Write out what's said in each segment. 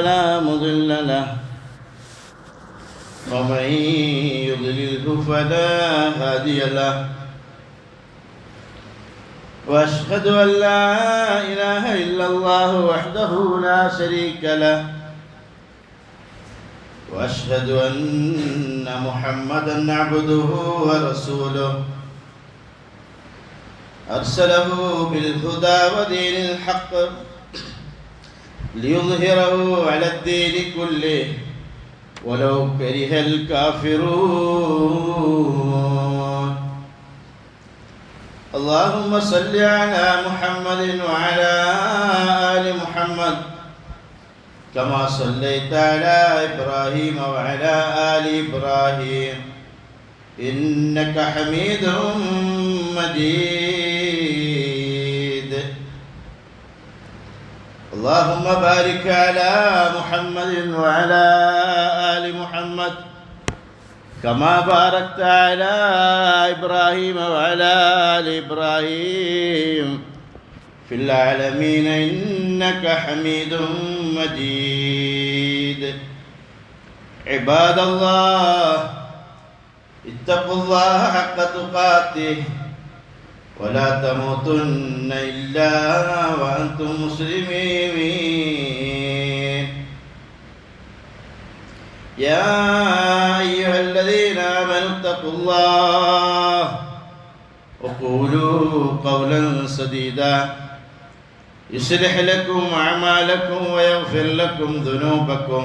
لا مضل له ومن يضلله فلا هادي له واشهد ان لا اله الا الله وحده لا شريك له واشهد ان محمدا عبده ورسوله ارسله بالهدى ودين الحق ليظهره على الدين كله ولو كره الكافرون. اللهم صل على محمد وعلى آل محمد كما صليت على إبراهيم وعلى آل إبراهيم إنك حميد مجيد. اللهم بارك على محمد وعلى آل محمد كما باركت على إبراهيم وعلى آل إبراهيم في العالمين إنك حميد مجيد. عباد الله اتقوا الله حق تقاته ولا تموتن إلا وأنتم مسلمين. يا أيها الذين آمنوا اتقوا الله وقولوا قولا سديدا يصلح لكم أعمالكم ويغفر لكم ذنوبكم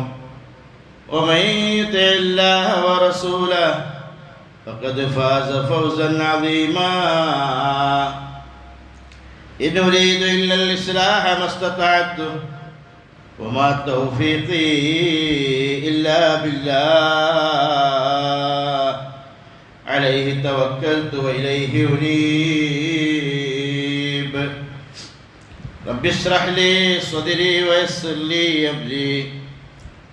ومن يطع الله ورسوله فقد فاز فوزا عظيما. إن أريد إلا الإصلاح ما استطعت وما توفيقي إلا بالله عليه توكلت وإليه أنيب. رب اشرح لي صدري ويسر لي أمري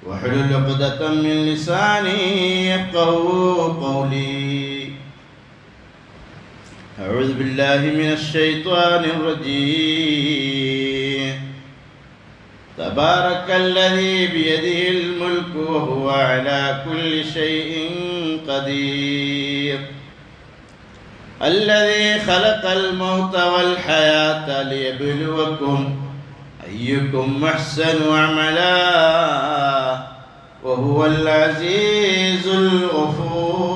واحلل عقدة من لساني يفقهوا قولي. أعوذ بالله من الشيطان الرجيم. تبارك الذي بيده الملك وهو على كل شيء قدير. الذي خلق الموت والحياة ليبلوكم أيكم أحسن عملا وهو العزيز الغفور.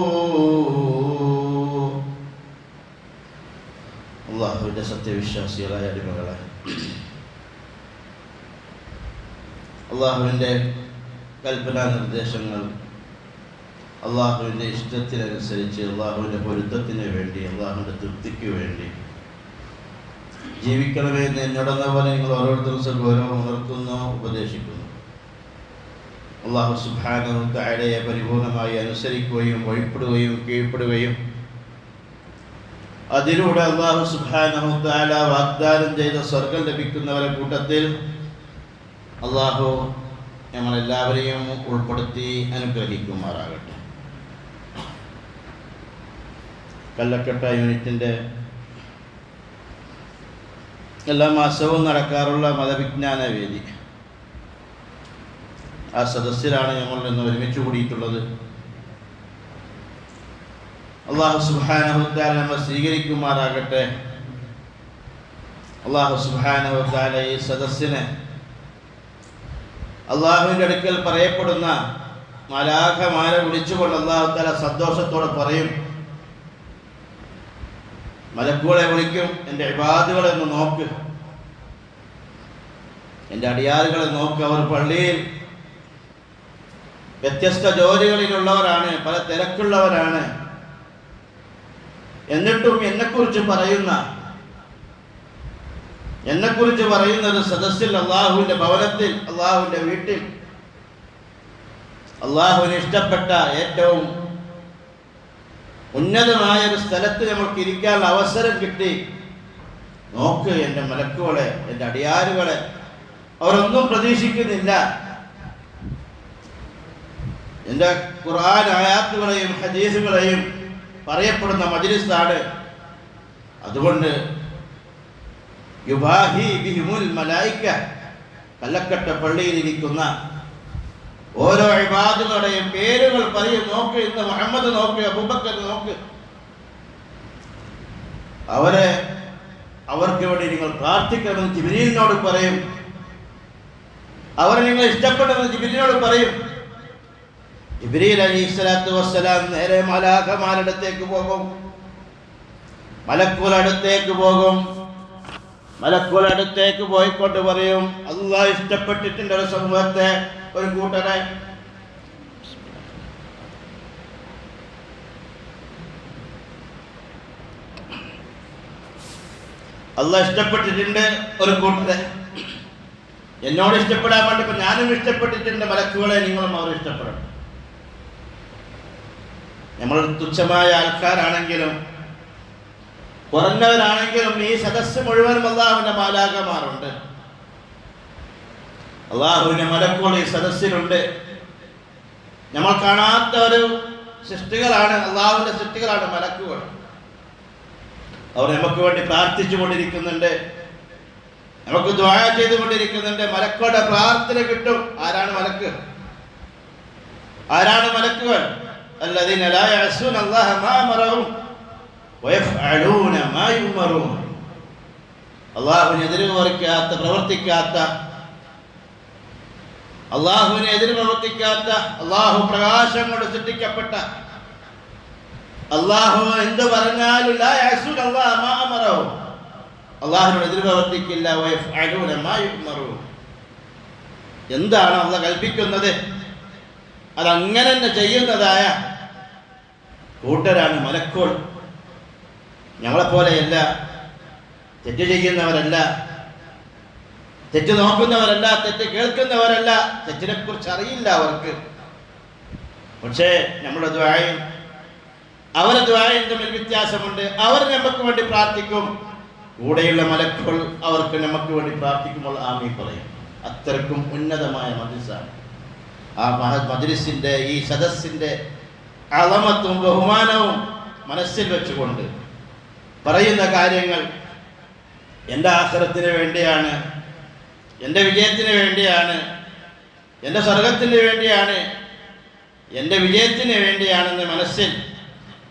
അല്ലാഹുവിന്റെ സത്യവിശ്വാസികളായ അടിമകളെ, അള്ളാഹുവിൻ്റെ കൽപ്പനാ നിർദ്ദേശങ്ങൾ അള്ളാഹുവിൻ്റെ ഇഷ്ടത്തിനനുസരിച്ച് അള്ളാഹുവിൻ്റെ പൊരുത്തത്തിന് വേണ്ടി അള്ളാഹുവിൻ്റെ തൃപ്തിക്ക് വേണ്ടി ജീവിക്കണമെന്ന് എന്നോടെന്ന പോലെ നിങ്ങൾ ഓരോരുത്തരും ഗൗരവം ഉണർത്തുന്നു, ഉപദേശിക്കുന്നു. അള്ളാഹു സുബ്ഹാനഹു വ തആലയെ പരിപൂർണമായി അനുസരിക്കുകയും വഴിപ്പെടുകയും കീഴ്പ്പെടുകയും അതിലൂടെ അള്ളാഹു സുബ്ഹാനഹു വ തആല വാഗ്ദാനം ചെയ്ത സ്വർഗം ലഭിക്കുന്നവരെ കൂട്ടത്തിൽ അള്ളാഹു നമ്മളെല്ലാവരെയും ഉൾപ്പെടുത്തി അനുഗ്രഹിക്കുമാറാകട്ടെ. കല്ലക്കട്ട യൂണിറ്റിൻ്റെ എല്ലാ മാസവും നടക്കാറുള്ള മതവിജ്ഞാന വേദി, ആ സദസ്സിലാണ് നമ്മൾ ഇന്ന് ഒരുമിച്ച് കൂടിയിട്ടുള്ളത്. അല്ലാഹു സുബ്ഹാനഹു വ തആല നമ്മെ സ്വീകരിക്കുമാറാകട്ടെ. അല്ലാഹു സുബ്ഹാനഹു വ തആല ഈ സദസ്സിനെ അള്ളാഹുവിൻ്റെ അടുക്കൽ പറയപ്പെടുന്ന മലാഖമാരെ വിളിച്ചുകൊണ്ട് അല്ലാഹു തആല സന്തോഷത്തോടെ പറയും, മലക്കുകളെ വിളിക്കും, എൻ്റെ ഇബാദുകളെ ഒന്ന് നോക്ക്, എൻ്റെ അടിയാറുകളെ നോക്ക്. അവർ പള്ളിയിൽ വ്യത്യസ്ത ജോലികളിലുള്ളവരാണ്, പല തിരക്കുള്ളവരാണ്. എന്നിട്ടും എന്നെക്കുറിച്ച് പറയുന്ന ഒരു സദസ്സിൽ, അള്ളാഹുവിൻ്റെ ഭവനത്തിൽ, അള്ളാഹുവിൻ്റെ വീട്ടിൽ, അള്ളാഹുവിന് ഇഷ്ടപ്പെട്ട ഏറ്റവും ഉന്നതമായ ഒരു സ്ഥലത്ത് നമുക്ക് ഇരിക്കാനുള്ള അവസരം കിട്ടി. നോക്ക് എൻ്റെ മലക്കുകളെ, എൻ്റെ അടിയാറുകളെ. അവരൊന്നും പ്രതീക്ഷിക്കുന്നില്ല. എൻ്റെ ഖുർആൻ ആയാത്തുകളെയും ഹദീസുകളെയും പറയപ്പെടുന്ന മജ്ലിസാണ്. അതുകൊണ്ട് യുബാഹി ബിഹിമുൽ മലായിക, കല്ലക്കട്ട പള്ളിയിലിരിക്കുന്ന ഓരോ ഇബാദുകളുടെയും പേരുകൾ പറയും. നോക്ക്, ഇന്ന് മുഹമ്മദ് നോക്ക്, അബൂബക്കർ നോക്ക്. അവർക്ക് വേണ്ടി നിങ്ങൾ പ്രാർത്ഥിക്കണമെന്ന് ജിബ്രീലിനോട് പറയും. അവരെ നിങ്ങൾ ഇഷ്ടപ്പെടുമെന്ന് ജിബ്രീലിനോട് പറയും. ജിബ്രീൽ അലൈഹിസ്സലാത്തു വസ്സലാം നേരെ മലാഖമാരുടെ അടുത്തേക്ക് പോകും. മലക്കുകളുടെ അടുത്തേക്ക് പോയിക്കൊണ്ട് പറയും, അല്ലാഹ് ഇഷ്ടപ്പെട്ടിട്ടുണ്ട് ഒരു സമൂഹത്തെ, ഒരു കൂട്ടരെ. അല്ലാഹ് ഇഷ്ടപ്പെട്ടിട്ടുണ്ട് ഒരു കൂട്ടരെ. എന്നോട് ഇഷ്ടപ്പെടാൻ വേണ്ടി ഇപ്പൊ ഞാനും ഇഷ്ടപ്പെട്ടിട്ടുണ്ട്. മലക്കുകളെ നിങ്ങളും അവർ ഇഷ്ടപ്പെടണം. നമ്മൾ തുച്ഛമായ ആൾക്കാരാണെങ്കിലും കുറഞ്ഞവരാണെങ്കിലും ഈ സദസ്സ് മുഴുവനും അല്ലാഹുവിന്റെ മാലാഖമാരുണ്ട്. അല്ലാഹുവിന്റെ മലക്കുകൾ ഈ സദസ്സിലുണ്ട്. നമ്മൾ കാണാത്ത ഒരു സൃഷ്ടികളാണ്, അല്ലാഹുവിന്റെ സൃഷ്ടികളാണ് മലക്കുകൾ. അവർ നമുക്ക് വേണ്ടി പ്രാർത്ഥിച്ചു കൊണ്ടിരിക്കുന്നുണ്ട്, നമുക്ക് ദുആ ചെയ്തുകൊണ്ടിരിക്കുന്നുണ്ട്. മലക്കുകളുടെ പ്രാർത്ഥന കിട്ടും. ആരാണ് മലക്കുകൾ? الذين لا يعصون الله ما أمرهم ويفعلون ما يؤمرون. അല്ലാഹുവിനെ പ്രവർത്തിക്കാത്ത, അല്ലാഹു പ്രകാശം കൊണ്ട് സൃഷ്ടിക്കപ്പെട്ട, അല്ലാഹു എന്ത് പറഞ്ഞാലും ലാ യഅസൂന അല്ലാഹ മാ അമറഹും, അല്ലാഹുവിനോട് എതിര് പ്രവർത്തിക്കില്ല. വയഫ്അലൂന മാ യുഅ്മറൂൻ. എന്താണ് അല്ലാഹ് കൽപ്പിക്കുന്നത് അതങ്ങനെ തന്നെ ചെയ്യുന്നതായ കൂട്ടരാണ് മലക്കുകൾ. ഞങ്ങളെപ്പോലെയല്ല, തെറ്റ് ചെയ്യുന്നവരല്ല, തെറ്റ് നോക്കുന്നവരല്ല, തെറ്റ് കേൾക്കുന്നവരല്ല, തെറ്റിനെ കുറിച്ച് അറിയില്ല അവർക്ക്. പക്ഷേ നമ്മുടെ ദുആയും അവരുടെ ദുആയും തമ്മിൽ വ്യത്യാസമുണ്ട്. അവർ നമുക്ക് വേണ്ടി പ്രാർത്ഥിക്കും, കൂടെയുള്ള മലക്കുകൾ അവർക്ക് നമുക്ക് വേണ്ടി പ്രാർത്ഥിക്കുമ്പോൾ ആമീൻ പറയും. അത്രക്കും ഉന്നതമായ മജ്ലിസാണ്. ആ മജ്ലിസിന്റെ, ഈ സദസ്സിന്റെ അളമത്തും ബഹുമാനവും മനസ്സിൽ വെച്ചുകൊണ്ട് പറയുന്ന കാര്യങ്ങൾ എൻ്റെ ആഖിറത്തിന് വേണ്ടിയാണ്, എൻ്റെ വിജയത്തിന് വേണ്ടിയാണ്, എൻ്റെ സ്വർഗത്തിന് വേണ്ടിയാണ്, എൻ്റെ വിജയത്തിന് വേണ്ടിയാണെന്ന് മനസ്സിൽ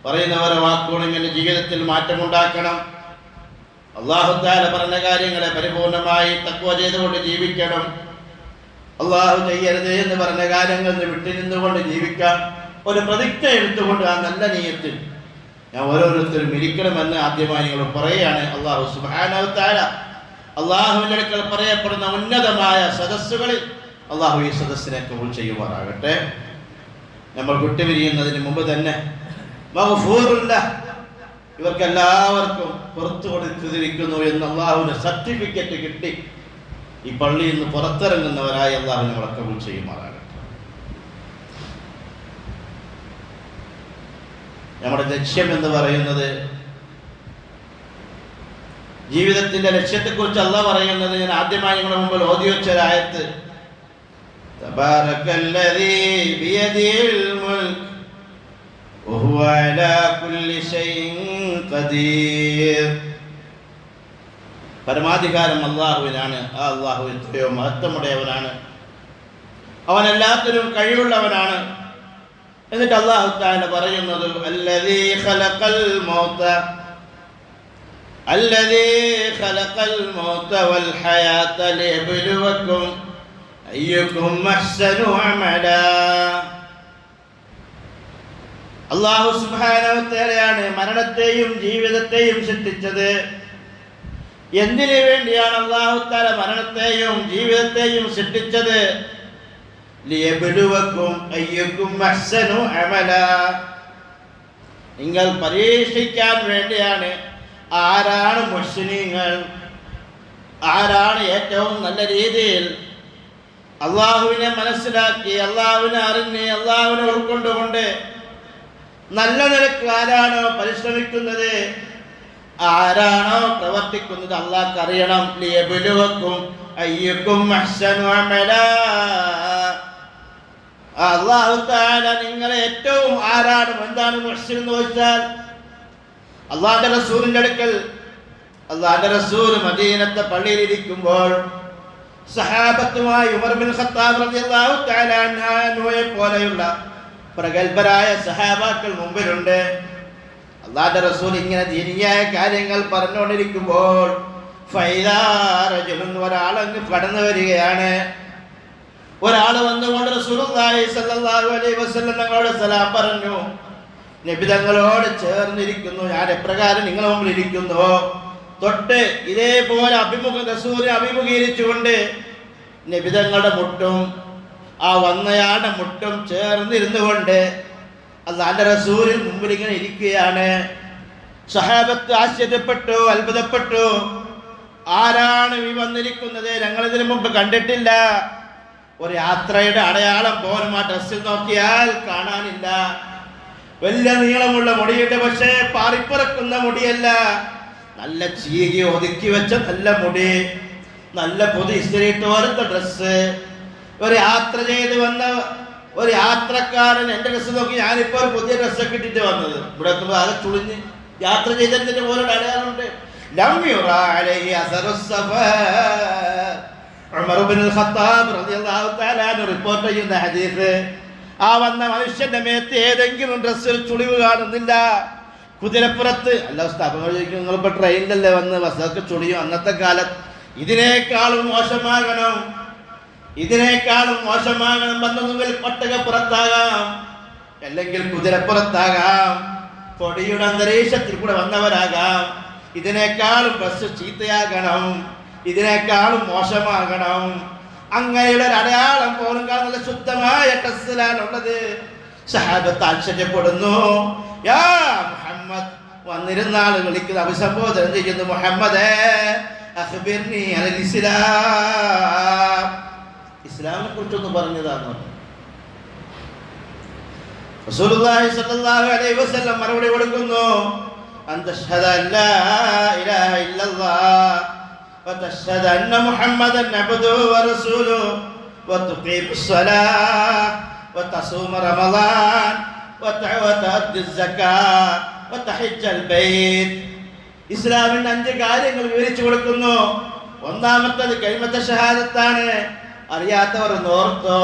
പറയുന്നവരെ വാക്കുകളും എൻ്റെ ജീവിതത്തിൽ മാറ്റമുണ്ടാക്കണം. അല്ലാഹു തആല പറഞ്ഞ കാര്യങ്ങളെ പരിപൂർണമായി തഖ്വ ചെയ്തുകൊണ്ട് ജീവിക്കണം. അല്ലാഹു ചെയ്യരുത് എന്ന് പറഞ്ഞ കാര്യങ്ങളിൽ നിന്ന് വിട്ടു നിന്നുകൊണ്ട് ജീവിക്കാം. ഒരു പ്രതിജ്ഞ എടുത്തുകൊണ്ട് ആ നല്ല നിയ്യത്തിൽ ഞാൻ ഓരോരുത്തരും ഇരിക്കണമെന്ന് ആദ്യമായി നിങ്ങൾ പറയുകയാണ്. അല്ലാഹു സുബ്ഹാനഹു തആല അല്ലാഹുവിന്റെ അടുക്കൽ പറയപ്പെടുന്ന ഉന്നതമായ സദസ്സുകളിൽ അല്ലാഹു ഈ സദസ്സിനെ കബൂൽ ചെയ്യുമാറാകട്ടെ. നമ്മൾ വിട്ടുപിരിയുന്നതിന് മുമ്പ് തന്നെ മഗ്ഫൂറുല്ല, ഇവർക്കെല്ലാവർക്കും പുറത്തു കൊടുത്തിരിക്കുന്നു എന്ന് അല്ലാഹുവിന്റെ സർട്ടിഫിക്കറ്റ് കിട്ടി ഈ പള്ളിയിൽ നിന്ന് പുറത്തിറങ്ങുന്നവരായി അല്ലാഹു നമ്മളെ കബൂൽ ചെയ്യുമാറാകട്ടെ. നമ്മുടെ ലക്ഷ്യം എന്ന് പറയുന്നത്, ജീവിതത്തിന്റെ ലക്ഷ്യത്തെക്കുറിച്ച് അല്ലാഹു പറയുന്നത്, ഞാൻ ആദ്യമായി നിങ്ങളുടെ മുമ്പിൽ ഓതി വെച്ച ആയത്ത്, തബാറകല്ലദീ ബിയദിൽ മുൽക് വഹുവ അലാ കുല്ലി ഷൈഇൻ ഖദീർ. പരമാധികാരം അല്ലാഹുവിനാണ്. ആ അല്ലാഹു എത്രയോ മഹത്വമുടയവനാണ്, അവൻ എല്ലാത്തിനും കഴിവുള്ളവനാണ്. എന്നിട്ട് അല്ലാഹു തആല പറയുന്നത്, അല്ലദീ ഖലഖൽ മൗത വൽ ഹയാത ലിയബ്ലുവക്കും അയ്യുക്കും അഹ്സനു അമലാ. അല്ലാഹു സുബ്ഹാനഹു വ തആലയാണ് മരണത്തെയും ജീവിതത്തെയും സൃഷ്ടിച്ചത്. എന്തിനു വേണ്ടിയാണ് അല്ലാഹു തആല മരണത്തെയും ജീവിതത്തെയും സൃഷ്ടിച്ചത്? ലിയബ്ലുവക്കും അയ്യുക്കും അഹ്സനു അമലാ. നിങ്ങൾ പരീക്ഷിക്കാൻ വേണ്ടിയാണ് ആരാണ് മുഹ്സിനീങ്ങൾ, ആരാണ് ഏറ്റവും നല്ല രീതിയിൽ അല്ലാഹുവിനെ മനസ്സിലാക്കി, അല്ലാഹുവിനെ അറിഞ്ഞ്, അല്ലാഹുവിനെ ഉൾക്കൊണ്ടുകൊണ്ട് നല്ല നിലക്ക് ആരാണോ പരിശ്രമിക്കുന്നത്, ആരാണോ പ്രവർത്തിക്കുന്നത്, അല്ലാഹുക്ക് അറിയണം. ലിയബ്ലുവക്കും അയ്യുക്കും അഹ്സനു അമലാ. അല്ലാഹു തആല നിങ്ങളെ ഏറ്റവും ആരാണ്, എന്താണ് മുഹ്സിൻ എന്ന് വെച്ചാൽ, അല്ലാഹുവിന്റെ റസൂലിന്റെ അടുക്കൽ, അല്ലാഹുവിന്റെ റസൂൽ മദീനത്തെ പള്ളിയിൽ ഇരിക്കുമ്പോൾ സഹാബത്തുമായി ഉമർ ബിൻ ഖത്താബ് റളിയല്ലാഹു തആല അൻഹുയെ പോലെയുള്ള പ്രഗൽഭരായ സഹാബാക്കൾ മുമ്പിലുണ്ട്. അല്ലാഹുവിന്റെ റസൂൽ ഇങ്ങനെ ദീനിയായ കാര്യങ്ങൾ പറഞ്ഞുകൊണ്ടിരിക്കുമ്പോൾ ഫൈദാ റജുലുൻ, ഒരാളങ്ങ് കടന്നു വരികയാണ്. ഒരാൾ വന്നുകൊണ്ട് റസൂലുള്ളാഹി സ്വല്ലല്ലാഹു അലൈഹി വസല്ലം തങ്ങളോട് സലാം പറഞ്ഞു. നബി തങ്ങളോട് ചേർന്നിരിക്കുന്നു. ഞാൻ എപ്രകാരം നിങ്ങളുടെ മുമ്പിൽ ഇരിക്കുന്നു, തൊട്ട് ഇതേപോലെ റസൂലിനെ അഭിമുഖീകരിച്ചുകൊണ്ട് നബി തങ്ങളുടെ മുട്ടും ആ വന്നയാളുടെ മുട്ടും ചേർന്നിരുന്നു കൊണ്ട് അല്ലാഹുവിന്റെ റസൂലിന് മുമ്പിൽ ഇങ്ങനെ ഇരിക്കുകയാണ്. സഹാബത്ത് ആശ്ചര്യപ്പെട്ടു, അത്ഭുതപ്പെട്ടു. ആരാണ് ഈ വന്നിരിക്കുന്നത്? ഞങ്ങൾ ഇതിനു മുമ്പ് കണ്ടിട്ടില്ല. ഒരു യാത്രയുടെ അടയാളം പോലും ആ ഡ്രസ്സിൽ നോക്കിയാൽ കാണാനില്ല. വലിയ നീളമുള്ള മുടിയുണ്ട്, പക്ഷേ പാറിപ്പറക്കുന്ന മുടിയല്ല. നല്ല ചീകി ഒതുക്കി വെച്ച നല്ല മുടി, നല്ല പൊതു ഇസ്തിരിയിട്ട് ഓരത്ത ഡ്രസ്സ്. ഒരു യാത്ര ചെയ്ത് വന്ന ഒരു യാത്രക്കാരൻ എൻ്റെ ഡ്രസ്സ് നോക്കി ഞാനിപ്പോൾ ഒരു പുതിയ ഡ്രസ്സൊക്കെ ഇട്ടിട്ട് വന്നത്. ഇവിടെ എത്തുമ്പോൾ അത് ചുളിഞ്ഞ് യാത്ര ചെയ്തതിൻ്റെ പോലെ അടയാളമുണ്ട്. ഉമർ ഇബ്നുൽ ഖത്താബ് റളിയല്ലാഹു തആല അൻഹു റിപ്പോർട്ട് ചെയ്യുന്ന ഹദീസ്, ആ വന്ന മനുഷ്യന്റെ മേത്ത് ഏതെങ്കിലും ഡ്രസ്സിൽ ചുളിവ് കാണുന്നില്ല. കുതിരപ്പുറത്ത് അല്ല ഉസ്താദ് ചോദിക്കും, നിങ്ങളിപ്പോൾ ട്രെയിനിലല്ലേ വന്ന് ബസ്സൊക്കെ ചുളിയും. അന്നത്തെ കാലത്ത് ഇതിനേക്കാളും മോശമാകണം, ഇതിനേക്കാളും മോശമാകണം. വന്നതെങ്കിൽ ഒട്ടകപ്പുറത്താകാം, അല്ലെങ്കിൽ കുതിരപ്പുറത്താകാം, പൊടിയുടെ അന്തരീക്ഷത്തിൽ കൂടെ വന്നവരാകാം. ഇതിനേക്കാളും ബസ് ചീത്തയാകണം, ഇതിനേക്കാളും മോശമാകണം. അങ്ങനെയുള്ള ഒരു അടയാളം പോലും കാണുന്ന ശുദ്ധമായ ഡ്രസ്സിലാണുള്ളത്. സഹാബത്ത് ആശ്ചര്യപ്പെടുന്നു. യാ മുഹമ്മദ്, വന്നിരുന്ന ആൾ വിളിക്കുന്ന അഭിസംബോധന ചെയ്യുന്നു, മുഹമ്മദേ അഖ്ബിർനി അനിൽ ഇസ്ലാം, ഇസ്ലാമിനെ കുറിച്ചൊന്ന് പറഞ്ഞതാണ്. റസൂലുള്ളാഹി സ്വല്ലല്ലാഹു അലൈഹി വസല്ലം മറുപടി കൊടുക്കുന്നു, അൻ തശ്ഹദ അല്ലാ ഇലാഹ ഇല്ലല്ലാഹ് وتشهد أن محمدا عبده ورسوله وتقيم الصلاة وتصوم رمضان وتؤدي الزكاة وتحج البيت. ഇസ്ലാമിന്റെ 5 കാര്യങ്ങൾ വിവരിച്ചു കൊടുക്കുന്നു. ഒന്നാമത്തേത് കലിമത്ത് ഷഹാദത്താണ്. അറിയാത്തവർ ഓർത്തോ,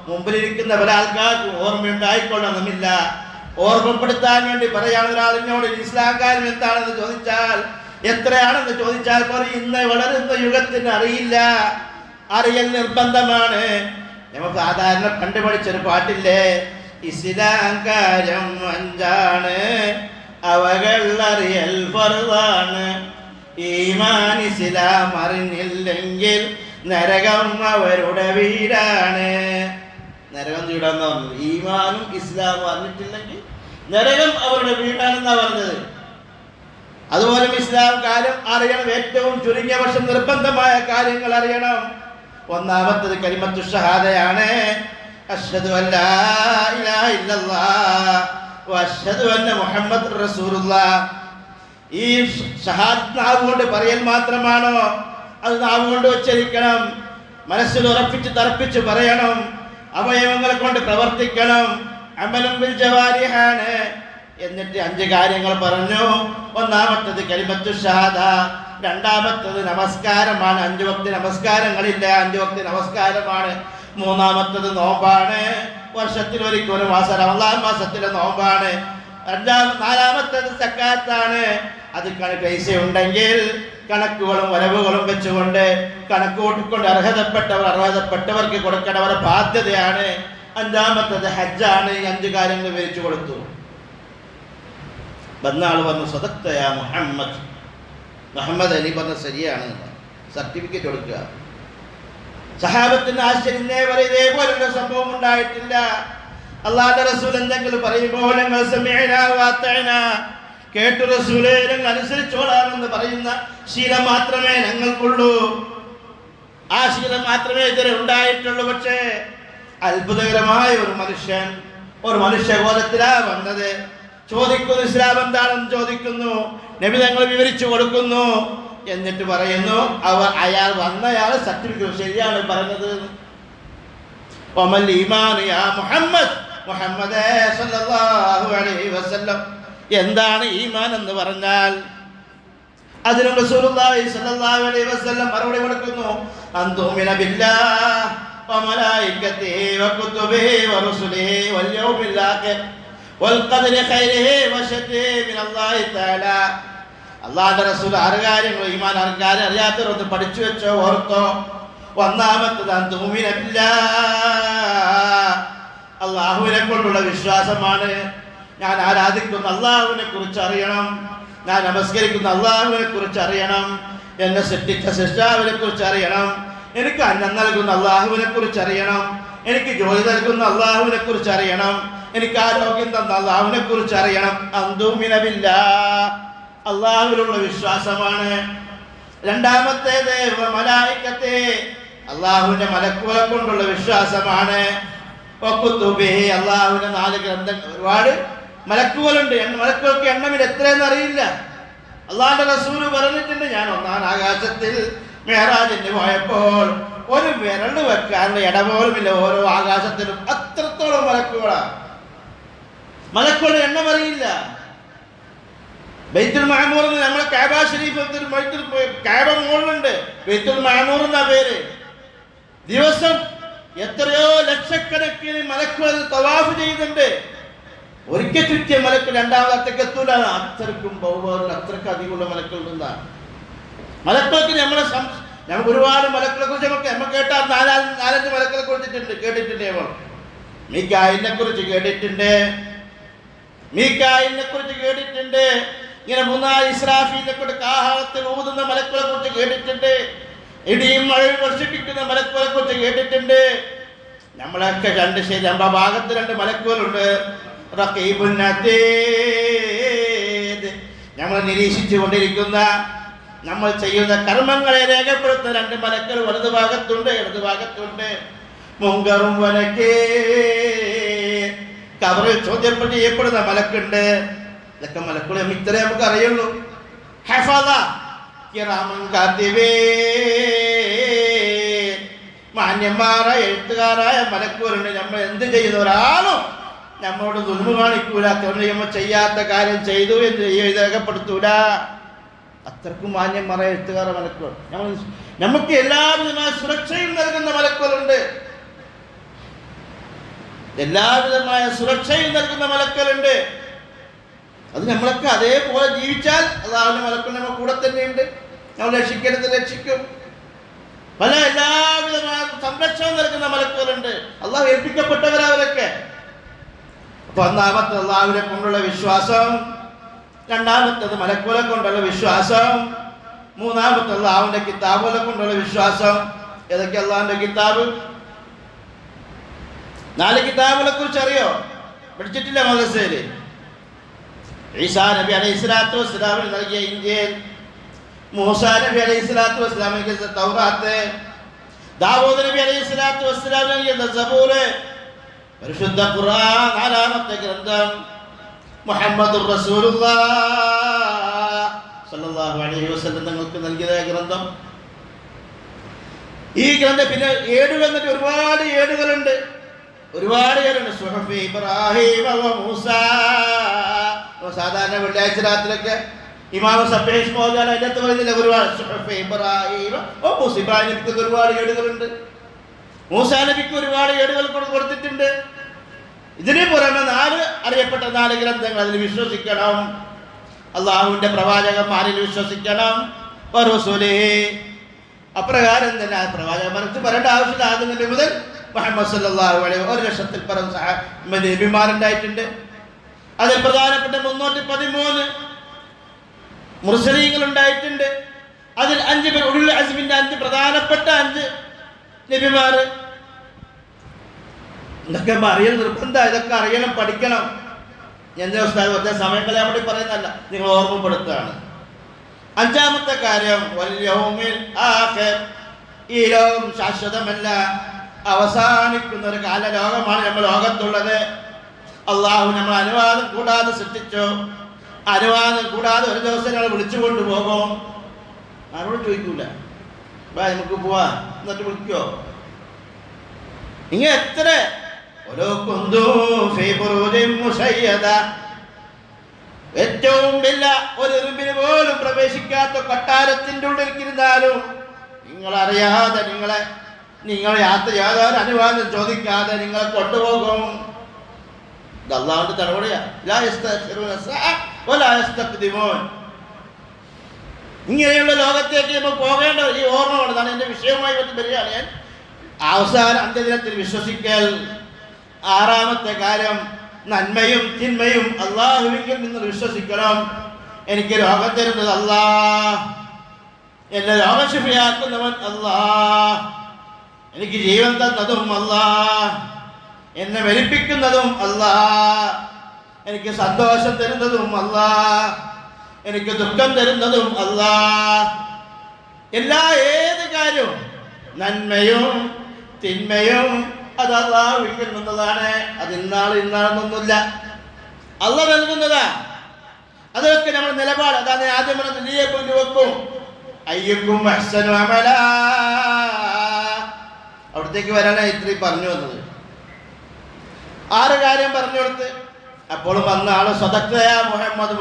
മുമ്പിലിരിക്കുന്ന പല ആൾക്കാർക്കും ഓർമ്മയുണ്ടായിക്കൊള്ളണമെന്നില്ല. ഓർമ്മപ്പെടുത്താൻ വേണ്ടി പറയാൻ ഒരാളിനോട് ഇസ്ലാം കാര്യം എന്താണെന്ന് ചോദിച്ചാൽ, എത്രയാണെന്ന് ചോദിച്ചാൽ പറയും, ഇന്ന് വളരുന്ന യുഗത്തിന് അറിയില്ല, അറിയൽ നിർബന്ധമാണ്. നമുക്ക് സാധാരണ കണ്ടുപഠിച്ചൊരു പാട്ടില്ലേ, ഇസ്ലാം കാര്യം 5 അവകൾ അറിയൽ ഫർളാണ്. ഈമാൻ ഇസ്ലാം അറിഞ്ഞില്ലെങ്കിൽ നരകം അവരുടെ വീടാണ്. നരകം വീടാന്ന് പറഞ്ഞത്, ഈമാനും ഇസ്ലാമും അറിഞ്ഞിട്ടില്ലെങ്കിൽ നരകം അവരുടെ വീടാണെന്നാ പറഞ്ഞത്. അതുപോലെ ഇസ്ലാം കാര്യം അറിയണം. ഏറ്റവും ചുരുങ്ങിയ വർഷം നിർബന്ധമായ കാര്യങ്ങൾ അറിയണം. ഒന്നാമത്തത് കലിമത്തു ഷഹാദയാണ്. അഷ്ഹദു അല്ലാ ഇലാഹ ഇല്ലല്ലാഹ് വ അഷ്ഹദു അന്ന മുഹമ്മദുർ റസൂലുള്ളാഹ്. ഈ ഷഹാദത്ത് നാവ് കൊണ്ട് പറയൽ മാത്രമാണോ? അത് നാവ് കൊണ്ട് ഉച്ചരിക്കണം, മനസ്സിൽ ഉറപ്പിച്ച് തറപ്പിച്ച് പറയണം, അവയവങ്ങളെ കൊണ്ട് പ്രവർത്തിക്കണം. അമലും ബിൽ ജവാരിഹാണ്. എന്നിട്ട് 5 കാര്യങ്ങൾ പറഞ്ഞു. ഒന്നാമത്തത് കലിമത്തു ഷഹാദ, രണ്ടാമത്തത് നമസ്കാരമാണ്. 5 വക്ത് നമസ്കാരങ്ങളില്ല, 5 വക്ത് നമസ്കാരമാണ്. മൂന്നാമത്തത് നോമ്പാണ്, വർഷത്തിൽ ഒരിക്കൽ ഒരു മാസം റമളാൻ മാസത്തിലെ നോമ്പാണ്. നാലാമത്തത് സക്കാത്താണ്. അത് പൈസ ഉണ്ടെങ്കിൽ കണക്കുകളും വരവുകളും വെച്ചുകൊണ്ട് കണക്ക് കൂട്ടിക്കൊണ്ട് അർഹതപ്പെട്ടവർക്ക് കൊടുക്കേണ്ട അവരുടെ ബാധ്യതയാണ്. 5ാമത്തത് ഹജ്ജാണ്. ഈ 5 കാര്യങ്ങൾ വിവരിച്ചു കൊടുത്തു. വന്നാൾ പറഞ്ഞു, സദഖ്തയാ മുഹമ്മദ്, മുഹമ്മദ് അലി പറഞ്ഞ ശരിയാണ്, സർട്ടിഫിക്കറ്റ് കൊടുക്കുക. സഹാബത്തിന് ആശ്ചര്യന്നേ വരെ ഇതേപോലൊരു സംഭവം ഉണ്ടായിട്ടില്ല. അല്ലാഹുവിന്റെ റസൂൽ എന്തെങ്കിലും പറയുമ്പോൾ ഞങ്ങൾ സമീഅനാ വഅതഅനാ, കേട്ടു റസൂലേ ഞങ്ങൾ അനുസരിച്ചോളാമെന്ന് പറയുന്ന ശീലം മാത്രമേ ഞങ്ങൾക്കുള്ളൂ. ആ ശീലം മാത്രമേ ഇതുവരെ ഉണ്ടായിട്ടുള്ളൂ. പക്ഷേ അത്ഭുതകരമായ ഒരു മനുഷ്യബോധത്തിലാ വന്നത്. ചോദിക്കുന്നു, ഇസ്ലാം എന്താണെന്ന് ചോദിക്കുന്നു. നബി തങ്ങൾ വിവരിച്ചു കൊടുക്കുന്നു. എന്നിട്ട് പറയുന്നു, അയാൾ വന്നയാൾ സർട്ടിഫിക്കറ്റ് ശരിയാണ് പറഞ്ഞത്. വമൽ ഈമാൻ യാ മുഹമ്മദ്, മുഹമ്മദേ സല്ലല്ലാഹു അലൈഹി വസല്ലം, എന്താണ് ഈമാൻ എന്ന് പറഞ്ഞാൽ അതിനും റസൂലുള്ളാഹി സ്വല്ലല്ലാഹു അലൈഹി വസല്ലം മറുപടി കൊടുക്കുന്നു, അൻ തുഅ്മിന ബില്ലാഹി വമലായികതിഹി വകുതുബിഹി വറുസുലിഹി വൽയൗമിൽ ആഖിർ വൽഖദരി ഖൈരിഹി വശർരിഹി മിനല്ലാഹി തആല. അല്ലാഹുവിന്റെ റസൂൽ ആറ് കാര്യങ്ങൾ ഈമാൻ അറിയാത്തവരൊന്ന് പഠിച്ചു വെച്ചോ, ഓർത്തോ. ഒന്നാമത്തത് അൻ തുഅ്മിന ബില്ലാഹ്, അല്ലാഹുവിനെ കൊണ്ടുള്ള വിശ്വാസമാണ്. ഞാൻ ആരാധിക്കുന്ന അല്ലാഹുവിനെ കുറിച്ച് അറിയണം, ഞാൻ നമസ്കരിക്കുന്ന അല്ലാഹുവിനെ കുറിച്ച് അറിയണം, എന്നെ സൃഷ്ടിച്ച സൃഷ്ടാവിനെ കുറിച്ച് അറിയണം, എനിക്ക് അന്നം നൽകുന്ന അല്ലാഹുവിനെ കുറിച്ച് അറിയണം, എനിക്ക് ജോലി നൽകുന്ന അല്ലാഹുവിനെ കുറിച്ച് അറിയണം, എനിക്ക് ആരോഗ്യം തന്ന അല്ലാഹുവിനെ കുറിച്ച് അറിയണം. അന്തുമിന ബില്ലാഹ്, അല്ലാഹുവിലുള്ള വിശ്വാസമാണ്. രണ്ടാമത്തേത് മലായികത്തെ, അല്ലാഹുവിന്റെ മലക്കുകളെ കൊണ്ടുള്ള വിശ്വാസമാണ്. വകുതുബിഹി, അല്ലാഹുവിന്റെ 4 ഗ്രന്ഥങ്ങൾ. ഒരുപാട് മലക്കുകളുണ്ട്, മലക്കുകൾക്ക് എണ്ണമില്ല, എത്രയെന്ന് അറിയില്ല. അല്ലാഹുവിന്റെ റസൂൽ പറഞ്ഞിട്ടുണ്ട്, ഞാൻ 1-ാം ആകാശത്തിൽ മിഅ്റാജിന് പോയപ്പോൾ ഒരു വിരൽ വെക്കാൻ ഇട പോലുമില്ല ഓരോ ആകാശത്തിലും. അത്രത്തോളം മലക്കുകളാണ്. മലക്കുകളുടെ എണ്ണം അറിയില്ല. ബൈത്തുൽ മഅമൂർ, നമ്മളെ കഅബ ശരീഫ് കഅബ മുകളിലുണ്ട്, ബൈത്തുൽ മഅമൂർ എന്നാ പേര്. ദിവസം എത്രയോ ലക്ഷക്കണക്കിന് മലക്കുകൾ തവാഫ് ചെയ്യുന്നുണ്ട്. ഒരിക്കൽ ചുറ്റിയ മലക്ക് രണ്ടാമത് അത്രയ്ക്ക് എത്തൂല. അത്രക്കും ബഹുമാനം, അത്രയ്ക്ക് അധികമുള്ള മലക്കുകളുണ്ട്. മലക്കൾക്ക് നമുക്ക് ഒരുപാട് മലക്കളെ കുറിച്ച് നമ്മൾ കേട്ടാൽ 4-5 മലക്കളെ കുറിച്ചിട്ടുണ്ട്, കേട്ടിട്ടുണ്ട്. നമ്മൾ മീകായിലിനെ കുറിച്ച് കേട്ടിട്ടുണ്ട്, ഇങ്ങനെ 3 ഇസ്രാഫീലിനെ കൊണ്ട് കാഹളത്തിൽ ഊതുന്ന മലക്കളെ കുറിച്ച് കേട്ടിട്ടുണ്ട്, ഇടിയും മഴയും വർഷിപ്പിക്കുന്ന മലക്കുകളെ കുറിച്ച് കേട്ടിട്ടുണ്ട്. നമ്മളൊക്കെ കണ്ട് ശരി, നമ്മുടെ ഭാഗത്ത് 2 മലക്കുകളുണ്ട്. റഖീബുൻ അതീദ്, നമ്മൾ നിരീക്ഷിച്ചു കൊണ്ടിരിക്കുന്ന, നമ്മൾ ചെയ്യുന്ന കർമ്മങ്ങളെ രേഖപ്പെടുത്തുന്ന 2 മലക്കുകൾ വലതു ഭാഗത്തുണ്ട്, ഇടതു ഭാഗത്തുണ്ട്. മുങ്കറും വനക്കേ, കബറിൽ ചോദ്യം ചെയ്യപ്പെടുന്ന മലക്കുണ്ട്. ഇതൊക്കെ മലക്കുകൾ ഇത്രേ നമുക്ക് അറിയുള്ളൂ. ഹഫള കിറാമൻ കാതിബീൻ, മാന്യന്മാരായ എഴുത്തുകാരായ മലക്കുകളുണ്ട്. നമ്മൾ എന്ത് ചെയ്യുന്ന ഒരാളും നമ്മളോട് ദുൽമ കാണിക്കൂല, നമ്മൾ ചെയ്യാത്ത കാര്യം ചെയ്തു എന്ന് രേഖപ്പെടുത്തൂല. അത്രക്കും മാന്യന്മാരായ എഴുത്തുകാര മലക്കുകൾ. നമുക്ക് എല്ലാവിധമായ സുരക്ഷയും നൽകുന്ന മലക്കുകളുണ്ട്, എല്ലാവിധമായ സുരക്ഷയും നൽകുന്ന മലക്കുകളുണ്ട്. അത് നമ്മളൊക്കെ അതേപോലെ ജീവിച്ചാൽ അല്ലാഹുവിന്റെ മലക്കുകൾ നമ്മുടെ കൂടെ തന്നെയുണ്ട്. നമ്മൾ രക്ഷിക്കും. പല എല്ലാവിധമായ സംരക്ഷണം നൽകുന്ന മലക്കുകളുണ്ട്. അല്ലാഹു ഏൽപ്പിക്കപ്പെട്ടവരവരൊക്കെ. അപ്പൊ ഒന്നാമത്തെ അല്ലാഹുവിനെ കൊണ്ടുള്ള വിശ്വാസം, രണ്ടാമത്തത് മലക്കുകളെ കൊണ്ടുള്ള വിശ്വാസം, മൂന്നാമത്തെ അല്ലാഹുവിന്റെ കിതാബുകളെ കൊണ്ടുള്ള വിശ്വാസം. ഏതൊക്കെ അല്ലാഹുവിന്റെ കിതാബ്? 4 കിതാബുകളെ കുറിച്ച് അറിയോ? പഠിച്ചിട്ടില്ല മദ്രസയിൽ? ഈസാ നബി അലൈഹിസ്സലാത്തു വസ്സലാമിന് നൽകിയ ഇഞ്ചീൽ, മൂസാ നബി അലൈഹിസ്സലാത്തു വസ്സലാമിന് നൽകിയ തൗറാത്ത്, ദാവൂദ് നബി അലൈഹിസ്സലാത്തു വസ്സലാമിന് നൽകിയ സബൂർ, പരിശുദ്ധ ഖുർആൻ 4-ാമത്തെ ഗ്രന്ഥം, മുഹമ്മദുർ റസൂലുള്ളാഹി സ്വല്ലല്ലാഹു അലൈഹി വസല്ലം തങ്ങൾക്ക് നൽകിയ ഗ്രന്ഥം. ഈ ഗ്രന്ഥം പിന്നെ ഏടുകൾ എന്നിട്ട് ഒരുപാട് ഏടുകളുണ്ട്. സുഹഫ് ഇബ്രാഹിം വ മൂസ. സാധാരണ വെള്ളിയാഴ്ച രാത്രിയൊക്കെ ഇമാം സബ്ബീഹ് മോദാൻ അതിനകത്ത് പറയുന്നില്ല, ഒരുപാട് സുഹഫ് ഇബ്രാഹിം വ മൂസ. ഇബ്രാഹിം നബിക്ക് ഒരുപാട് ഏടുകളുണ്ട്, മൂസാ നബിക്ക് ഒരുപാട് ഏടുകൾ കൊടുത്തിട്ടുണ്ട്. ഇതിനെ പുറമെ 4 അറിയപ്പെട്ട 4 ഗ്രന്ഥങ്ങൾ, അതിൽ വിശ്വസിക്കണം. അള്ളാഹുവിന്റെ പ്രവാചകന്മാരിൽ വിശ്വസിക്കണം. വറസൂലിഹി, അപ്രകാരം തന്നെ പ്രവാചകൻ മനസ്സ് പറയേണ്ട ആവശ്യമില്ല. ആദ്യം നബി മുതൽ മുഹമ്മദ് സല്ലല്ലാഹു അലൈഹി 1,00,000-ൽ പരം നബിമാരുണ്ടായിട്ടുണ്ട്. അതിൽ പ്രധാനപ്പെട്ട 313 മുർസലീങ്ങൾ ഉണ്ടായിട്ടുണ്ട്. അതിൽ 5 പേർ ഉലുൽ അസ്മിന്റെ 5 പ്രധാനപ്പെട്ട 5 നബിമാർ. ഇതൊക്കെ അറിയൽ നിർബന്ധം. ഇതൊക്കെ അറിയണം, പഠിക്കണം. എന്റെ ഉസ്താദ് ഒറ്റ സമയം കളയാൻ വേണ്ടി പറയുന്നതല്ല, നിങ്ങൾ ഓർമ്മപ്പെടുത്തുകയാണ്. 5-ാമത്തെ കാര്യം വൽ യൗമിൽ ആഖിർ, ഈ ലോകം ശാശ്വതമല്ല, അവസാനിക്കുന്ന ഒരു കാലലോകമാണ് നമ്മൾ ലോകത്തുള്ളത്. അള്ളാഹു നമ്മൾ അനുവാദം കൂടാതെ സൃഷ്ടിച്ചു. അനുവാദം കൂടാതെ ഒരു ദിവസം ഞങ്ങൾ വിളിച്ചു കൊണ്ടുപോകും. ആരോട് ചോദിക്കൂല, നമുക്ക് പോവാ എന്നിട്ട് വിളിക്കോ? ഇങ്ങനെ എത്ര ഏറ്റവും വലിയ ഒരു എറുമ്പിന് പോലും പ്രവേശിക്കാത്ത കൊട്ടാരത്തിന്റെ ഉള്ളിൽ ഇരുന്നാലും നിങ്ങളറിയാതെ നിങ്ങൾ യാത്ര യാതൊരു അനുവാദം ചോദിക്കാതെ നിങ്ങളെ കൊണ്ടുപോകും. ഇത് അള്ളാഹുവിന്റെ തടവടയാ. ഇങ്ങനെയുള്ള ലോകത്തേക്ക് നമ്മൾ പോകേണ്ട ഈ ഓർമ്മ വേണ്ടതാണ്. എൻ്റെ വിഷയവുമായി വരികയാണ് ഞാൻ. അവസാന അന്ത്യദിനത്തിൽ വിശ്വസിക്കൽ. ആറാമത്തെ കാര്യം, നന്മയും തിന്മയും അള്ളാഹുവിൽ നിന്ന് വിശ്വസിക്കണം. എനിക്ക് രോഗം തരുന്നത് അല്ലാഹ്, എന്നെ രോഗശിഫയാക്കുന്നവൻ അല്ലാഹ്, എനിക്ക് ജീവൻ തന്നതും അല്ലാഹ്, എന്നെ മരിപ്പിക്കുന്നതും അല്ലാഹ്, എനിക്ക് സന്തോഷം തരുന്നതും അല്ലാഹ്, എനിക്ക് ദുഃഖം തരുന്നതും അല്ലാഹ്. ഏത് കാര്യവും നന്മയും തിന്മയും അത് അല്ലാഹുവിൽ നിന്നുള്ളതാണ്. അത് ഇന്നാളെന്നൊന്നുമില്ല, അല്ലാഹ് നൽകുന്നതാ. അതൊക്കെ നമ്മുടെ നിലപാട്. അതാണ് ആദ്യം നീയെ കൊണ്ട് വെക്കും. അയ്യക്കും അഹ്സനു അമല. അവിടത്തേക്ക് വരാനാണ് ഇത്രയും പറഞ്ഞു വന്നത്. 6 കാര്യം പറഞ്ഞു കൊടുത്ത് അപ്പോൾ വന്ന ആള് സദഖ്തയാ മുഹമ്മദ്,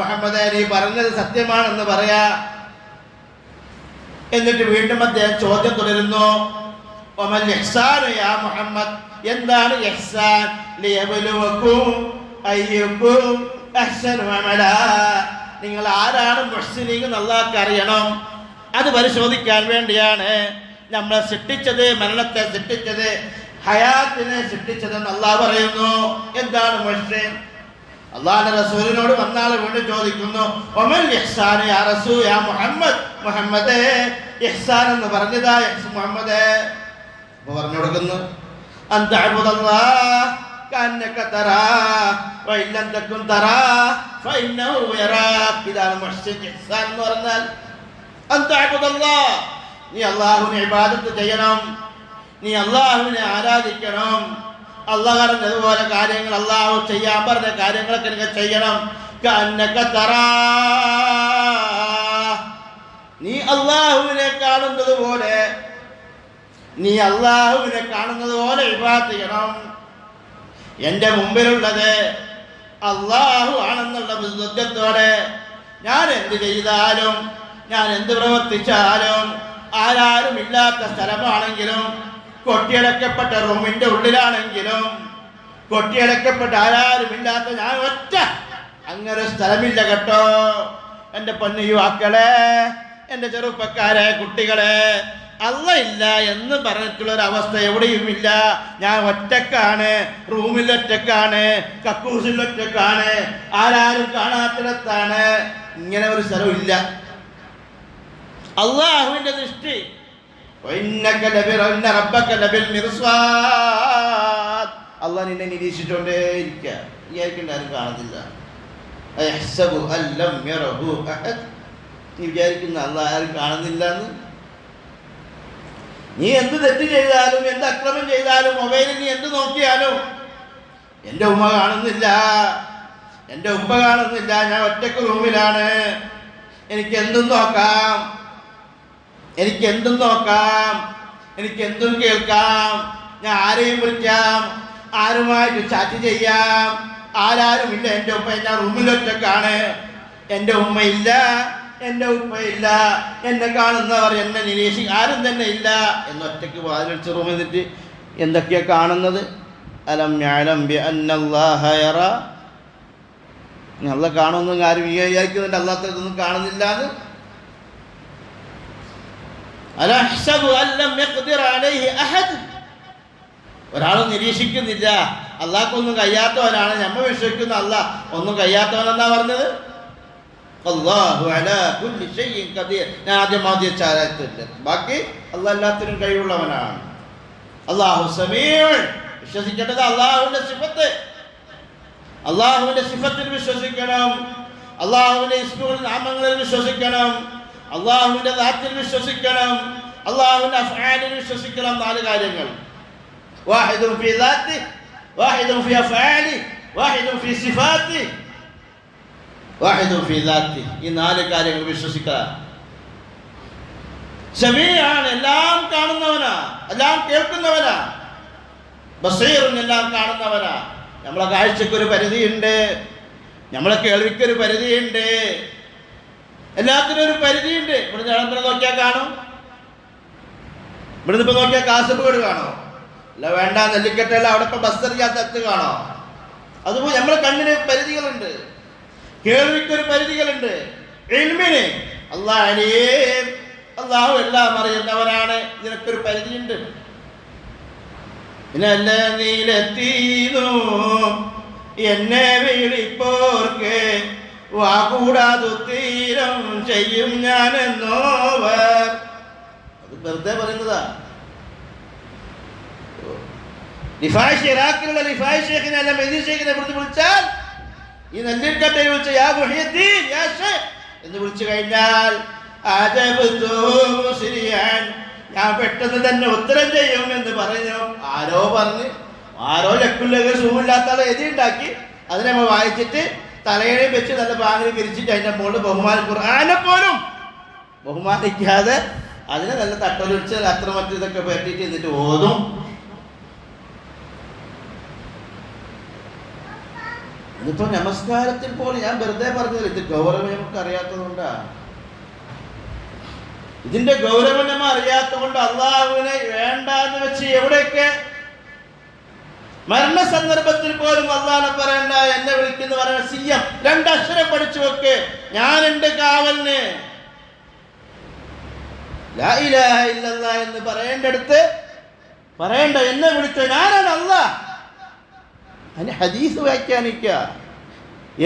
നീ പറഞ്ഞത് സത്യമാണെന്ന് പറയാ. എന്നിട്ട് വീണ്ടും അദ്ദേഹം ചോദ്യം തുടരുന്നു. വമൽ ഇഹ്സാനു യാ മുഹമ്മദ്, എന്താണ് ഇഹ്സാൻ? ലിയബ്ലുവക്കും അയ്യുക്കും അഹ്സനു അമല. നിങ്ങൾ ആരാണ് മുഹ്സിനീൻ എന്ന് അല്ലാഹുവിന് അറിയണം. അത് പരിശോധിക്കാൻ വേണ്ടിയാണ് നമ്മളെ സൃഷ്ടിച്ചത്, മരണത്തെ സൃഷ്ടിച്ചത്, ഹയാത്തിനെ സൃഷ്ടിച്ചതെന്ന് അല്ലാഹു പറയുന്നു. എന്താണ് മുഹ്സിൻ? അല്ലാഹുവിന്റെ റസൂലിനോട് വന്നാൾ വീണ്ടും ചോദിക്കുന്നു, വമൽ ഇഹ്സാൻ യാ റസൂൽ യാ മുഹമ്മദേ, ഇഹ്സാൻ എന്ന് പറഞ്ഞതാ മുഹമ്മദേ. പറഞ്ഞു കൊടുക്കുന്നു, അൻ തഅബുദല്ലാഹ് കഅന്നക തറാഹ് വഇൻ ലം തകുൻ തറാഹ് ഫഇന്നഹു യറാക്. ഇതാണ് മുഹ്സിൻ. ഇഹ്സാൻ എന്ന് പറഞ്ഞാൽ അൻ തഅബുദല്ലാഹ്, നീ അല്ലാഹുവിനെ ഇബാദത്ത് ചെയ്യണം, നീ അല്ലാഹുവിനെ ആരാധിക്കണം. അല്ലാഹു പറഞ്ഞതുപോലെ കാര്യങ്ങൾ, അല്ലാഹു ചെയ്യാൻ പറഞ്ഞ കാര്യങ്ങളൊക്കെ നിങ്ങൾ ചെയ്യണം. കഅന്നക തറാഹ്, നീ അല്ലാഹുവിനെ കാണുന്നത് പോലെ, നീ അല്ലാഹുവിനെ കാണുന്നത് പോലെ ഇബാദത്ത് ചെയ്യണം. എൻ്റെ മുമ്പിലുള്ളത് അല്ലാഹു ആണെന്നുള്ള ബോധ്യത്തോടെ ഞാൻ എന്ത് ചെയ്താലും, ഞാൻ എന്ത് പ്രവർത്തിച്ചാലും, ആരാരും ഇല്ലാത്ത സ്ഥലമാണെങ്കിലും, കൊട്ടിയടക്കപ്പെട്ട റൂമിൻ്റെ ഉള്ളിലാണെങ്കിലും, കൊട്ടിയടക്കപ്പെട്ട ആരാരും ഇല്ലാത്ത ഞാൻ ഒറ്റ അങ്ങനെ സ്ഥലമില്ല കേട്ടോ. എൻ്റെ പൊന്നു യുവാക്കളെ, എൻ്റെ ചെറുപ്പക്കാരെ, കുട്ടികളെ, അല്ലാഹ് ഇല്ല എന്ന് പറഞ്ഞിട്ടുള്ളൊരവസ്ഥ എവിടെയുമില്ല. ഞാൻ ഒറ്റക്കാണ്, റൂമിൽ ഒറ്റക്കാണ്, കക്കൂസിൽ ഒറ്റക്കാണ്, ആരാരും കാണാത്തിടത്താണ്. ഇങ്ങനെ ഒരു സ്ഥലമില്ല. അല്ലാഹുവിൻ്റെ ദൃഷ്ടി അല്ലാഹ് നിന്നെ നിരീക്ഷിച്ചോണ്ടേ ഇരിക്കുക. വിചാരിക്കേണ്ട ആരും കാണുന്നില്ല. നീ വിചാരിക്കുന്ന അല്ലാഹ് ആരും കാണുന്നില്ല എന്ന്. നീ എന്ത് തെറ്റ് ചെയ്താലും, എന്ത് അക്രമം ചെയ്താലും, മൊബൈലിൽ നീ എന്ത് നോക്കിയാലും എൻ്റെ ഉമ്മ കാണുന്നില്ല, എൻ്റെ ഉപ്പ കാണുന്നില്ല, ഞാൻ ഒറ്റക്ക് റൂമിലാണ്, എനിക്ക് എന്തും നോക്കാം, എനിക്ക് എന്തും കേൾക്കാം, ഞാൻ ആരെയും വിളിക്കാം, ആരുമായിട്ട് ചാറ്റ് ചെയ്യാം, ആരാരുമില്ല. എൻ്റെ ഉപ്പ, ഞാൻ റൂമിലൊറ്റക്കാണ്, എൻ്റെ ഉമ്മയില്ല, എൻ്റെ ഉപ്പയില്ല, എന്നെ കാണുന്നവർ, എന്നെ ആരും തന്നെ ഇല്ല എന്നൊറ്റയ്ക്ക് വാതിലടിച്ച് റൂമിൽ നിന്നിട്ട് എന്തൊക്കെയാ കാണുന്നത്? അലം യഅലം ബിഅന്നല്ലാഹ യറ. അല്ലാഹ് കാണുമെന്ന് ആരും വിചാരിക്കുന്നുണ്ട്, അല്ലാത്തതൊന്നും കാണുന്നില്ല എന്ന്. അലഹ്സബു അല്ലം യഖ്ദിർ അലൈഹി അഹദ്. ഒരാളും നിരീക്ഷിക്കുന്നില്ല. അല്ലാഹ്ക്കൊന്നും കഴിയാത്തവനാണ്. നമ്മൾ വിശ്വസിക്കുന്ന അല്ലാഹ് ഒന്നും കഴിയാത്തവനെന്നാ പറഞ്ഞത്. അല്ലാഹു അലാ കുല്ലി ഷൈഇൻ ഖദീർ. ഞാൻ ആദ്യം ചാരത്തില്ല, ബാക്കി അല്ലാഹ് എല്ലാത്തിനും കഴിവുള്ളവനാണ്. അല്ലാഹു സമീഉൻ. വിശ്വസിക്കേണ്ടത് അല്ലാഹുവിന്റെ സിഫത്ത്. അല്ലാഹുവിന്റെ സിഫത്തിൽ വിശ്വസിക്കണം, അല്ലാഹുവിന്റെ ഇസ്മുൽ നാമങ്ങളിൽ വിശ്വസിക്കണം, അല്ലാഹുവിന്റെ ദാത്തിൽ വിശ്വസിക്കണം, അല്ലാഹുവിന്റെ അഫ്ആലിൽ വിശ്വസിക്കണം. 4 കാര്യങ്ങൾ. വാഹിദുൻ ഫീ ദാത്തി, വാഹിദുൻ ഫീ അഫ്ആലി, വാഹിദുൻ ഫീ സിഫാത്തി, വാഹിദുൻ ഫീ ദാത്തി. ഈ 4 കാര്യങ്ങൾ വിശ്വസിക്കുക. സമീഅാണ്, എല്ലാം കാണുന്നവനാ, എല്ലാം കേൾക്കുന്നവനാ. ബസീറുൻ, എല്ലാം കാണുന്നവനാ. നമ്മളെ കാഴ്ചക്കൊരു പരിധിയുണ്ട്, നമ്മളെ കേൾവിക്കൊരു പരിധിയുണ്ട്, എല്ലാത്തിനും ഒരു പരിധിയുണ്ട്. ഇവിടെ ജലത്തിനെ നോക്കിയാൽ കാണും, ഇവിടുന്ന് ഇപ്പൊ നോക്കിയാൽ കാസർഗോഡ് കാണോ? അല്ല വേണ്ട, നെല്ലിക്കട്ടല്ല, അവിടെ ഇപ്പൊ ബസ് അറിയാത്ത അടുത്ത് കാണോ? അതുപോലെ നമ്മുടെ കണ്ണിന് പരിധികളുണ്ട്, കേൾവിക്കൊരു പരിധികളുണ്ട്, ഇൽമിന് അള്ളാഹു എല്ലാം അറിയുന്നവനാണ്, ഇതിനൊക്കെ ഒരു പരിധിയുണ്ട്. പിന്നെ അല്ല നീലെത്തീനു എന്നെ വിളിപ്പോർക്ക് വാകൂടാതുത്തീരം ചെയ്യും ഞാനെന്നോവർ. അത് വെറുതെ പറയുന്നതാ. ഇറാഖിലുള്ള ലിഫായ് ഷേഖിനെ അല്ല മെഹദി ഷേഖിനെ വിളിച്ചാൽ, ഈ നെല്ലിക്കട്ടയിൽ വിളിച്ച യാ മുഹിയുദ്ദീൻ യാ ഷേഖ് എന്ന് വിളിച്ചു കഴിഞ്ഞാൽ ഞാൻ പെട്ടെന്ന് തന്നെ ഉത്തരം ചെയ്യും എന്ന് പറഞ്ഞു. ആരോ ലക്കുല്ലൊക്കെ സൂമില്ലാത്ത ആളെ എഴുതിയുണ്ടാക്കി അതിനെ നമ്മൾ വായിച്ചിട്ട് തലയിണയും വെച്ച് നല്ല ബാങ്ങിൽ വിരിച്ചിട്ട് അതിൻ്റെ മുകളിൽ ഖുർആനെ പോലും ബഹുമാനിക്കാതെ അതിനെ നല്ല തട്ടൊലിച്ച് അത്ര മറ്റൊക്കെ പറ്റിയിട്ട് എന്നിട്ട് ഓതും. ഇതിപ്പോ നമസ്കാരത്തിൽ പോലും ഞാൻ വെറുതെ പറഞ്ഞതില്ല, ഇത് ഗൗരവം നമുക്ക് അറിയാത്തതുകൊണ്ടാ. ഇതിന്റെ ഗൗരവം നമ്മൾ അറിയാത്തതുകൊണ്ട് അള്ളാഹുവിനെ വേണ്ടാന്ന് വെച്ച് എവിടെയൊക്കെ മരണ സന്ദർഭത്തിൽ പോലും അള്ളാഹനെ പറയണ്ട, എന്നെ വിളിക്കുന്ന പറയുന്ന സിയം രണ്ടക്ഷരം പഠിച്ചു വെക്ക്, ഞാൻ എന്റെ കാവലിന് ലാ ഇലാഹ ഇല്ലല്ലാഹ് എന്ന് പറയേണ്ടടുത്ത് പറയണ്ട, എന്നെ വിളിച്ച ഞാനാണ് അള്ളാഹ്. അതിന് ഹദീസ് വ്യാഖ്യാനിക്കുക.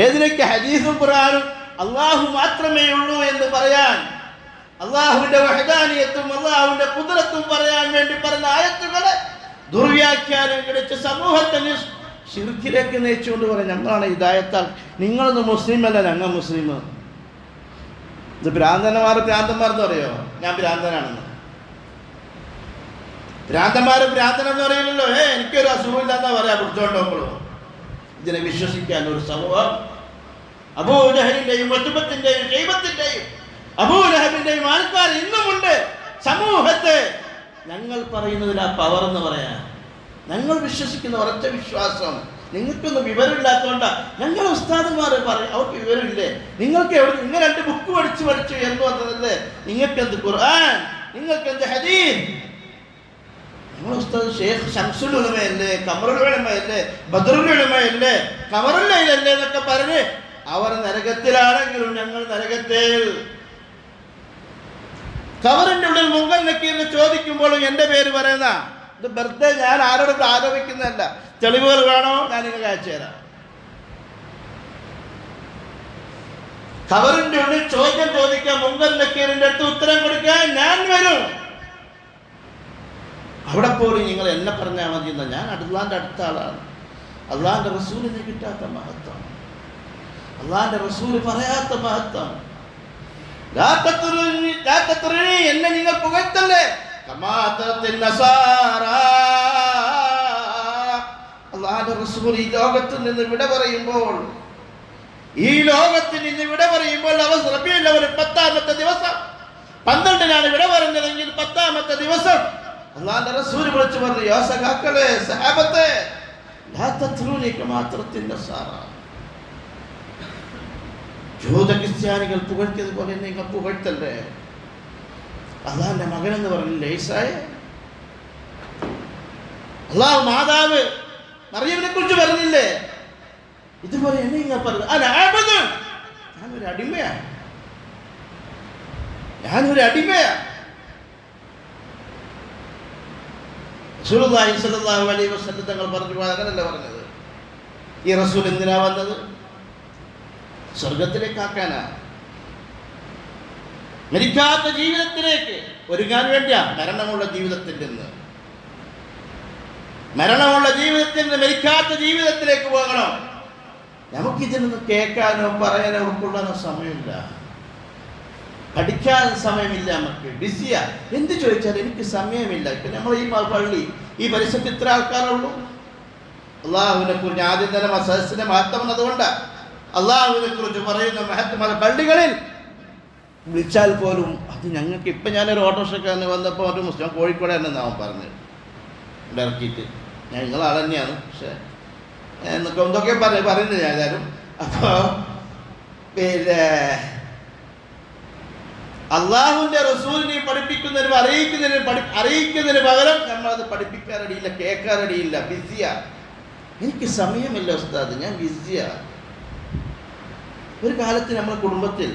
ഏതിനൊക്കെ ഹദീസും ഖുർആനും അള്ളാഹു മാത്രമേ ഉള്ളൂ എന്ന് പറയാൻ, അള്ളാഹുവിന്റെ വഹദാനിയത്തും അള്ളാഹുവിന്റെ ഖുദ്റത്തും പറയാൻ വേണ്ടി പറഞ്ഞ ആയത്തുകളെ ദുർവ്യാഖ്യാനം കഴിച്ച് സമൂഹത്തിന് ശിർക്കിലേക്ക് നയിച്ചുകൊണ്ട് പറയും ഞങ്ങളാണ് ഹിദായത്താൽ, നിങ്ങളൊന്നും മുസ്ലിം അല്ല, ഞങ്ങൾ മുസ്ലിം. ഇത് ഭ്രാന്തന്മാരെന്ന് പറയോ? ഞാൻ ഭ്രാന്തനാണെന്ന്. ഭ്രാന്തനെന്ന് പറയില്ലല്ലോ. എനിക്കൊരു അസുഖമില്ലാന്നാ പറയാ പിടിച്ചോണ്ടോമ്പോഴോ. ഇതിനെ വിശ്വസിക്കാൻ ഒരു സമൂഹം അബൂജഹലിന്റെയും ഉത്ബത്തിന്റെയും ശൈബത്തിന്റെയും അബൂലഹബിന്റെയും ആൾക്കാർ ഇന്നുമുണ്ട് സമൂഹത്തെ. ഞങ്ങൾ പറയുന്നതിൽ ആ പവർ എന്ന് പറയാൻ, ഞങ്ങൾ വിശ്വസിക്കുന്ന ഒരൊറ്റ വിശ്വാസം. നിങ്ങൾക്കൊന്നും വിവരമില്ലാത്തതുകൊണ്ടാ. ഞങ്ങൾ ഉസ്താദന്മാർ പറയും അവർക്ക് വിവരമില്ലേ? നിങ്ങൾക്ക് എവിടെ നിങ്ങൾ രണ്ട് ബുക്ക് പഠിച്ചു എന്ന് പറഞ്ഞതല്ലേ? നിങ്ങൾക്കെന്ത് ഖുർആൻ, നിങ്ങൾക്കെന്ത് ഹദീസ്? നമ്മൾ ഉസ്താദ് ഷേഖ് ശംസുൽ ഉലമയല്ലേ, ഖമറുൽ ഉലമയല്ലേ, ബദറുൽ ഉലമയല്ലേ, ഖമറുൽ ലൈലല്ലേ എന്നൊക്കെ പറഞ്ഞ് അവർ നരകത്തിലാണെങ്കിലും ഞങ്ങൾ നരകത്തിൽ. ഖബറിന്റെ ഉള്ളിൽ മുങ്കൽ നക്കീറിന് ചോദിക്കുമ്പോഴും എൻ്റെ പേര് പറയുന്ന ഇത് വെറുതെ ഞാൻ ആരോടും ആരോപിക്കുന്നതല്ല. തെളിവുകൾ വേണോ? ഞാൻ നിങ്ങൾക്ക് അയച്ചു തരാം. ഖബറിന്റെ ഉള്ളിൽ ചോദ്യം ചോദിക്കാൻ മുങ്കൽ നക്കീറിന്റെ അടുത്ത് ഉത്തരം കൊടുക്കാൻ ഞാൻ വരും. അവിടെ പോലും നിങ്ങൾ എന്നെ പറഞ്ഞാൽ മതി എന്നാ. ഞാൻ അള്ളാന്റെ അടുത്ത ആളാണ്. അള്ളാന്റെ റസൂലിന് കിട്ടാത്ത മഹത്വം, അള്ളാന്റെ റസൂൽ പറയാത്ത മഹത്വം. എന്നെ നിങ്ങൾ പുകഴ്ത്തല്ലേ? അള്ളാന്റെ റസൂൽ ഈ ലോകത്ത് നിന്ന് വിട പറയുമ്പോൾ, റബീഉൽ അവ്വൽ 10-ാമത്തെ ദിവസം, 12-നാണ് വിട പറഞ്ഞതെങ്കിൽ 10-ാമത്തെ ദിവസം അള്ളാന്റെ റസൂൽ വിളിച്ചു പറഞ്ഞു, യാ സഖാക്കളെ, സഹാബത്തെ, ലാ തത്റൂനി കമാ തറത്തിൻ നസാറ. ജൂത ക്രിസ്ത്യാനികൾ പുകഴ്ത്തിയതുപോലെ നിങ്ങൾ പുകഴ്ത്തല്ലേ? അള്ളാഹിന്റെ മകൻ എന്ന് പറഞ്ഞില്ലേ ഈസായെ? അള്ളാഹു മാതാവ് മറിയമിനെ കുറിച്ച് പറഞ്ഞില്ലേ? ഇതുപോലെ എന്നെ നിങ്ങൾ പറഞ്ഞു. ഞാനൊരു അടിമയാ. റസൂലുള്ളാഹി സ്വല്ലല്ലാഹു അലൈഹി വസല്ലം തങ്ങൾ പറഞ്ഞു, അങ്ങനല്ല പറഞ്ഞത്. ഈ റസൂൽ എന്തിനാ വന്നത്? സ്വർഗത്തിലേക്കാക്കാനാ, മരിക്കാത്ത ജീവിതത്തിലേക്ക് ഒരുങ്ങാൻ വേണ്ടിയാ. മരണമുള്ള ജീവിതത്തിൽ നിന്ന് മരിക്കാത്ത ജീവിതത്തിലേക്ക് പോകണം. നമുക്കിതിനൊന്ന് കേൾക്കാനോ പറയാനോ ഉൾക്കൊള്ളാനോ സമയമില്ല, പഠിക്കാൻ സമയമില്ല, നമുക്ക് ബിസിയാ. എന്ത് ചോദിച്ചാൽ എനിക്ക് സമയമില്ല. ഇപ്പം നമ്മൾ ഈ പള്ളി, ഈ പരിസരത്ത് ഇത്ര ആൾക്കാരുള്ളൂ. അള്ളാഹുവിനെ കുറിച്ച് ആദ്യം തന്നെ സദസ്സിന്റെ മഹത്വം എന്നതുകൊണ്ടാണ്. അള്ളാഹുവിനെ കുറിച്ച് പറയുന്ന മഹത്വമായ പള്ളികളിൽ വിളിച്ചാൽ പോലും അത് ഞങ്ങൾക്ക്. ഇപ്പം ഞാനൊരു ഓട്ടോറിക്ഷക്കാരന് വന്നപ്പോൾ ഒരു മുസ്ലിം കോഴിക്കോട് തന്നെ അവൻ പറഞ്ഞു ഇവിടെ ഇറക്കിയിട്ട്, ഞാൻ നിങ്ങളാൾ തന്നെയാണ്, പക്ഷേ എന്നൊക്കെ എന്തൊക്കെ പറയുന്നത് ഞാൻ ഏതായാലും. അപ്പോൾ പിന്നെ അള്ളാഹുവിന്റെ റസൂലിനെയും പഠിപ്പിക്കുന്നതിനും അറിയിക്കുന്നതിന് പകരം നമ്മളത് പഠിപ്പിക്കാറടിയില്ല, കേൾക്കാറടിയില്ല, ബിസിയാ. എനിക്ക് സമയമില്ല ഉസ്താദ്, ഞാൻ ബിസിയാ. ഒരു കാലത്ത് നമ്മുടെ കുടുംബത്തിൽ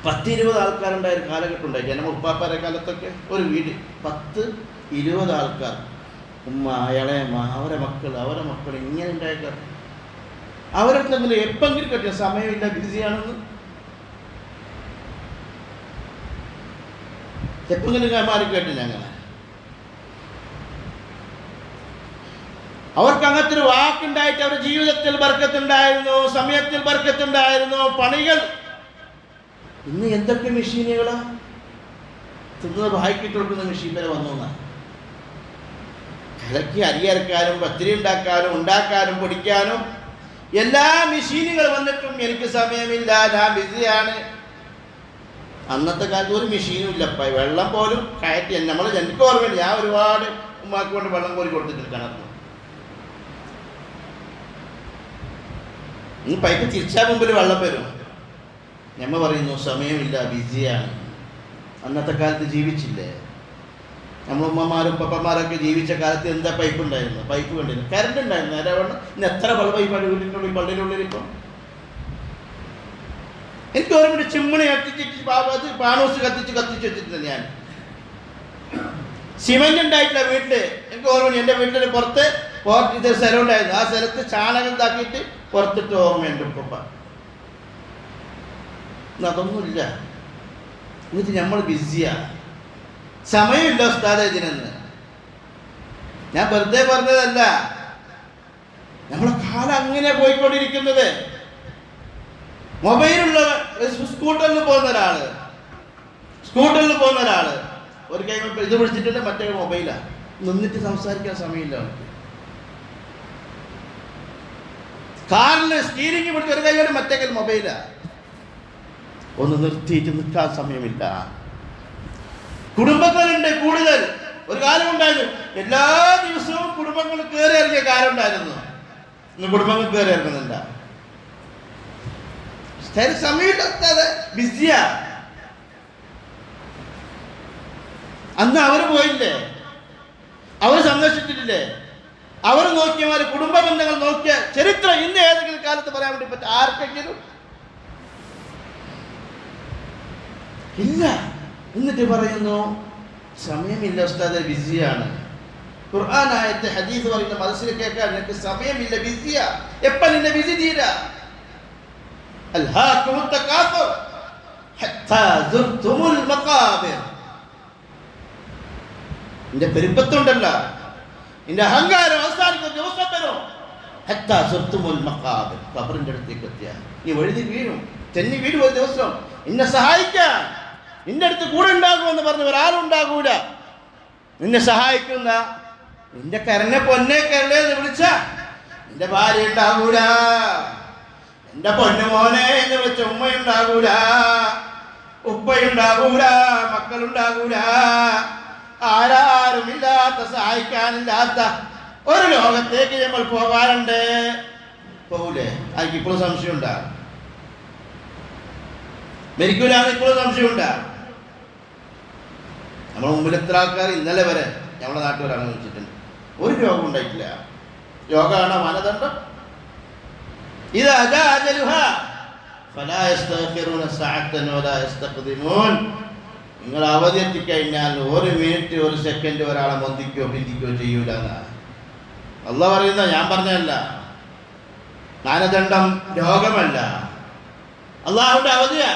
10-20 ആൾക്കാരുണ്ടായ ഒരു കാലഘട്ടം ഉണ്ടായി. നമ്മുടെ ഉപ്പാപ്പാരുടെ കാലത്തൊക്കെ ഒരു വീട് 10-20 ആൾക്കാർ, ഉമ്മ, ഇളയമ്മ, അവരെ മക്കൾ ഇങ്ങനെ ഉണ്ടായേക്കാർ. അവരെന്തെങ്കിലും എപ്പെങ്കിലും കിട്ടിയ സമയമില്ല, ബിസിയാണെന്ന് എപ്പെങ്കിലും മാറി കേട്ടില്ല. അങ്ങനെ അവർക്ക് അങ്ങനത്തെ ഒരു വാക്കുണ്ടായിട്ട് അവരുടെ ജീവിതത്തിൽ ബർക്കത്തുണ്ടായിരുന്നു, സമയത്തിൽ ബർക്കത്തുണ്ടായിരുന്നു, പണികൾ. ഇന്ന് എന്തൊക്കെ മെഷീനുകളാ, തിന്നത് വായിക്കിട്ട് കൊടുക്കുന്ന മെഷീൻ വരെ വന്നു. കലക്കി അരിയരക്കാനും പത്തിരി ഉണ്ടാക്കാനും പൊടിക്കാനും എല്ലാ മെഷീനുകൾ വന്നിട്ടും എനിക്ക് സമയമില്ല, ഞാൻ ബിസിയാണ്. അന്നത്തെ കാലത്ത് ഒരു മെഷീനും ഇല്ലപ്പ. വെള്ളം പോലും കയറ്റി എനിക്ക് ഓർമ്മയില്ല, ഞാൻ ഒരുപാട് ഉമ്മാക്ക് കൊണ്ട് വെള്ളം കോരി കൊടുത്തിട്ട് കിണറിന്. ഈ പൈപ്പ് തിരിച്ചാൽ മുമ്പിൽ വെള്ളം വരും. ഞമ്മ പറയുന്നു സമയമില്ല, ബിസിയാണ്. അന്നത്തെ കാലത്ത് ജീവിച്ചില്ലേ? നമ്മൾ ഉമ്മമാരും പപ്പന്മാരൊക്കെ ജീവിച്ച കാലത്ത് എന്താ പൈപ്പ് ഉണ്ടായിരുന്നു? പൈപ്പ് കണ്ടിരുന്നു, കറണ്ട് ഉണ്ടായിരുന്നു. നേരവണ്ണം ഇന്ന് എത്ര ബൾബ് ഈ വീടിനുള്ളിൽ പള്ളിയിലുള്ളിൽ ഇപ്പം. എനിക്ക് ഓർമ്മ ചിമ്മണി കത്തിച്ചിട്ട് പാനൂസ് കത്തിച്ച് വെച്ചിട്ടുണ്ട്. ഞാൻ സിമന്റ് ഉണ്ടായിട്ടില്ല വീട്ടില്. എനിക്ക് ഓർമ്മ എൻ്റെ വീട്ടിൽ പുറത്ത് ഇത് സ്ഥലം ഉണ്ടായിരുന്നു. ആ സ്ഥലത്ത് ചാണകം ഇതാക്കിയിട്ട് പുറത്തിട്ട് ഓർമ്മയുണ്ട് ഉപ്പ. അതൊന്നുമില്ല. എന്നിട്ട് നമ്മൾ ബിസിയാ, സമയമില്ല ഉസ്താദേ ഇതിനെന്ന്. ഞാൻ വെറുതെ പറഞ്ഞതല്ല, നമ്മളെ കാലം അങ്ങനെ പോയിക്കൊണ്ടിരിക്കുന്നത്. മൊബൈലുള്ള സ്കൂട്ടറിൽ പോകുന്ന ഒരാള് ഒരു കൈ ഇത് പിടിച്ചിട്ടില്ല, മറ്റേ മൊബൈലാ. നിന്നിട്ട് സംസാരിക്കാൻ സമയമില്ല അവർക്ക്. കാറിന് സ്റ്റീരിങ് പിടിച്ച് ഒരു കൈയോടെ മറ്റേ കൈ മൊബൈലാ. ഒന്ന് നിർത്തിയിട്ട് നിൽക്കാൻ സമയമില്ല. കുടുംബങ്ങളുണ്ട് കൂടുതൽ. ഒരു കാലം ഉണ്ടായിരുന്നു, എല്ലാ ദിവസവും കുടുംബങ്ങൾ കയറി ഇറങ്ങിയ കാലം ഉണ്ടായിരുന്നു. ഇന്ന് കുടുംബങ്ങൾ കയറി ഇറങ്ങുന്നില്ല. സമയമില്ലാതെ ബിസിയാ. അന്ന് അവർ പോയില്ലേ, അവർ സന്ദർശിച്ചിട്ടില്ലേ, അവർ നോക്കിയമാര് കുടുംബ ബന്ധങ്ങൾ നോക്കിയ ചരിത്രം ഇന്ന് ഏതെങ്കിലും കാലത്ത് പറയാൻ വേണ്ടി പറ്റും ആർക്കെങ്കിലും? ഇല്ല. എന്നിട്ട് പറയുന്നു സമയമില്ല ഉസ്താദേ, ബിസിയാണ്. ഖുർആൻ ആയത്ത് ഹദീസ് പറയുന്ന മനസ്സിൽ കേൾക്കാൻ എനിക്ക് സമയമില്ല, ബിസിയാ. എപ്പ നിന്റെ ബിസി തീരാ? അൽഹാകുമുത് തകാസുർ ഹത്താ സുർതുമുൽ മഖാബിർ. നിന്റെ പെരുപ്പത്തുണ്ടല്ലോ, നിന്റെ അഹങ്കാരം അവസാനിക്കുന്ന ദിവസം വരും. ഹത്താ സുർതുമുൽ മഖാബിർ, ഖബറിന്റെ അടുത്തേക്ക് എത്തിയാൽ നീ വഴുതി വീഴും, തെന്നി വീഴും. ഒരു ദിവസം നിന്നെ സഹായിക്കാൻ നിന്റെ അടുത്ത് കൂടെ ഉണ്ടാകുമെന്ന് പറഞ്ഞ ഒരാളും ഉണ്ടാകൂല. നിന്നെ സഹായിക്കുന്ന നിന്റെ കരനെ പൊന്നെ കരളെ എന്ന് വിളിച്ച നിന്റെ ഭാര്യ ഉണ്ടാകൂല, എന്റെ പൊന്നുമോനെ എന്ന് വിളിച്ച ഉമ്മയുണ്ടാകൂല, ഉപ്പയുണ്ടാകൂല, മക്കളുണ്ടാകൂല. ആരാരുമില്ലാത്ത സഹായിക്കാനില്ലാത്ത ഒരു ലോകത്തേക്ക് നമ്മൾ പോകാറുണ്ട്. പോകൂലേ? ആർക്ക് ഇപ്പോഴും സംശയമുണ്ടാ? മരിക്കൂലെന്ന് ഇപ്പോഴും സംശയമുണ്ടാ? നമ്മുടെ മുമ്പിൽ എത്ര ആൾക്കാർ ഇന്നലെ വരെ നമ്മുടെ നാട്ടുകാരാണ് വിളിച്ചിട്ടുണ്ട്, ഒരു രോഗം ഉണ്ടായിട്ടില്ല. രോഗമാണ് മാനദണ്ഡം. ഇത് നിങ്ങൾ അവധി എത്തിക്കഴിഞ്ഞാൽ ഒരു മിനിറ്റ് ഒരു സെക്കൻഡ് ഒരാളെ ബന്ധിക്കുകയോ പിന്തിക്കുകയോ ചെയ്യൂല എന്നാണ് അള്ളാഹ് പറയുന്നത്. ഞാൻ പറഞ്ഞതല്ല. മാനദണ്ഡം രോഗമല്ല, അള്ളാഹുവിന്റെ അവധിയാ.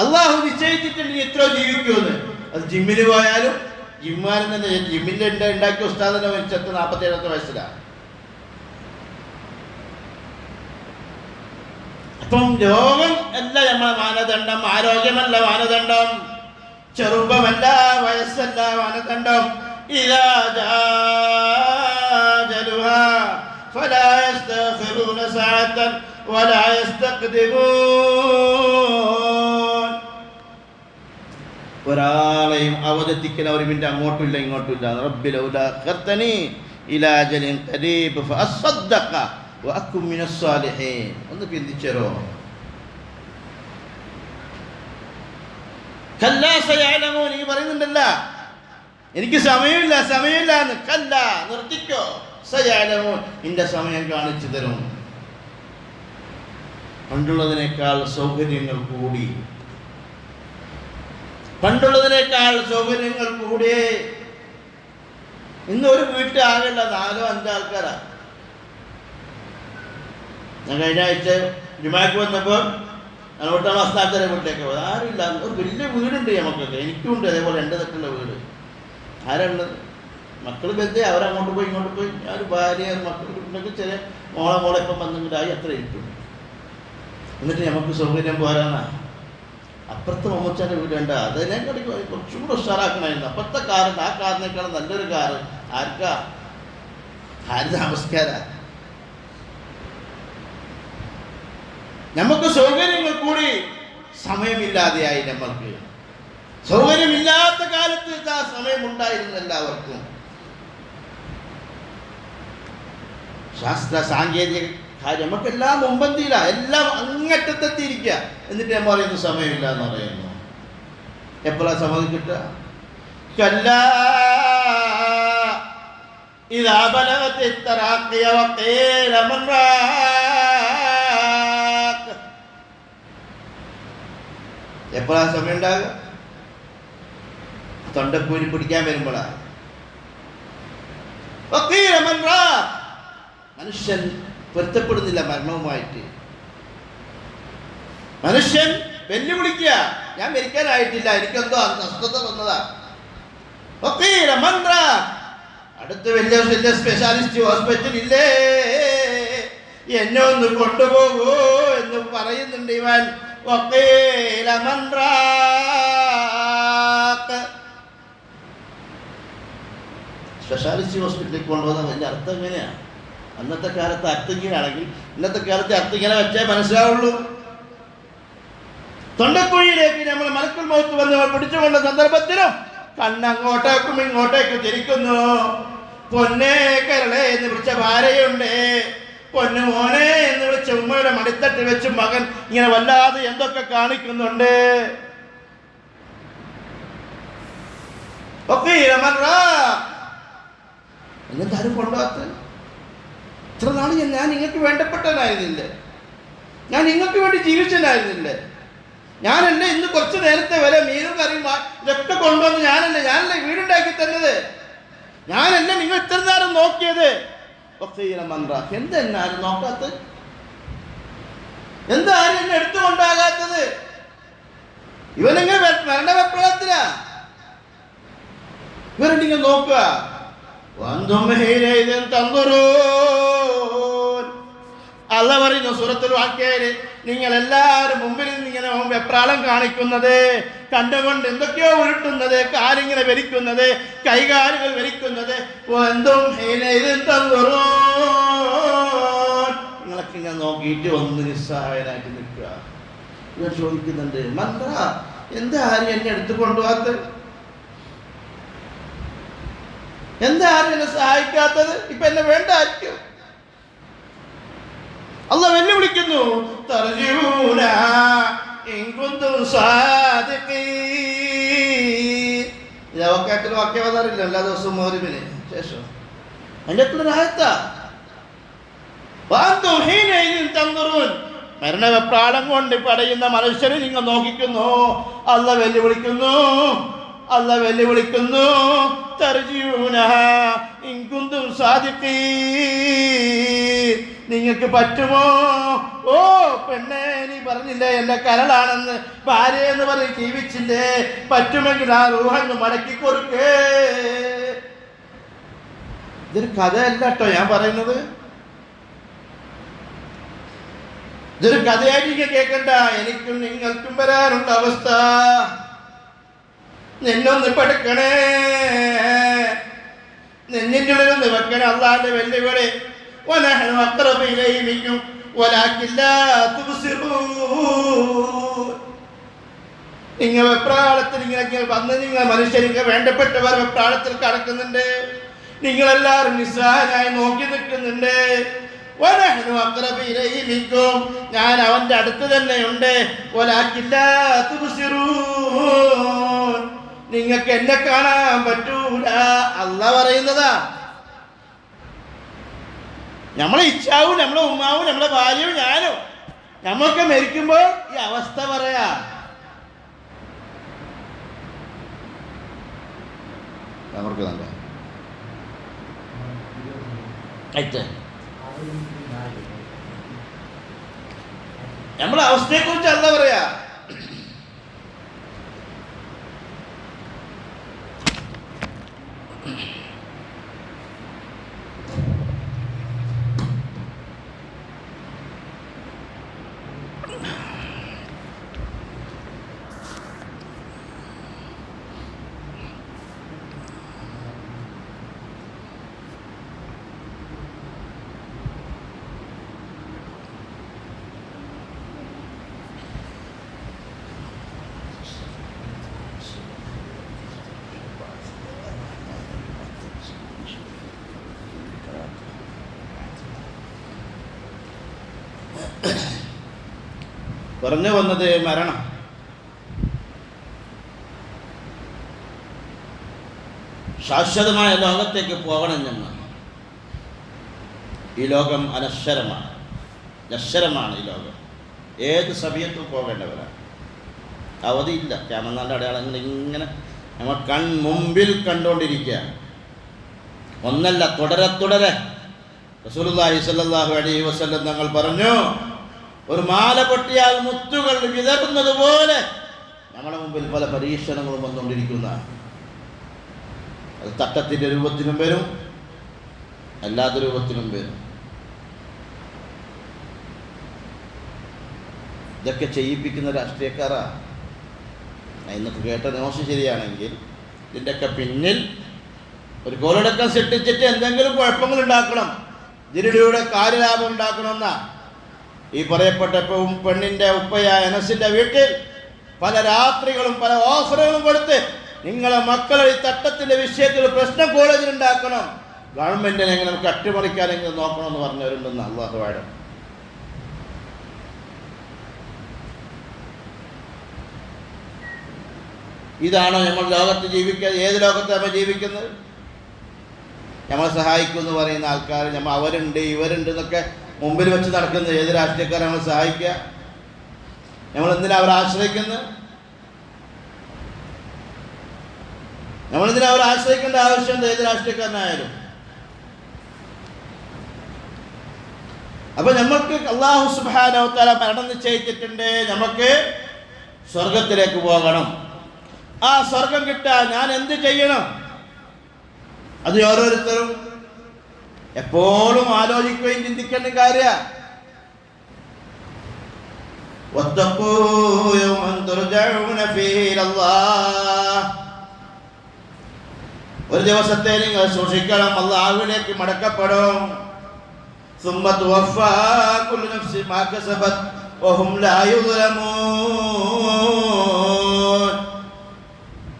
അള്ളാഹു നിശ്ചയിച്ചിട്ടുണ്ട് എത്ര ജീവിക്കുമെന്ന്. അത് ജിമ്മിന് പോയാലും ജിമ്മാരും തന്നെ ജിമ്മിൻ്റെ ഉണ്ടാക്കിയ ഉസ്താദിനെ മരിച്ചെത്ത് 47 വയസ്സിലാണ്. അപ്പം രോഗം അല്ല നമ്മളെ മാനദണ്ഡം, ആരോഗ്യമല്ല മാനദണ്ഡം, ചെറുപ്പമല്ല വയസ്സല്ല മാനദണ്ഡം. ഇദാ ജാഅ ഫലാ യസ്തഖിറൂന സഅതൻ വലാ യസ്തഖ്ദിമൂൻ. ഒരാളെയും അവതെത്തിക്കൽ ഒരു മിനിറ്റ് അങ്ങോട്ടുമില്ല ഇങ്ങോട്ടുമില്ല. റബ്ബി ലൗലാ അഖർതനി ഇലാ അജലിൻ ഖരീബ് ഫഅസ്സദ്ദഖ വഅകും മിനസ് സാലിഹീൻ. ഒന്ന് പിന്തിച്ചേരോ? നീ പറയുന്നുണ്ടല്ല എനിക്ക് സമയമില്ല എന്ന്. കല്ല, നിർത്തിക്കോ. സയഅലമൂൻ, നിന്റെ സമയം കാണിച്ചു തരും. പണ്ടുള്ളതിനേക്കാൾ സൗകര്യങ്ങൾ കൂടി, ഇന്ന് ഒരു വീട്ടിൽ ആകല്ല 4-5 ആൾക്കാരാ. ഞാൻ കഴിഞ്ഞ ആഴ്ച ജുമാക്ക് വന്നപ്പോൾ അങ്ങോട്ട് മസ്താക്കരെ വീട്ടിലേക്ക് പോയത്. ആരുമില്ല. ഒരു വലിയ വീടുണ്ട് നമുക്കൊക്കെ, എനിക്കുണ്ട് അതേപോലെ എൻ്റെ തെറ്റുള്ള വീട്. ആരാണുള്ളത്? മക്കൾ ബന്ധേ, അവരങ്ങോട്ട് പോയി ഇങ്ങോട്ട് പോയി. ഞാൻ ഭാര്യ മക്കൾ ചെറിയ മോളെ ഇപ്പം വന്നിട്ടായി അത്ര ഇരിക്കും. എന്നിട്ട് നമുക്ക് സൗകര്യം പോരാന്നാ. അപ്പുറത്ത് മമ്മൂച്ചാൻ്റെ വീടുണ്ട്, അതിനെ കുറച്ചും കൂടെ ഉഷാറാക്കണമായിരുന്നു. അപ്പുറത്തെ കാറുണ്ട്, ആ കാറിനേക്കാളും നല്ലൊരു കാറ് ആര് താമസിക്കാരാ. നമുക്ക് സൗകര്യങ്ങൾ കൂടി, സമയമില്ലാതെയായി. നമ്മൾക്ക് സൗകര്യമില്ലാത്ത കാലത്ത് ആ സമയമുണ്ടായിരുന്നു എല്ലാവർക്കും. ശാസ്ത്ര സാങ്കേതിക കാര്യം നമുക്കെല്ലാം മുമ്പന്തിയില്ല, എല്ലാം അങ്ങറ്റത്തെത്തിയിരിക്കുക. എന്നിട്ട് ഞാൻ പറയുന്നു സമയമില്ല എന്ന് പറയുന്നു. എപ്പോഴാണ് സമയം കിട്ടുക? കല്ലാ ഇദാ ബലഗത്തി തറാഖിയ വഖീല മൻ റാഖ്. എപ്പോഴാണ് സമയം ഉണ്ടാകുക? തൊണ്ടക്കൂരി പിടിക്കാൻ വരുമ്പോഴാണ്. വഖീല മൻ റാഖ്, മനുഷ്യൻ പൊരുത്തപ്പെടുന്നില്ല മരണവുമായിട്ട്. മനുഷ്യൻ വെല്ലുവിളിക്കുക, ഞാൻ മരിക്കാനായിട്ടില്ല, എനിക്കെന്തോ അസ്വസ്ഥത വന്നതാ. അടുത്ത് വലിയ സ്പെഷ്യാലിസ്റ്റ് ഹോസ്പിറ്റൽ ഇല്ലേ, എന്നെ ഒന്ന് കൊണ്ടുപോകൂ എന്ന് പറയുന്നുണ്ട് ഇവൻ. സ്പെഷ്യാലിസ്റ്റ് ഹോസ്പിറ്റലിലേക്ക് കൊണ്ടുപോകുന്ന വലിയ അർത്ഥം എങ്ങനെയാണ്? അന്നത്തെ കാലത്ത് അർത്ഥിങ്ങനെയാണെങ്കിൽ ഇന്നത്തെ കാലത്ത് അർത്ഥിങ്ങനെ വെച്ചേ മനസ്സിലാവുള്ളൂ. തൊണ്ടക്കുഴിയിലേക്ക് നമ്മൾ മലക്കുൽ മൗത്ത് വന്ന് പിടിച്ചുകൊണ്ട സന്ദർഭത്തിലും കണ്ണങ്ങോട്ടേക്കും ഇങ്ങോട്ടേക്കും തിരിക്കുന്നു. പൊന്നേ കരളെ എന്ന് വിളിച്ച ഭാര്യയുണ്ട്, പൊന്നു മോനെ എന്ന് വിളിച്ച ഉമ്മയുടെ മടിത്തട്ട് വെച്ച് മകൻ ഇങ്ങനെ വല്ലാതെ എന്തൊക്കെ കാണിക്കുന്നുണ്ട്. എന്നെന്താരും കൊണ്ടുപോകാത്ത? ഇത്ര നാൾ ഞാൻ നിങ്ങൾക്ക് വേണ്ടപ്പെട്ടവനായിരുന്നില്ലേ? ഞാൻ നിങ്ങൾക്ക് വേണ്ടി ജീവിച്ചവനായിരുന്നില്ലേ? ഞാനല്ലേ ഇന്ന് കുറച്ച് നേരത്തെ വരെ മീനും കറിയും ഇതൊക്കെ കൊണ്ടുവന്ന് ഞാനല്ലേ വീടുണ്ടാക്കി തന്നത്? ഞാനല്ലേ നിങ്ങൾ ഇത്ര നേരം നോക്കിയത്? എന്തെന്നാരും നോക്കാത്തത്? എന്താരും എന്നെ എടുത്തുകൊണ്ടാകാത്തത്? ഇവനെങ്ങനെ മരണവെപ്രളത്തിലാ? ഇവരെന്തെങ്കിലും നോക്കുക. അല്ല പറയുന്നു സൂറത്തുൽ വാഖിയയില്, നിങ്ങൾ എല്ലാവരും മുമ്പിൽ ഇങ്ങനെ വെപ്രാളം കാണിക്കുന്നത്, കണ്ടുകൊണ്ട് എന്തൊക്കെയോ ഉരുട്ടുന്നത്, കാലിങ്ങനെ വലിക്കുന്നത്, കൈകാലുകൾ വലിക്കുന്നത്, നിങ്ങളൊക്കെ ഇങ്ങനെ നോക്കിയിട്ട് ഒന്ന് നിസ്സഹായനായിട്ട് നിൽക്കുക. ഇവർ ചോദിക്കുന്നുണ്ട്, മന്ത്ര എന്താ ആരും എന്നെ എടുത്തു കൊണ്ടുപോകാത്ത? എന്താ ആരും എന്നെ സഹായിക്കാത്തത്? ഇപ്പൊ എന്നെ വേണ്ടായിരിക്കും. അല്ലാഹു വെല്ലുവിളിക്കുന്നു. വാക്യം വന്നാറില്ല എല്ലാ ദിവസവും മഗ്‌രിബിന് ശേഷം. അതിൻ്റെ അത്ര ആയത്താ. മരണവെപ്രാളം കൊണ്ട് പടയുന്ന മനുഷ്യരെ നിങ്ങൾ നോക്കിക്കുന്നു. അല്ലാഹു വെല്ലുവിളിക്കുന്നു. നിങ്ങൾക്ക് പറ്റുമോ? ഓ പെണ്ണെ, നീ പറഞ്ഞില്ലേ എന്റെ കരളാണെന്ന്, ഭാര്യ എന്ന് പറഞ്ഞ് ജീവിച്ചില്ലേ? പറ്റുമെങ്കിൽ ആ റൂഹങ്ങ് മടക്കി കൊടുക്കേ. ഇതൊരു കഥയല്ല കേട്ടോ ഞാൻ പറയുന്നത്. ഇതൊരു കഥയായിട്ട് കേൾക്കണ്ട. എനിക്കും നിങ്ങൾക്കും വരാനുള്ള അവസ്ഥ നിന്നൊന്ന് പെടുക്കണേ, നെഞ്ഞിൻ്റെ ഉള്ളിലൊന്ന് വെക്കണേ. അള്ളാന്റെ വെല്ലുവിളി. നിങ്ങൾ വെപ്രാളത്തിൽ ഇങ്ങനെ വന്ന് നിങ്ങൾ മനുഷ്യർക്ക് വേണ്ടപ്പെട്ടവർ വെപ്രാളത്തിൽ കടക്കുന്നുണ്ട്. നിങ്ങളെല്ലാവരും നിസ്സഹായനായി നോക്കി നിൽക്കുന്നുണ്ട്. ഞാൻ അവന്റെ അടുത്ത് തന്നെയുണ്ട്. നിങ്ങൾക്ക് എന്നെ കാണാൻ പറ്റൂല. അല്ലാഹ് പറയുന്നതാ. നമ്മളെ ഇച്ഛാവും നമ്മളെ ഉമ്മാവും നമ്മളെ ഭാര്യയും ഞാനും നമ്മൾക്ക് മരിക്കുമ്പോൾ ഈ അവസ്ഥ പറയാ. അവർക്ക് നല്ല നമ്മളെ അവസ്ഥയെ കുറിച്ച് അല്ല പറയാ. പറഞ്ഞു വന്നത് മരണം. ശാശ്വതമായ ലോകത്തേക്ക് പോകണം നമ്മൾ. ഈ ലോകം അനശ്വരമാണ്, നശ്വരമാണ് ഈ ലോകം. ഏത് സമയത്തും പോകേണ്ടവരാണ്. അവധിയില്ല. ക്യാമനാളിൻ്റെ അടയാളങ്ങൾ ഇങ്ങനെ നമ്മൾ മുമ്പിൽ കണ്ടുകൊണ്ടിരിക്കുക. ഒന്നല്ല, തുടരെ തുടരെ. റസൂലുള്ളാഹി സ്വല്ലല്ലാഹു അലൈഹി വസല്ലം തങ്ങൾ പറഞ്ഞു, ഒരു മാല പൊട്ടിയാൽ മുത്തുകൾ വിതറുന്നത് പോലെ നമ്മുടെ മുമ്പിൽ പല പരീക്ഷണങ്ങളും വന്നുകൊണ്ടിരിക്കുന്നതാണ്. അത് തട്ടത്തിൻ്റെ രൂപത്തിലും വരും, അല്ലാത്ത രൂപത്തിലും വരും. ഇതൊക്കെ ചെയ്യിപ്പിക്കുന്ന രാഷ്ട്രീയക്കാരാ. ഇന്നത്തെ കേട്ട നോഷ് ശരിയാണെങ്കിൽ ഇതിൻ്റെയൊക്കെ പിന്നിൽ ഒരു കോലടക്കം സൃഷ്ടിച്ചിട്ട് എന്തെങ്കിലും കുഴപ്പങ്ങൾ ഉണ്ടാക്കണം, ഇതിലൂടെ കാര്യലാഭം ഉണ്ടാക്കണമെന്നാ. ഈ പറയപ്പെട്ട പെണ്ണിൻ്റെ ഉപ്പയായ അനസിൻ്റെ വീട്ടിൽ പല രാത്രികളും പല ഓഫറുകളും കൊടുത്ത് നിങ്ങളെ മക്കളെ ഈ തട്ടത്തിൻ്റെ വിഷയത്തിൽ പ്രശ്നം കോളേജിൽ ഉണ്ടാക്കണം, ഗവൺമെൻറ്റിനെ എങ്ങനെ നമുക്ക് അട്ടിമറിക്കാനെങ്കിലും നോക്കണമെന്ന് പറഞ്ഞവരുണ്ടെന്ന് അല്ലാഹു അഅലം. ഇതാണോ നമ്മൾ ലോകത്ത് ജീവിക്കുക? ഏത് ലോകത്താണ് നമ്മൾ ജീവിക്കുന്നത്? നമ്മളെ സഹായിക്കുമെന്ന് പറയുന്ന ആൾക്കാർ, നമ്മൾ അവരുണ്ട് ഇവരുണ്ട് എന്നൊക്കെ മുമ്പിൽ വെച്ച് നടക്കുന്നത് ഏത് രാഷ്ട്രീയക്കാരെ നമ്മൾ സഹായിക്കുക? നമ്മളെന്തിനാ അവരെ ആശ്രയിക്കുന്നത്? നമ്മളെന്തിനാ അവരെ ആശ്രയിക്കേണ്ട ആവശ്യമുണ്ട് ഏത് രാഷ്ട്രീയക്കാരനായാലും? അപ്പൊ നമ്മൾക്ക് അല്ലാഹു സുബ്ഹാനഹു വ തആല മരണം നിശ്ചയിച്ചിട്ടുണ്ട്. നമുക്ക് സ്വർഗത്തിലേക്ക് പോകണം. ആ സ്വർഗം കിട്ടാൻ ഞാൻ എന്ത് ചെയ്യണം? അത് ഓരോരുത്തരും എപ്പോഴും ആലോചിക്കുകയും ചിന്തിക്കേണ്ട കാര്യ. ഒരു ദിവസത്തെ നിങ്ങൾ സൂക്ഷിക്കണം, അല്ലാഹുവിലേക്ക് മടക്കപ്പെടും.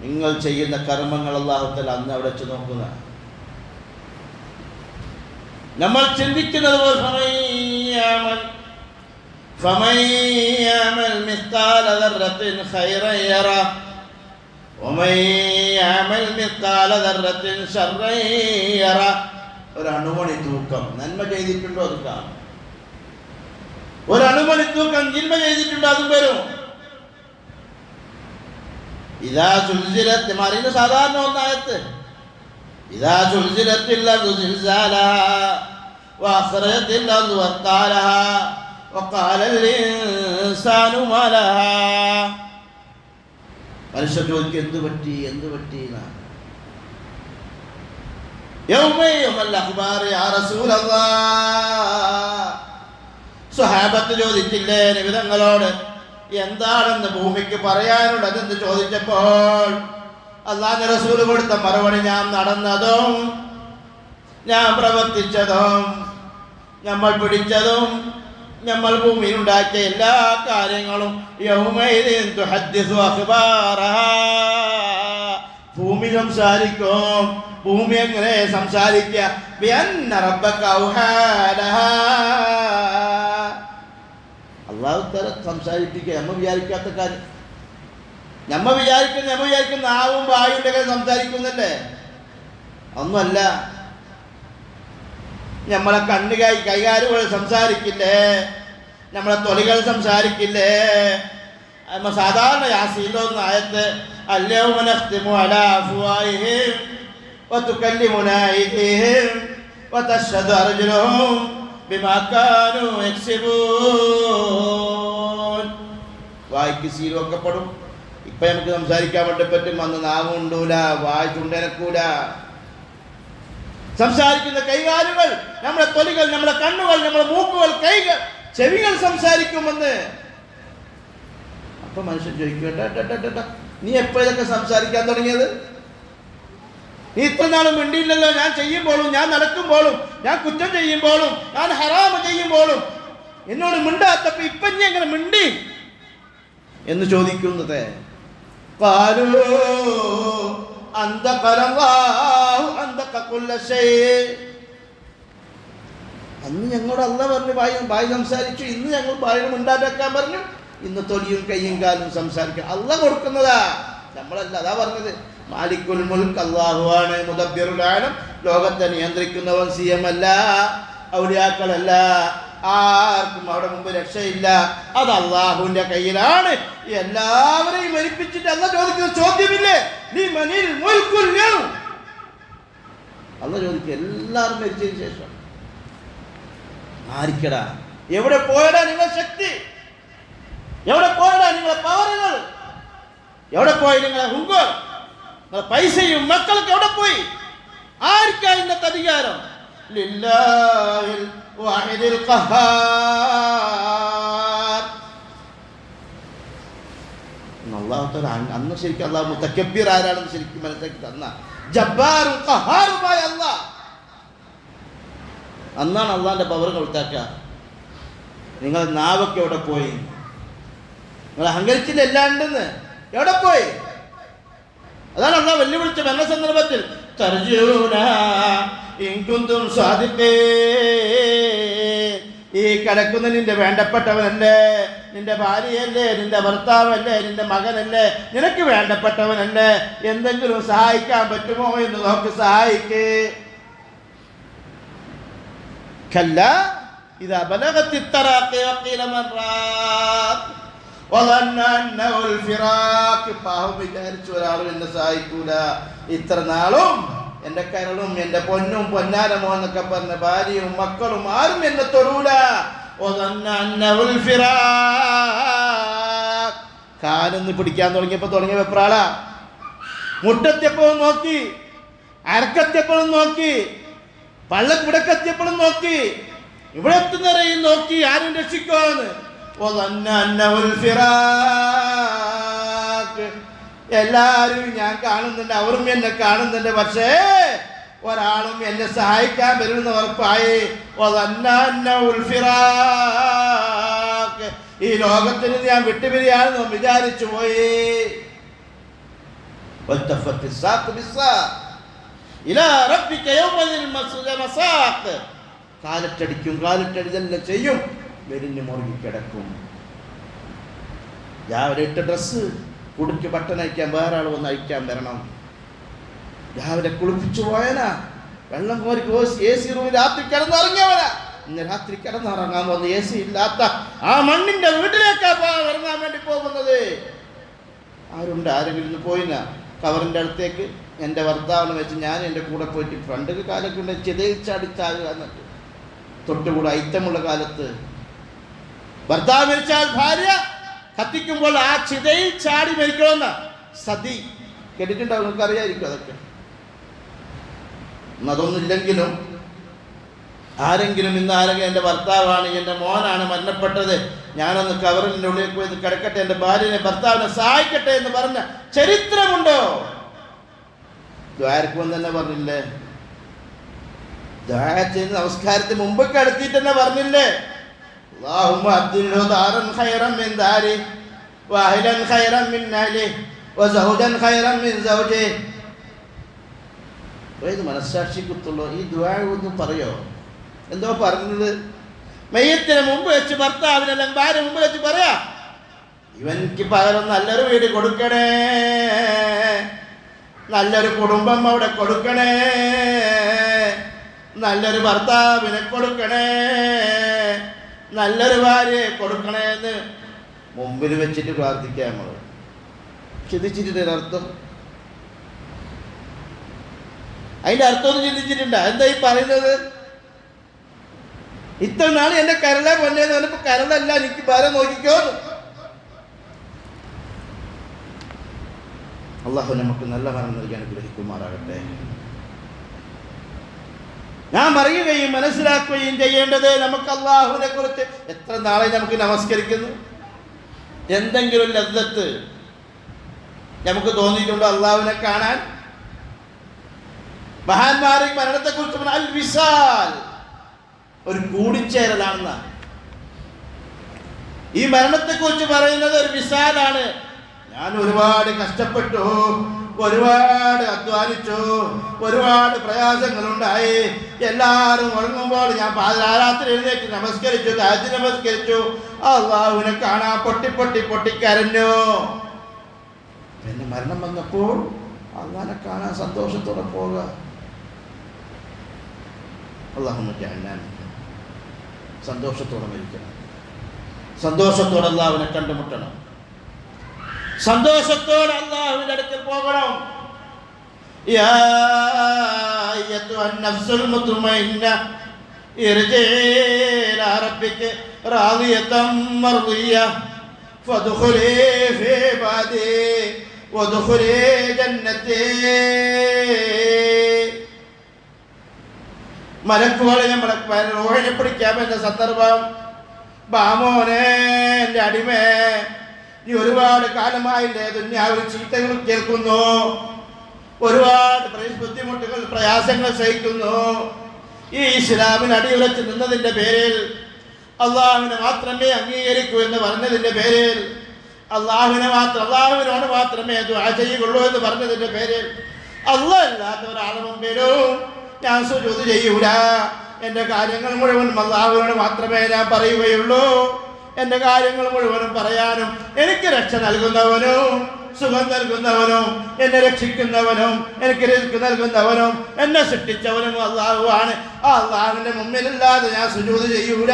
നിങ്ങൾ ചെയ്യുന്ന കർമ്മങ്ങൾ അല്ലാഹു തആല അന്ന് അവിടെ വെച്ച് നോക്കുന്ന. നമ്മൾ ചിന്തിക്കുന്നത് ഒരു അണുമണി തൂക്കം നന്മ ചെയ്തിട്ടുണ്ടോ അത് കാണും. ഒരു അണുമണി തൂക്കം നന്മ ചെയ്തിട്ടുണ്ടോ അതും വരും. ഇതാ സുൽസിലത്ത് മറിയുന്ന സാധാരണ ഒന്നായത്ത്. إذا زلزلت الأرض زلزالها وأخرجت الأرض أثقالها وقال الإنسان ما لها. മനുഷ്യൻ ചോദിക്കും എന്ത് പറ്റി എന്ത് പറ്റി? സ്വഹാബത്ത് ചോദിച്ചില്ലേ നബിതങ്ങളോട് എന്താണെന്ന് ഭൂമിക്ക് പറയാനുള്ളതെന്ന് ചോദിച്ചപ്പോൾ അല്ലാഹുവിന്റെ റസൂൽ കൊടുത്ത മറുപടി, ഞാൻ നടന്നതും ഞാൻ പ്രവർത്തിച്ചതും നമ്മൾ പിടിച്ചതും നമ്മൾ ഭൂമിയിൽ ഉണ്ടാക്കിയ എല്ലാ കാര്യങ്ങളും ഭൂമി സംസാരിക്കും. ഭൂമി എങ്ങനെ സംസാരിക്കുക? അല്ലാഹു തആല സംസാരിപ്പിക്കുക. നമ്മൾ വിചാരിക്കാത്ത കാര്യം. നമ്മ വിചാരിക്കുന്ന നാവും വായുവിൻ്റെ ഒക്കെ സംസാരിക്കുന്നല്ലേ? ഒന്നുമല്ല. നമ്മളെ കൈകാലുകൾ സംസാരിക്കില്ലേ? നമ്മളെ തൊലികൾ സംസാരിക്കില്ലേ? നമ്മ സാധാരണ യാസീലൊന്നും ആയത്ത് അൽയൗമ നഖ്തിമു അലാ അഫ്വാഹിഹിം വതുകല്ലിമുനാ അയ്ദീഹിം വതശ്ഹദു അർജുലുഹും ബിമാ കാനൂ യക്സിബൂൻ. വായ്ക്ക് സീലൊക്കെ പെടും. ഇപ്പം നമുക്ക് സംസാരിക്കാൻ വേണ്ടി പറ്റും, അന്ന് നാവ് ഉണ്ടൂല, വായ് ചുണ്ടനക്കൂല. സംസാരിക്കുന്ന കൈകാലുകൾ, നമ്മുടെ തൊലികൾ, നമ്മുടെ കണ്ണുകൾ, നമ്മുടെ മൂക്കുകൾ, കൈകൾ, ചെവികൾ സംസാരിക്കുമെന്ന്. അപ്പൊ മനുഷ്യൻ ചോദിക്കട്ടെ, നീ എപ്പോ ഇതൊക്കെ സംസാരിക്കാൻ തുടങ്ങിയത്? നീ ഇത്ര നാളും മിണ്ടിയില്ലല്ലോ. ഞാൻ ചെയ്യുമ്പോഴും, ഞാൻ നടക്കുമ്പോഴും, ഞാൻ കുറ്റം ചെയ്യുമ്പോഴും, ഞാൻ ഹറാമ് ചെയ്യുമ്പോഴും എന്നോട് മിണ്ടാത്തപ്പോ ഇപ്പൊ നീ എങ്ങനെ മിണ്ടി എന്ന് ചോദിക്കുന്നത്. അന്ന് ഞങ്ങളോട് അല്ലാഹ് പറഞ്ഞു വായു സംസാരിച്ചു, ഇന്ന് ഞങ്ങൾ വായു മിണ്ടാതാക്കാൻ പറഞ്ഞു. ഇന്ന് തൊലിയും കയ്യും കാലും സംസാരിക്കാൻ അല്ലാഹ് കൊടുക്കുന്നതാ, നമ്മളല്ല. അതാ പറഞ്ഞത്, മാലിക്കുൽ മുൽക്ക് അല്ലാഹുവാണ്, മുദബ്ബിറുൽ ആലം, ലോകത്തെ നിയന്ത്രിക്കുന്നവൻ സിയമല്ല, ഔലിയാക്കളല്ല, ആർക്കും അവിടെ മുമ്പ് രക്ഷയില്ല. അത് അല്ലാഹുവിന്റെ കയ്യിലാണ്. എല്ലാവരെയും മരിപ്പിച്ചിട്ട് അല്ലാഹ് ചോദിക്കുന്ന ചോദ്യമില്ലേ, ലിമനിൽ മുൽക്കുൽ യൗം? അല്ലാഹ് ചോദിക്കുക, എല്ലാവരും മരിച്ചതിന് ശേഷം ആരിക്കടാ? എവിടെ പോയടാ നിങ്ങളുടെ ശക്തി? എവിടെ പോയടാ നിങ്ങളുടെ പവറുകൾ? എവിടെ പോയി നിങ്ങളെ ഹുങ്കം? നിങ്ങളുടെ പൈസയും മക്കളൊക്കെ എവിടെ പോയി? ആർക്കാ ഇന്നത്തെ അധികാരം? ലില്ലാഹിൽ വാഹിദിൽ ഖഹാർ. അല്ലാഹു തആല അന്ന് ശരിക്കും അല്ലാഹു മുതകബ്ബിർ ആരാണെന്ന് ശരിക്കും മനസ്സിലാക്കി തന്ന ജബ്ബാറും ഖഹാറുമായ അല്ലാഹ്. അന്നാണ് അള്ളാഹിന്റെ പവർ കൊടുത്താക്കുക. നിങ്ങളുടെ നാവൊക്കെ എവിടെ പോയി? നിങ്ങൾ അഹങ്കരിച്ചില്ല, എല്ലാം ഉണ്ടെന്ന്. എവിടെ പോയി? അതാണ് അള്ളാഹ് വെല്ലുവിളിച്ച മരണ സന്ദർഭത്തിൽ, ഈ കിടക്കുന്ന നിന്റെ വേണ്ടപ്പെട്ടവനല്ലേ, നിന്റെ ഭാര്യയല്ലേ, നിന്റെ ഭർത്താവല്ലേ, നിന്റെ മകനല്ലേ, നിനക്ക് വേണ്ടപ്പെട്ടവനല്ലേ, എന്തെങ്കിലും സഹായിക്കാൻ പറ്റുമോ എന്ന് നോക്ക്, സഹായിക്ക്. كلا إذا بلغت التراقي وقيل من راق وظن أنه الفراق. പാവം വിചാരിച്ചു ഒരാളും എന്നെ സഹായിക്കൂല, ഇത്ര നാളും എൻ്റെ കരളും എൻ്റെ പൊന്നും പൊന്നാരമോ എന്നൊക്കെ പറഞ്ഞ ഭാര്യയും മക്കളും ആരും എന്നെ തൊടൂല. وظن أنه الفراق. കാലൊന്ന് പിടിക്കാൻ തുടങ്ങിയ വെപ്രാള. മുട്ടത്തിയപ്പോഴും നോക്കി, അരക്കത്തിയപ്പോഴും നോക്കി, പള്ളക്കിവിടക്കെത്തിയപ്പോഴും നോക്കി, ഇവിടെ എത്തുന്നവരെയും നോക്കി, ആരും രക്ഷിക്കുമെന്ന്. എല്ലാരും ഞാൻ കാണുന്നുണ്ട്, അവരും എന്നെ കാണുന്നുണ്ട്, പക്ഷേ ഒരാളും എന്നെ സഹായിക്കാൻ വരുമെന്ന് ഉറപ്പായി. ഈ ലോകത്തിന് ഞാൻ വിട്ടുപിരിയാണെന്ന് വിചാരിച്ചു പോയി. കാലിട്ടടിതന്നെ ചെയ്യും, വെരിഞ്ഞ് മുറുകി കിടക്കും. രാവിലെ ഇട്ട ഡ്രസ്സ് കുടിക്ക് ബട്ടൺ അയക്കാൻ വേറെ ആൾ വന്ന് അയക്കാൻ വരണം. രാവിലെ കുളിപ്പിച്ചു പോയനാ, വെള്ളം കോരി AC റൂമിൽ രാത്രി കിടന്നിറങ്ങിയവനാ. ഇന്ന് രാത്രി കിടന്നിറങ്ങാൻ പോകുന്നത് AC ഇല്ലാത്ത ആ മണ്ണിന്റെ വീട്ടിലേക്കാ ഇറങ്ങാൻ വേണ്ടി പോകുന്നത്. ആരുണ്ട്? ആരെങ്കിലും ഇന്ന് പോയിനാ കവറിൻ്റെ അടുത്തേക്ക്? എൻ്റെ ഭർത്താവിനെ വെച്ച് ഞാൻ എൻ്റെ കൂടെ പോയിട്ട് ഫ്രണ്ട് കാലൊക്കെ ഉണ്ട്, ചിതയിൽ ചാടിച്ചാകുക എന്നിട്ട് തൊട്ടുകൂടെ ഐറ്റമുള്ള കാലത്ത് ഭർത്താവ് മരിച്ചാൽ ഭാര്യ കത്തിക്കുമ്പോൾ ആ ചിതയിൽ ചാടി മരിക്കണമെന്ന സതി കേട്ടിട്ടുണ്ടാവും, നിങ്ങൾക്ക് അറിയായിരിക്കും അതൊക്കെ. അതൊന്നുമില്ലെങ്കിലും ആരെങ്കിലും എൻ്റെ ഭർത്താവാണ്, എൻ്റെ മോനാണ് മരണപ്പെട്ടത്, ഞാനൊന്ന് കവറിൻ്റെ ഉള്ളിൽ പോയി കിടക്കട്ടെ, എൻ്റെ ഭാര്യനെ ഭർത്താവിനെ സഹായിക്കട്ടെ എന്ന് പറഞ്ഞ ചരിത്രമുണ്ടോ? ദ്വാരക്കുമെന്ന് തന്നെ പറഞ്ഞില്ലേ? ദ്വാര ചെയ്ത് നമസ്കാരത്തിന് മുമ്പ് കിടത്തിയിട്ട് തന്നെ പറഞ്ഞില്ലേ? اللهم أبدله دارا خيرا من داره وأهلا خيرا من أهله وزوجا خيرا من زوجه. ഇത് മനസ്സാക്ഷിക്കുത്തുള്ളൂ. ഈ ദുആ ഒന്നും പറയോ? എന്തോ പറഞ്ഞത്? മയ്യത്തിന് മുമ്പ് വെച്ച് ഭർത്താവിനെല്ലാം ഭാര്യ മുമ്പ് വെച്ച് പറയാ, ഇവൻക്ക് പകരം നല്ലൊരു വീട് കൊടുക്കണേ, നല്ലൊരു കുടുംബം അവിടെ കൊടുക്കണേ, നല്ലൊരു ഭർത്താവിനെ കൊടുക്കണേ, നല്ലൊരു ഭാര്യയെ കൊടുക്കണേ എന്ന് മുമ്പിൽ വെച്ചിട്ട് പ്രാർത്ഥിക്കാം. നമ്മൾ ചിന്തിച്ചിട്ടുണ്ട് അർത്ഥം? അതിൻ്റെ അർത്ഥം ഒന്ന് ചിന്തിച്ചിട്ടുണ്ടോ? എന്താ ഈ പറയുന്നത്? ഇത്ര നാൾ എൻ്റെ കരളെ പൊന്നേന്ന് പറഞ്ഞപ്പോൾ കരളല്ല, എനിക്ക് ഭാരം നോക്കിക്കോ. അള്ളാഹു നമുക്ക് നല്ല മരണം നൽകാൻ ഗ്രഹിക്കുമാറാകട്ടെ. ഞാൻ പറയുകയും മനസ്സിലാക്കുകയും ചെയ്യേണ്ടത്, നമുക്ക് അള്ളാഹുവിനെ കുറിച്ച് എത്ര നാളെ നമുക്ക് നമസ്കരിക്കുന്നു, എന്തെങ്കിലും ലദ്ദത്ത് നമുക്ക് തോന്നിയിട്ടുണ്ടോ അള്ളാഹുവിനെ കാണാൻ? മഹാന്മാർ ഈ മരണത്തെക്കുറിച്ച് പറഞ്ഞ അൽ വിസാൽ, ഒരു കൂടിച്ചേരലാണെന്നാണ്. ഈ മരണത്തെക്കുറിച്ച് പറയുന്നത് ഒരു വിസാലാണ്. ഞാൻ ഒരുപാട് കഷ്ടപ്പെട്ടു, ഒരുപാട് അധ്വാനിച്ചു, ഒരുപാട് പ്രയാസങ്ങളുണ്ടായി. എല്ലാവരും ഉറങ്ങുമ്പോൾ ഞാൻ പാതിരാത്രി എഴുന്നേറ്റ് നമസ്കരിച്ചു, തഹജ്ജുദ് നമസ്കരിച്ചു, അള്ളാഹുവിനെ കാണാൻ പൊട്ടിക്കരഞ്ഞു. പിന്നെ മരണം വന്നപ്പോൾ അള്ളാഹിനെ കാണാൻ സന്തോഷത്തോടെ പോവുക. അള്ളാഹുവിനെ സന്തോഷത്തോടെ മരിക്കണം, സന്തോഷത്തോടെ അള്ളാഹുവിനെ കണ്ടുമുട്ടണം, സന്തോഷത്തോടെ അള്ളാഹുവിന്റെ അടുക്കൽ പോകണം. യാ അയ്യത്തുഹൻ നഫ്സുൽ മുത്മഇന്ന ഇർജിഇ ഇലാ റബ്ബിക റാദിയതൻ മർദിയ ഫദ്ഖുലി ഫീ ഇബാദി വദ്ഖുലി ജന്നതി. മലക്കുകളെ നമ്മളെ റൂഹിനെ പിടിക്കാമെന്ന സന്ദർഭം, ബാമോനെ എൻ്റെ അടിമേ, നീ ഒരുപാട് കാലമായില്ലേ ദുനിയാവിൽ ചീത്തകൾ കേൾക്കുന്നു, ഒരുപാട് ബുദ്ധിമുട്ടുകൾ പ്രയാസങ്ങൾ സഹിക്കുന്നു. ഈ ഇസ്ലാമിൽ അടിയുറച്ച് നിന്നതിൻ്റെ പേരിൽ, അള്ളാഹുവിനെ മാത്രമേ അംഗീകരിക്കൂ എന്ന് പറഞ്ഞതിൻ്റെ പേരിൽ, അള്ളാഹുവിനോട് മാത്രമേ ദുആ ചെയ്യുകയുള്ളൂ എന്ന് പറഞ്ഞതിൻ്റെ പേരിൽ, അല്ലാഹ് അല്ലാത്ത ഒരാളെ മുമ്പിലും ഞാൻ സുജൂദ് ചെയ്യൂല. എൻ്റെ കാര്യങ്ങൾ മുഴുവനും അള്ളാഹുവിനോട് മാത്രമേ ഞാൻ പറയുകയുള്ളൂ. എൻ്റെ കാര്യങ്ങൾ മുഴുവനും പറയാനും എനിക്ക് രക്ഷ നൽകുന്നവനും സുഖം നൽകുന്നവനും എന്നെ രക്ഷിക്കുന്നവനും എനിക്ക് റിസ്ക് നൽകുന്നവനും എന്നെ സൃഷ്ടിച്ചവനും അള്ളാഹുവാണ്. ആ അള്ളാഹുവിൻ്റെ മുമ്പിലല്ലാതെ ഞാൻ സുജൂദ് ചെയ്യൂല.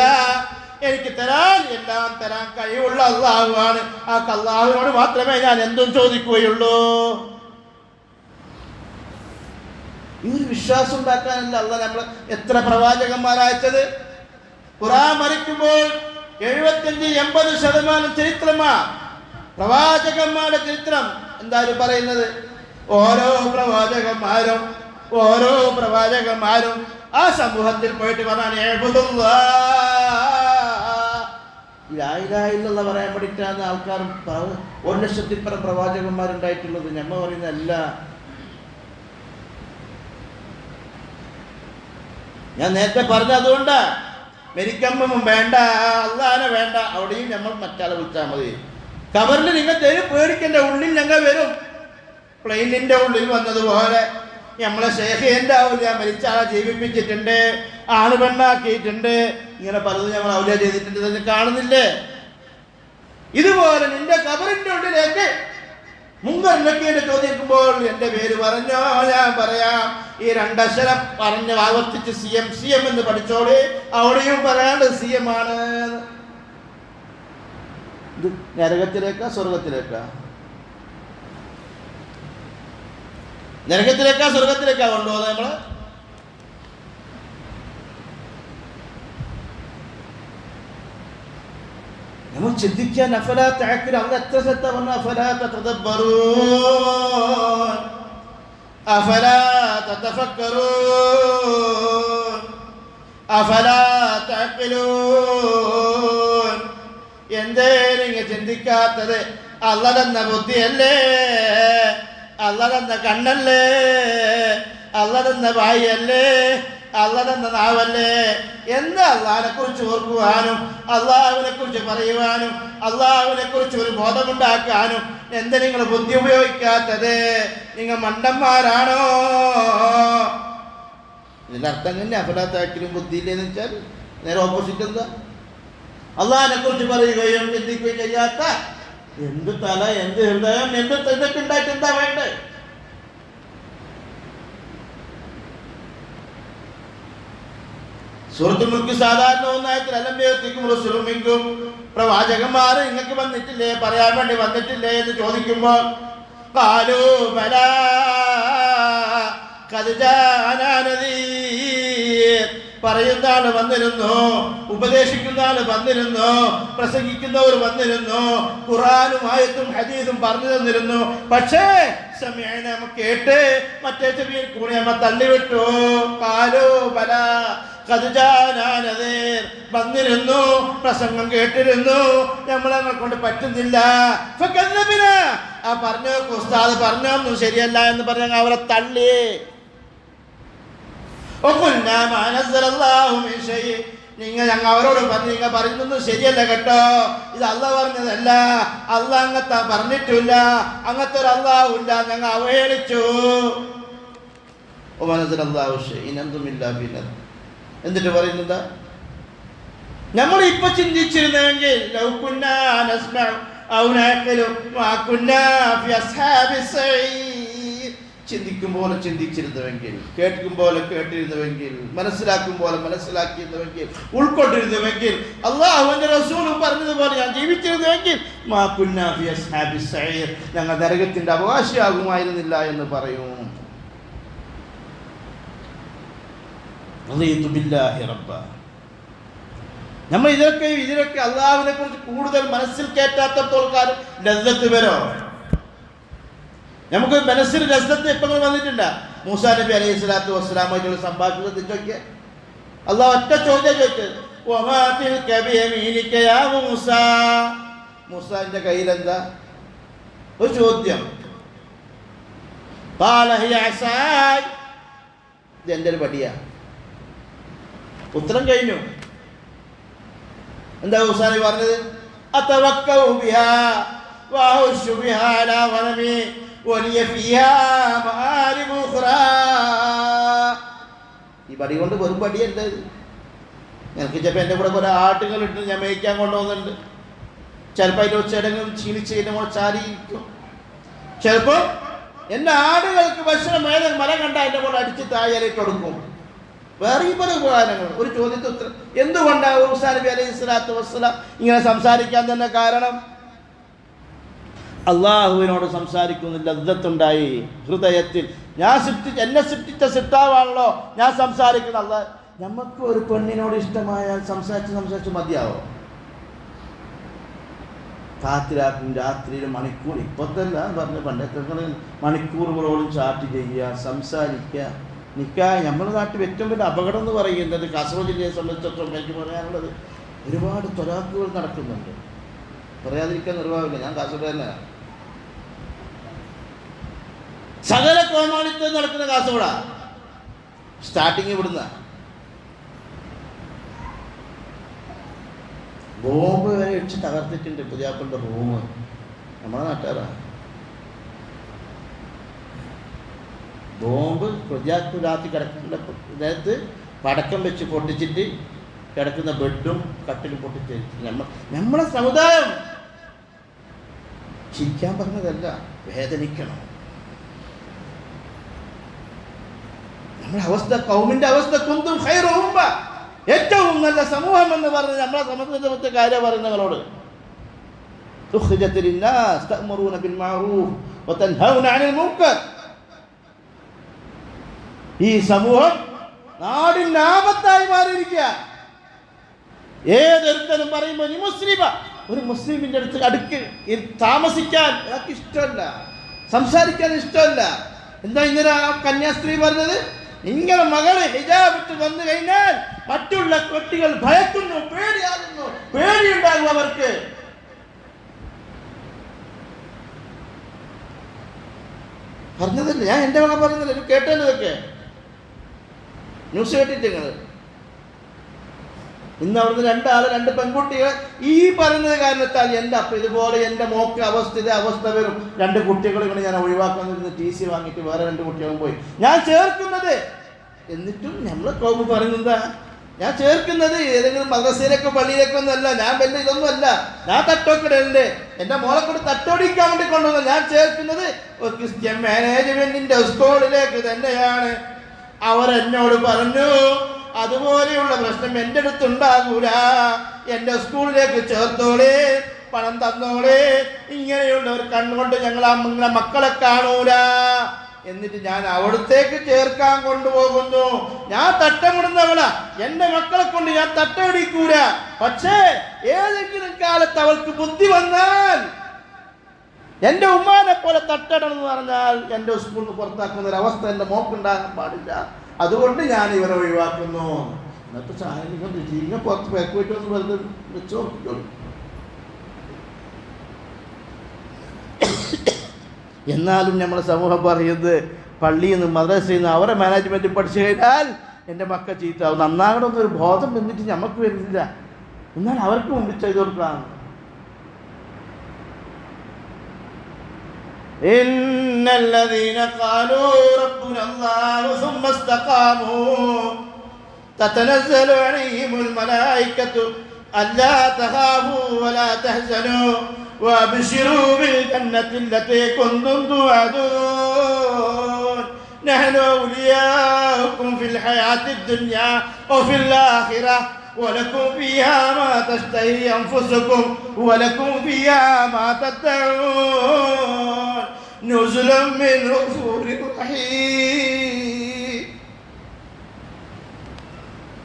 എനിക്ക് എല്ലാം തരാൻ കഴിവുള്ള അള്ളാഹുവാണ്. ആ അള്ളാഹുവിനോട് മാത്രമേ ഞാൻ എന്തും ചോദിക്കുകയുള്ളൂ. ഈ ഒരു വിശ്വാസം ഉണ്ടാക്കാനല്ല അള്ളാഹ് നമ്മൾ എത്ര പ്രവാചകന്മാരയച്ചത്. ഖുർആൻ മരിക്കുമ്പോൾ 75-80% ചരിത്രമാ പ്രവാചകന്മാരുടെ ചരിത്രം. എന്തായാലും പറയുന്നത്, ഓരോ പ്രവാചകന്മാരും ആ സമൂഹത്തിൽ പോയിട്ട് പറഞ്ഞാൽ ലാ ഇലാഹ ഇല്ലല്ലാഹ് പറയാൻ പഠിക്കാവുന്ന ആൾക്കാർ 1,00,000 പ്രവാചകന്മാരുണ്ടായിട്ടുള്ളത്. ഞമ്മ പറയുന്നതല്ല. ഞാൻ നേരത്തെ പറഞ്ഞ അതുകൊണ്ടാ, മരിക്കുമ്പം വേണ്ട, അള്ളാഹനെ വേണ്ട, അവിടെയും നമ്മൾ മറ്റാളെ വിളിച്ചാൽ മതി. കബറിൽ നിങ്ങൾ തരും, പേടിക്കൻ്റെ ഉള്ളിൽ ഞങ്ങൾ വരും. പ്ലെയിനിൻ്റെ ഉള്ളിൽ വന്നതുപോലെ നമ്മളെ ശേഖേൻ്റെ ഔലിയ മരിച്ചാളെ ജീവിപ്പിച്ചിട്ടുണ്ട്, ആണ് പെണ്ണാക്കിയിട്ടുണ്ട്, ഇങ്ങനെ പലതും നമ്മൾ ഔലിയ ചെയ്തിട്ടുണ്ട്. ഇതൊന്നും കാണുന്നില്ലേ? ഇതുപോലെ നിന്റെ കബറിൻ്റെ ഉള്ളിലേക്ക് മുങ്കർ നക്കീനെ ചോദിക്കുമ്പോൾ എൻ്റെ പേര് പറഞ്ഞോ, ഞാൻ പറയാം. ഈ 2 അക്ഷരം പറഞ്ഞ് ആവർത്തിച്ച് CM എന്ന് പഠിച്ചോളി. അവിടെയും പറയാണ്ട് CM ആണ്. ഇത് നരകത്തിലേക്കാ സ്വർഗത്തിലേക്കാ? നരകത്തിലേക്കാ സ്വർഗത്തിലേക്കാ കൊണ്ടുപോകുന്നത് നമ്മള്? നമ്മൾ ചിന്തിക്കാൻ അഫലാ തഅഖിലൂൻ. അല്ലാഹ് എത്ര സ്ഥലത്താ പറഞ്ഞ അഫലാ തതദബ്ബറൂൻ, അഫലാ തതഫക്കറൂൻ, അഫലാ തഅഖിലൂൻ. എന്തേ നിങ്ങൾ ചിന്തിക്കാത്തത്? അല്ലാഹ് തന്ന ബുദ്ധിയല്ലേ, അല്ലാഹ് തന്ന കണ്ണല്ലേ, അല്ലാഹ് തന്ന വായല്ലേ, അല്ലാഹ് തന്ന നാവല്ലേ? എന്താ അള്ളാഹിനെ കുറിച്ച് ഓർക്കുവാനും അള്ളാഹുവിനെ കുറിച്ച് പറയുവാനും അള്ളാഹുവിനെ കുറിച്ച് ഒരു ബോധമുണ്ടാക്കാനും എന്താ നിങ്ങൾ ബുദ്ധി ഉപയോഗിക്കാത്തത്? നിങ്ങൾ മണ്ടന്മാരാണോ? ഇതിൻ്റെ അർത്ഥം തന്നെ അഫലാത്താക്കിലും ബുദ്ധിയില്ലെന്ന് വെച്ചാൽ നേരെ ഓപ്പോസിറ്റ് എന്താ? അള്ളാഹിനെ കുറിച്ച് പറയുകയും ചിന്തിക്കുകയും ചെയ്യാത്ത എന്ത് തല, എന്ത് ഹൃദയം, ഇതൊക്കെ ഉണ്ടായിട്ട് എന്താ വേണ്ടേ? സൂറത്തുൽ മുൽക്ക് സാധാരണ ഒന്നായത്തിൽ അലംബിയത്തിക്കും റസൂലുമിൻകും, പ്രവാചകന്മാർ നിങ്ങൾക്ക് വന്നിട്ടില്ലേ, പറയാൻ വേണ്ടി വന്നിട്ടില്ലേ എന്ന് ചോദിക്കുമ്പോൾ ഖാലൂ ബലാ ഖദ് ജാഅനാ നദീർ, പറയുന്ന ആള് വന്നിരുന്നു, ഉപദേശിക്കുന്ന ആള് വന്നിരുന്നു, പ്രസംഗിക്കുന്നവർ വന്നിരുന്നു, ഖുർആനും ആയത്തും ഹദീസും പറഞ്ഞു തന്നിരുന്നു. പക്ഷേ സമയന കേട്ട് മറ്റേ ചെവിയിൽ കൂടി നമ്മ തള്ളിവിട്ടു. ഖാലൂ ബലാ ഖദ് ജാഅനാ നദീർ, വന്നിരുന്നു, പ്രസംഗം കേട്ടിരുന്നു, നമ്മളെ കൊണ്ട് പറ്റുന്നില്ല. ഫകദ്ദബനാ, ആ പറഞ്ഞു ഉസ്താദ് പറഞ്ഞൊന്നും ശരിയല്ല എന്ന് പറഞ്ഞ അവരെ തള്ളി. ഞങ്ങൾ അവരോട് പറഞ്ഞു, നിങ്ങൾ പറയുന്നൊന്നും ശരിയല്ല കേട്ടോ, ഇത് അള്ളാഹ് പറഞ്ഞതല്ല, അള്ളാഹ് അങ്ങത്തെ പറഞ്ഞിട്ടില്ല, അങ്ങനത്തെ ഒരു അള്ളാഹു ഇല്ല, ഞങ്ങൾ അവഹേളിച്ചു. എന്നിട്ട് പറയുന്നത് നമ്മൾ ഇപ്പൊ ചിന്തിച്ചിരുന്നെങ്കിൽ ചിന്തിക്കും പോലെ ചിന്തിച്ചിരുന്നുവെങ്കിൽ, കേൾക്കും പോലെ കേട്ടിരുന്നുവെങ്കിൽ, മനസ്സിലാക്കും പോലെ മനസ്സിലാക്കിയിരുന്നുവെങ്കിൽ, ഉൾക്കൊണ്ടിരുന്നുവെങ്കിൽ, അല്ലാഹുവിന്റെ റസൂലും പറഞ്ഞതുപോലെ ഞാൻ ജീവിച്ചിരുന്നുവെങ്കിൽ ഞങ്ങൾ നരകത്തിന്റെ അവകാശിയാകുമായിരുന്നില്ല എന്ന് പറയും. നമ്മൾ ഇതിലൊക്കെ അള്ളാഹുവിനെ കുറിച്ച് കൂടുതൽ മനസ്സിൽ കയറ്റാത്തോൾക്കാരും ലസ്സത്ത് വരോ? നമുക്ക് മനസ്സിൽ ലസ്സത്ത് എപ്പോൾ വന്നിട്ടുണ്ട്? മൂസാ നബി അലൈഹി സ്വലാത്തു വസ്സലാമായിട്ടുള്ള സംഭാഷണത്തിലൊക്കെ അള്ളാഹു ഒറ്റ ചോദ്യം ചോദിച്ചത്, മൂസാന്റെ കയ്യിൽ എന്താ? ഒരു ചോദ്യം. ഇതെന്റെ ഒരു പടിയാ. ഉത്തരം കഴിഞ്ഞു. എന്താ മൂസാ നബി പറഞ്ഞത്? അതവക്കഉ ബിഹാ വഅഉശു ബിഹാ അലാ ഗനമി വലിയ ഫിഹാ മആരിബു ഉഖ്റാ. ഈ പടി കൊണ്ട് വെറും പടിയല്ല ഇത്. എനിക്ക് ചിലപ്പോൾ എൻ്റെ കൂടെ കുറേ ആട്ടുകളിട്ട് ഞാൻ മേയ്ക്കാൻ കൊണ്ടുപോകുന്നുണ്ട്. ചിലപ്പോൾ അതിൻ്റെ ഒച്ചടങ്ങും ക്ഷീണിച്ച് എൻ്റെ കൂടെ ചാരിയിരിക്കും. ചിലപ്പോൾ എൻ്റെ ആടുകൾക്ക് ഭക്ഷണം ഏതെങ്കിലും മരം കണ്ടാൽ എൻ്റെ കൂടെ അടിച്ച് താഴേക്ക് കൊടുക്കും. വേറെ പല ഉപകാരങ്ങൾ. ഒരു ചോദ്യത്തിന് ഉത്തരം. എന്തുകൊണ്ടാണ് മൂസാ നബി അലൈഹി സ്വലാത്തു വസ്സലാം ഇങ്ങനെ സംസാരിക്കാൻ തന്നെ കാരണം? അള്ളാഹുവിനോട് സംസാരിക്കുന്നില്ല, ലദ്ദത്തുണ്ടായി ഹൃദയത്തിൽ. എന്നെ സൃഷ്ടിച്ച സിട്ടാവാണല്ലോ ഞാൻ സംസാരിക്കുന്ന അള്ളാഹ്. നമുക്ക് ഒരു പെണ്ണിനോട് ഇഷ്ടമായാൽ സംസാരിച്ച് മതിയാവോ? രാത്രിയിൽ മണിക്കൂർ, ഇപ്പോഴത്തല്ല പറഞ്ഞ് പണ്ടത്തെ മണിക്കൂറുകളോളം ചാറ്റ് ചെയ്യുക, സംസാരിക്കുക, നിൽക്കുക. നമ്മുടെ നാട്ടിൽ ഏറ്റവും വലിയ അപകടം എന്ന് പറയുന്നത്, കാസർഗോഡ് ജില്ലയെ സംബന്ധിച്ചിടത്തോളം എനിക്ക് പറയാനുള്ളത്, ഒരുപാട് ത്വലാഖുകൾ നടക്കുന്നുണ്ട്. പറയാതിരിക്കാൻ നിർവാഹമില്ല. ഞാൻ കാസർഗോഡ് തന്നെ. സകല കോമാളിത്തം നടക്കുന്ന കാസർഗോഡാ. സ്റ്റാർട്ടിങ് ഇവിടുന്ന ബോംബ് വരെ വെച്ച് തകർത്തിട്ടുണ്ട് പുതിയാപ്പളുടെ റൂം. നമ്മുടെ നാട്ടുകാരാണ്. ബോംബ് പ്രജാക്ക് രാത്രി കിടക്കുന്ന നേരത്ത് പടക്കം വെച്ച് പൊട്ടിച്ചിട്ട് കിടക്കുന്ന ബെഡും കട്ടിലും പൊട്ടിച്ച് നമ്മളെ സമുദായം. ചിരിക്കാൻ പറഞ്ഞതല്ല, വേദനിക്കണം. നമ്മുടെ അവസ്ഥ, കൗമിന്റെ അവസ്ഥ, കുന്തും ഖൈറു ഉമ്മ, ഏറ്റവും നല്ല സമൂഹം എന്ന് പറഞ്ഞ് നമ്മളെ സമൂഹത്തെ കാര്യം പറയുന്നവരോട്, ഉഖ്രിജത് ലിന്നാസ് തഅ്മുറൂന ബിൽ മഅറൂഫ് വതൻഹൗന അനിൽ മുൻകർ. ഈ സമൂഹം നാടിന് ആപത്തായി മാറിയിരിക്കുക. ഏതൊരുത്തനും പറയുമ്പോൾ നീ മുസ്ലിമ, ഒരു മുസ്ലിമിന്റെ അടുക്ക് താമസിക്കാൻ അയാൾക്ക് ഇഷ്ടമല്ല, സംസാരിക്കാൻ ഇഷ്ടമല്ല. എന്താ ഇങ്ങനെ ആ കന്യാസ്ത്രീ പറഞ്ഞത്? നിങ്ങളുടെ മകള് ഹിജാബിട്ട് വന്നു കഴിഞ്ഞാൽ മറ്റുള്ള കുട്ടികൾ ഭയക്കുന്നു, പേടിയാകുന്നു, പേടിയുണ്ടാകും അവർക്ക്. പറഞ്ഞതല്ലേ, ഞാൻ എൻ്റെ മകൻ പറഞ്ഞതല്ലേ, കേട്ടല്ലോ ഇതൊക്കെ ന്യൂസ് കേട്ടിട്ട് നിങ്ങൾ. ഇന്ന് അവിടുന്ന് രണ്ട് പെൺകുട്ടികൾ ഈ പറയുന്നത് കാരണത്താൽ എൻ്റെ അപ്പം ഇതുപോലെ എൻ്റെ മോക്ക് അവസ്ഥ വരും. 2 കുട്ടികളെ കൊണ്ട് ഞാൻ ഒഴിവാക്കാൻ വരുന്ന TC വാങ്ങിയിട്ട് വേറെ 2 കുട്ടികളും പോയി ഞാൻ ചേർക്കുന്നത്. എന്നിട്ടും നമ്മൾ കൗമ് പറയുന്നതാ, ഞാൻ ചേർക്കുന്നത് ഏതെങ്കിലും മദ്രസയിലേക്കോ പള്ളിയിലേക്കോ ഒന്നുമല്ല. ഞാൻ വലിയ ഇതൊന്നും അല്ല. ഞാൻ തട്ടോക്കിടലുണ്ട്. എൻ്റെ മോളെ കൂടെ തട്ടോടിക്കാൻ വേണ്ടി കൊണ്ടുവന്നത്. ഞാൻ ചേർക്കുന്നത് ഒരു ക്രിസ്ത്യൻ മാനേജ്മെന്റിന്റെ സ്കൂളിലേക്ക് തന്നെയാണ്. അവരെന്നോട് പറഞ്ഞു, അതുപോലെയുള്ള പ്രശ്നം എൻ്റെ അടുത്തുണ്ടാകൂല, എൻ്റെ സ്കൂളിലേക്ക് ചേർത്തോളേ, പണം തന്നോളേ, ഇങ്ങനെയുള്ളവർ കണ്ണുകൊണ്ട് ഞങ്ങൾ നിങ്ങളെ മക്കളെ കാണൂല. എന്നിട്ട് ഞാൻ അവിടത്തേക്ക് ചേർക്കാൻ കൊണ്ടുപോകുന്നു. ഞാൻ തട്ടമിടുന്നവളാ, എൻ്റെ മക്കളെ കൊണ്ട് ഞാൻ തട്ടമിടിക്കൂല. പക്ഷേ ഏതെങ്കിലും കാലത്ത് അവൾക്ക് ബുദ്ധി വന്നാൽ, എൻ്റെ ഉമ്മാനെ പോലെ തട്ടണം എന്ന് പറഞ്ഞാൽ എൻ്റെ സ്കൂളിൽ നിന്ന് പുറത്താക്കുന്ന ഒരു അവസ്ഥ എൻ്റെ മോക്കുണ്ടാകാൻ പാടില്ല. അതുകൊണ്ട് ഞാൻ ഇവരെ ഒഴിവാക്കുന്നു. എന്നിട്ട് സാധനം പുറത്ത് പേക്കുപോയിട്ട് ഒന്ന് വെറുതെ വെച്ച് നോക്കിക്കോളൂ. എന്നാലും നമ്മുടെ സമൂഹം പറയുന്നത്, പള്ളിയിൽ നിന്ന് മദ്രസയിൽ നിന്ന് അവരെ മാനേജ്മെൻറ്റ് പഠിച്ചു കഴിഞ്ഞാൽ എൻ്റെ മക്കൾ ചീത്താവും. നന്നാകണമെന്നൊരു ബോധം വന്നിട്ട് നമുക്ക് വരുന്നില്ല. എന്നാൽ അവർക്ക് മുമ്പ് ചെയ്തു കൊടുക്കാം. ഇന്നല്ലദീന ഖാലൂ റബ്ബുനല്ലാഹു സുമ്മ ഇസ്തഖാമൂ തതനസ്സലു അലൈഹിമുൽ മലായികതു അല്ലാ തഖാഫൂ വലാ തഹ്സനൂ وابشروا بالجنة التي كنتم توعدون نحن أولياؤكم في الحياة الدنيا وفي الآخرة ولكم فيها ما تشتهي أنفسكم ولكم فيها ما تدعون نزلا من غفور رحيم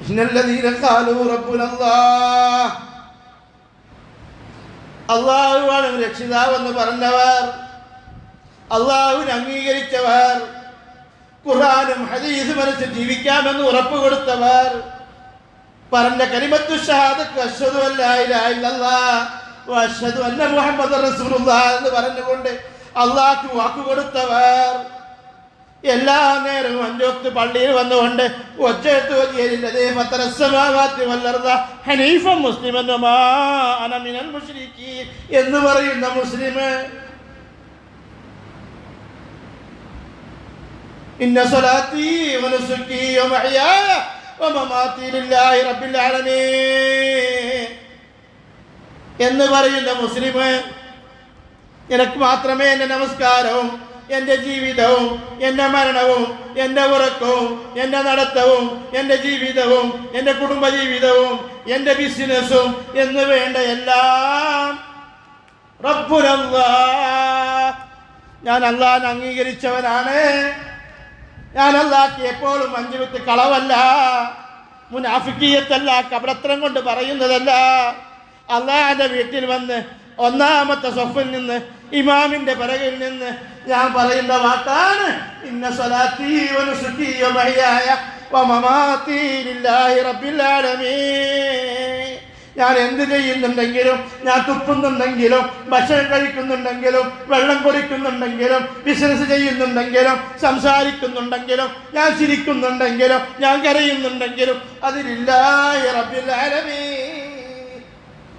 إن الذين قالوا ربنا الله അള്ളാഹുവാണ് രക്ഷിതാവെന്ന് പറഞ്ഞവർ, അള്ളാഹുവിനെ അംഗീകരിച്ചവർ, ഖുർആനും ഹദീസും അനുസരിച്ച് ജീവിക്കാമെന്ന് ഉറപ്പ് കൊടുത്തവർ, പറഞ്ഞ കലിമത്തു ഷഹാദത്ത് അശ്ഹദു അല്ലാ ഇലാഹ ഇല്ലല്ലാഹ് വ അശ്ഹദു അന്ന മുഹമ്മദർ റസൂലുള്ളാഹ് എന്ന് പറഞ്ഞുകൊണ്ട് അള്ളാഹ്ക്ക് വാക്ക് കൊടുത്തവർ, എല്ലാ നേരവും 5 വക്ത് പള്ളിയിൽ വന്നുകൊണ്ട് എന്ന് പറയുന്ന മുസ്ലിം, ഇന്ന സ്വലാത്തി വനുസുക്കി വമഹ്യായ വമമാതി ലില്ലാഹി റബ്ബിൽ ആലമീൻ എന്ന് പറയുന്ന മുസ്ലിം, എനിക്ക് മാത്രമേ എൻ്റെ നമസ്കാരവും എൻ്റെ ജീവിതവും എൻ്റെ മരണവും എൻ്റെ ഉറക്കവും എൻ്റെ നടത്തവും എൻ്റെ ജീവിതവും എൻ്റെ കുടുംബജീവിതവും എൻ്റെ ബിസിനസ്സും എന്ന് വേണ്ട എല്ലാം റബ്ബുനല്ലാഹ്, ഞാൻ അല്ലാഹുവിനെ അംഗീകരിച്ചവനാണ്. ഞാൻ അല്ലാഹ്ക്ക് എപ്പോഴും 5 വക്ത് കളവല്ല, മുനാഫിക്കിയത്തല്ല, കപടത്രം കൊണ്ട് പറയുന്നതല്ല. അല്ലാഹുവിൻ്റെ വീട്ടിൽ വന്ന് ഒന്നാമത്തെ സഫിൽ നിന്ന് ഇമാമിന്റെ പിറകിൽ നിന്ന് ഞാൻ പറയുന്ന വാക്കാണ്, ഇന്ന സ്വലാത്തി വനുസുക്കി വമഹ്യായ വമമാതി ലില്ലാഹി റബ്ബിൽ ആലമീൻ. ഞാൻ എന്ത് ചെയ്യുന്നുണ്ടെങ്കിലും, ഞാൻ തുപ്പുന്നുണ്ടെങ്കിലും, ഭക്ഷണം കഴിക്കുന്നുണ്ടെങ്കിലും, വെള്ളം കുടിക്കുന്നുണ്ടെങ്കിലും, ബിസിനസ് ചെയ്യുന്നുണ്ടെങ്കിലും, സംസാരിക്കുന്നുണ്ടെങ്കിലും, ഞാൻ ചിരിക്കുന്നുണ്ടെങ്കിലും, ഞാൻ കരയുന്നുണ്ടെങ്കിലും അത് ലില്ലാഹി റബ്ബിൽ ആലമീൻ,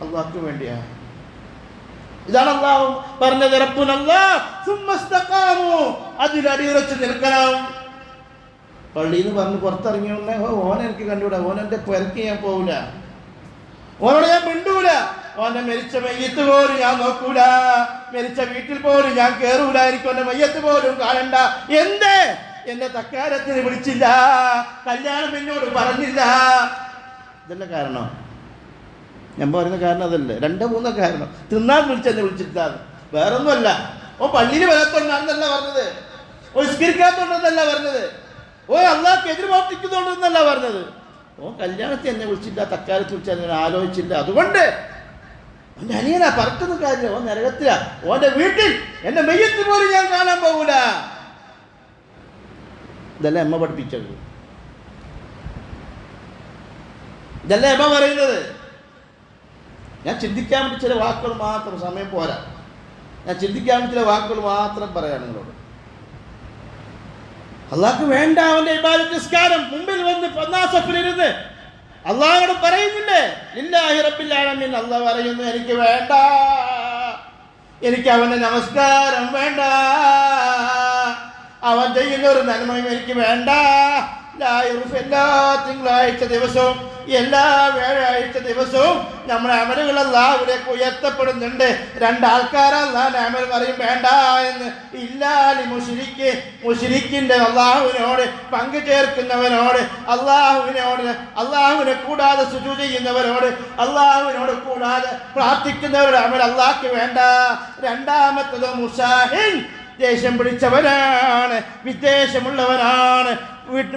അല്ലാഹുവിന് വേണ്ടിയാണ്. ഇതാണ് അല്ലാഹു പറഞ്ഞത്, റബ്ബുനല്ലാഹ് സുമ്മ ഇസ്തഖാമു, അതിൽ അടിയുറച്ച് നിൽക്കണം. പള്ളിയിൽ നിന്ന് പറഞ്ഞ് പുറത്തിറങ്ങിയ ഉടനെ ഓനെ എനിക്ക് കണ്ടുകൂടാ, ഓനെൻ്റെ പുരക്ക് ഞാൻ പോവില്ല, ഓനോട് ഞാൻ മിണ്ടൂല, ഓൻ്റെ മരിച്ച മയ്യത്ത് പോലും ഞാൻ നോക്കൂല, മരിച്ച വീട്ടിൽ പോലും ഞാൻ കയറൂല, എനിക്ക് ഓൻ്റെ മയ്യത്ത് പോലും കാണണ്ട. എന്തേ എന്നെ തക്കാരത്തിന് വിളിച്ചില്ല, കല്യാണം എന്നോട് പറഞ്ഞില്ല? ഇതല്ല കാരണം. ഞാൻ പറയുന്ന കാരണം അതല്ലേ, 2-3 കാരണം. തിന്നാൻ വിളിച്ചെന്നെ വിളിച്ചിട്ടില്ല, വേറൊന്നുമല്ല. ഓ പള്ളിയിൽ വരാത്തോണ്ടാണെന്നല്ല പറഞ്ഞത്, ഓ നിസ്കരിക്കാത്തോണ്ടെന്നല്ല പറഞ്ഞത്, ഓ അള്ളാഹ്ക്ക് എതിര് പ്രവർത്തിക്കുന്നതുകൊണ്ടെന്നല്ല പറഞ്ഞത്. ഓ കല്യാണത്തിൽ എന്നെ വിളിച്ചില്ല, തക്കാലത്ത് വിളിച്ചാൽ ഞാൻ ആലോചിച്ചില്ല, അതുകൊണ്ട് എൻ്റെ അനിയനാ പറക്കുന്ന കാര്യം, ഓ നരകത്തില, ഓൻ്റെ വീട്ടിൽ എൻ്റെ മെയ്യത്ത് പോലും ഞാൻ കാണാൻ പോകൂല. ഇതല്ലേ അമ്മ പഠിപ്പിച്ചത്, ഇതല്ലേ അമ്മ പറയുന്നത്. ഞാൻ ചിന്തിക്കാൻ വേണ്ടി ചില വാക്കുകൾ മാത്രം, സമയം പോരാ, ഞാൻ ചിന്തിക്കാൻ വേണ്ടി ചില വാക്കുകൾ മാത്രം പറയാം നിങ്ങളോട്. അള്ളാഹ്ക്ക് വേണ്ട അവൻ്റെ ഇബാദത്ത് നിസ്കാരം, മുമ്പിൽ വന്ന് 1-ാം സഫിലിരുന്ന് അള്ളാഹുവോട് പറയുന്നില്ലേ ലില്ലാഹി റബ്ബിൽ ആലമീൻ. അള്ളാഹ് പറയുന്നു, എനിക്ക് വേണ്ട, എനിക്ക് അവൻ്റെ നമസ്കാരം വേണ്ട, അവൻ ചെയ്യുന്ന ഒരു നന്മയും എനിക്ക് വേണ്ട, എല്ലാ തിങ്കളാഴ്ച ദിവസവും എല്ലാ വ്യാഴാഴ്ച ദിവസവും നമ്മുടെ അമലുകൾ അല്ലാഹുവിലേക്ക് ഉയർത്തപ്പെടുന്നുണ്ട്. രണ്ടാൾക്കാരെ അല്ലാഹുവിന്റെ അമൽ പറയും വേണ്ട എന്ന്. ഇല്ലാലി മുശ്രിക്ക്, മുശ്രിക്കിന്റെ അല്ലാഹുവിനോട് പങ്കു ചേർക്കുന്നവനോട്, അല്ലാഹുവിനെ കൂടാതെ സുജൂദ് ചെയ്യുന്നവരോട്, അല്ലാഹുവിനോട് കൂടാതെ പ്രാർത്ഥിക്കുന്നവരുടെ അമൽ അല്ലാഹുക്ക് വേണ്ട. രണ്ടാമത്തത് മുസാഹിൻ, ദേഷ്യം പിടിച്ചവനാണ്, വിദ്വേഷമുള്ളവനാണ്,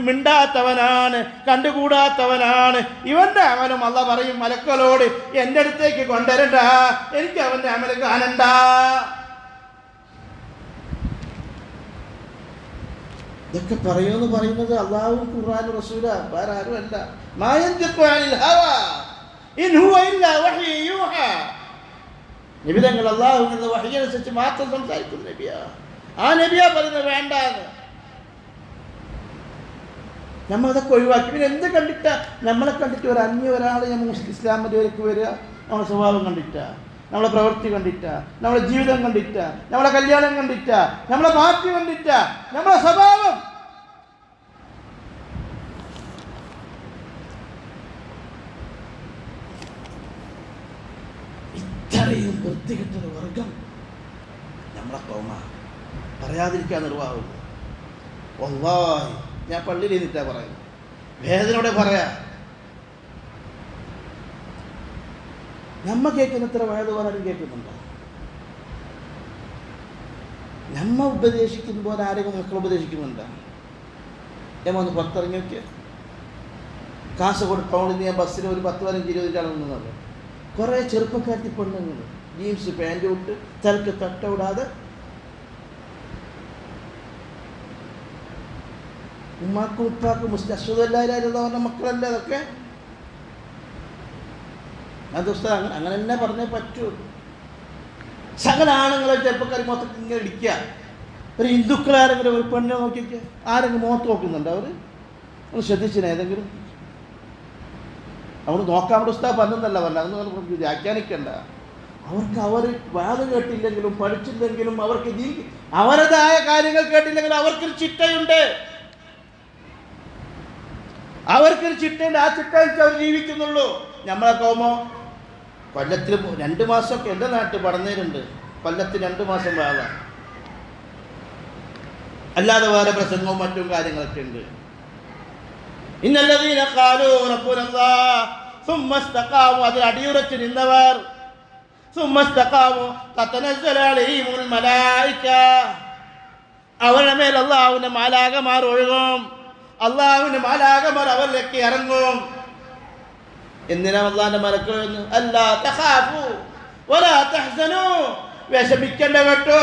മിണ്ടാത്തവനാണ്, കണ്ടുകൂടാത്തവനാണ്. ഇവന്റെ അമലും അല്ലാഹു പറയും മലക്കുകളോട് എൻ്റെ അടുത്തേക്ക് കൊണ്ടുവരണ്ട, എനിക്ക് അവന്റെ അമൽ കാണണ്ട. ഇതൊക്കെ പറയുമെന്ന് പറയുന്നത് അല്ലാഹുവും ഖുർആനും റസൂലാ, വേറെ ആരുമല്ല. മാ യൻതിഖു അനിൽ ഹവാ ഇൻ ഹുവ ഇല്ലാ വഹ്യു യൂഹാ. നബി തങ്ങൾ അല്ലാഹുവിൽ നിന്ന് വഹ്യ് അനുസരിച്ച് മാത്രം സംസാരിക്കുന്ന നബിയാ. ആ നബിയാ പറയുന്നത് വേണ്ടാന്ന്. നമ്മൾ അതൊക്കെ ഒഴിവാക്കി. പിന്നെ എന്ത് കണ്ടിട്ടാ? നമ്മളെ കണ്ടിട്ട് ഒരു ഒരാൾ നമ്മൾ ഇസ്ലാം മതത്തിലേക്ക് വരിക? നമ്മളെ സ്വഭാവം കണ്ടിട്ടാ, നമ്മളെ പ്രവൃത്തി കണ്ടിട്ടാ, നമ്മളെ ജീവിതം കണ്ടിട്ടാ, നമ്മളെ കല്യാണം കണ്ടിട്ടാ, നമ്മളെ പാർട്ടി കണ്ടിട്ടാ, നമ്മളെ സ്വഭാവം. ഇത്രയും വൃത്തികെട്ടൊരു വർഗം നമ്മളെ കോമ പറയാതിരിക്കാൻ നിർവാഹം. വല്ലാഹി ഞാൻ പള്ളിയിൽ ഇരുന്നിട്ടാ പറയുന്നത്, വേദനയോടെ പറയാ. നമ്മ കേൾക്കുന്നത്ര വേദന ആരും കേൾക്കുന്നുണ്ടോ? നമ്മ ഉപദേശിക്കുമ്പോൾ ആരെങ്കിലും മക്കൾ ഉപദേശിക്കുന്നുണ്ടോ? ഞാൻ ഒന്ന് പുറത്തിറങ്ങി നോക്കിയ കാസർഗോഡ് ടൗണിൽ നിന്ന് ഞാൻ ബസ്സിന് ഒരു 10-15-20 ആൾ നിന്നത്. കുറേ ചെറുപ്പക്കാരത്തി പെണ്ണുങ്ങൾ ജീൻസ് പാൻറ് ഇട്ട് തലക്ക് തട്ടവിടാതെ ഉമ്മാക്കും ഉപ്പാക്കും അശ്വതല്ലായിരുന്നു പറഞ്ഞ മക്കളല്ലേ അതൊക്കെ. അത് ഉസ്താദ് അങ്ങനെ തന്നെ പറഞ്ഞേ പറ്റൂ. സകല ആണുങ്ങളെ ചെറുപ്പക്കാർ മൊത്തത്തിൽ ഇങ്ങനെ ഇടിക്കുക. ഒരു ഹിന്ദുക്കളാരെങ്കിലും ഒരു പെണ്ണെ നോക്കിക്കുക, ആരെങ്കിലും മുഖത്ത് നോക്കുന്നുണ്ട്? അവർ ഒന്ന് ശ്രദ്ധിച്ചിനെ ഏതെങ്കിലും? അവർ നോക്കാൻ വേണ്ടി ഉസ്താദ് പറഞ്ഞതല്ല പറഞ്ഞ, അതൊന്നും വ്യാഖ്യാനിക്കണ്ട. അവർ വാദം കേട്ടില്ലെങ്കിലും പഠിച്ചില്ലെങ്കിലും അവർക്ക് അവരതായ കാര്യങ്ങൾ കേട്ടില്ലെങ്കിലും അവർക്കൊരു ചിട്ടയുണ്ട്. അവർക്കൊരു ചിട്ടയുണ്ട്. ആ ചിട്ടയിൽ അവർ ജീവിക്കുന്നുള്ളൂ. നമ്മളെ കോമോ കൊല്ലത്തിൽ 2 മാസമൊക്കെ എൻ്റെ നാട്ടിൽ പഠനേരുണ്ട്. കൊല്ലത്തിൽ 2 മാസം വേണം. അല്ലാതെ വേറെ പ്രസംഗവും മറ്റും കാര്യങ്ങളൊക്കെ ഉണ്ട്. ഇന്നല്ലദീന ഖാലൂ റബ്ബുനല്ലാഹ് സുമ്മ ഇസ്തഖാമു, അതിൽ അടിയുറച്ച് നിന്നവർ, സുമ്മ ഇസ്തഖാമു തതനസ്സലു അലൈഹിമുൽ മലായിക, അവരുടെ മേൽ അല്ലാഹുവിന്റെ മാലാഖമാർ ഒഴുകും. അല്ലാഹുവിന്റെ മാലാഖമാർ അവരിലേക്ക് ഇറങ്ങും. എന്തിനാ അല്ലാഹുവിന്റെ മലക്കുകൾ? അല്ലാ തഖാഫു വലാ തഹ്സനു, വിഷമിക്കണ്ട കേട്ടോ,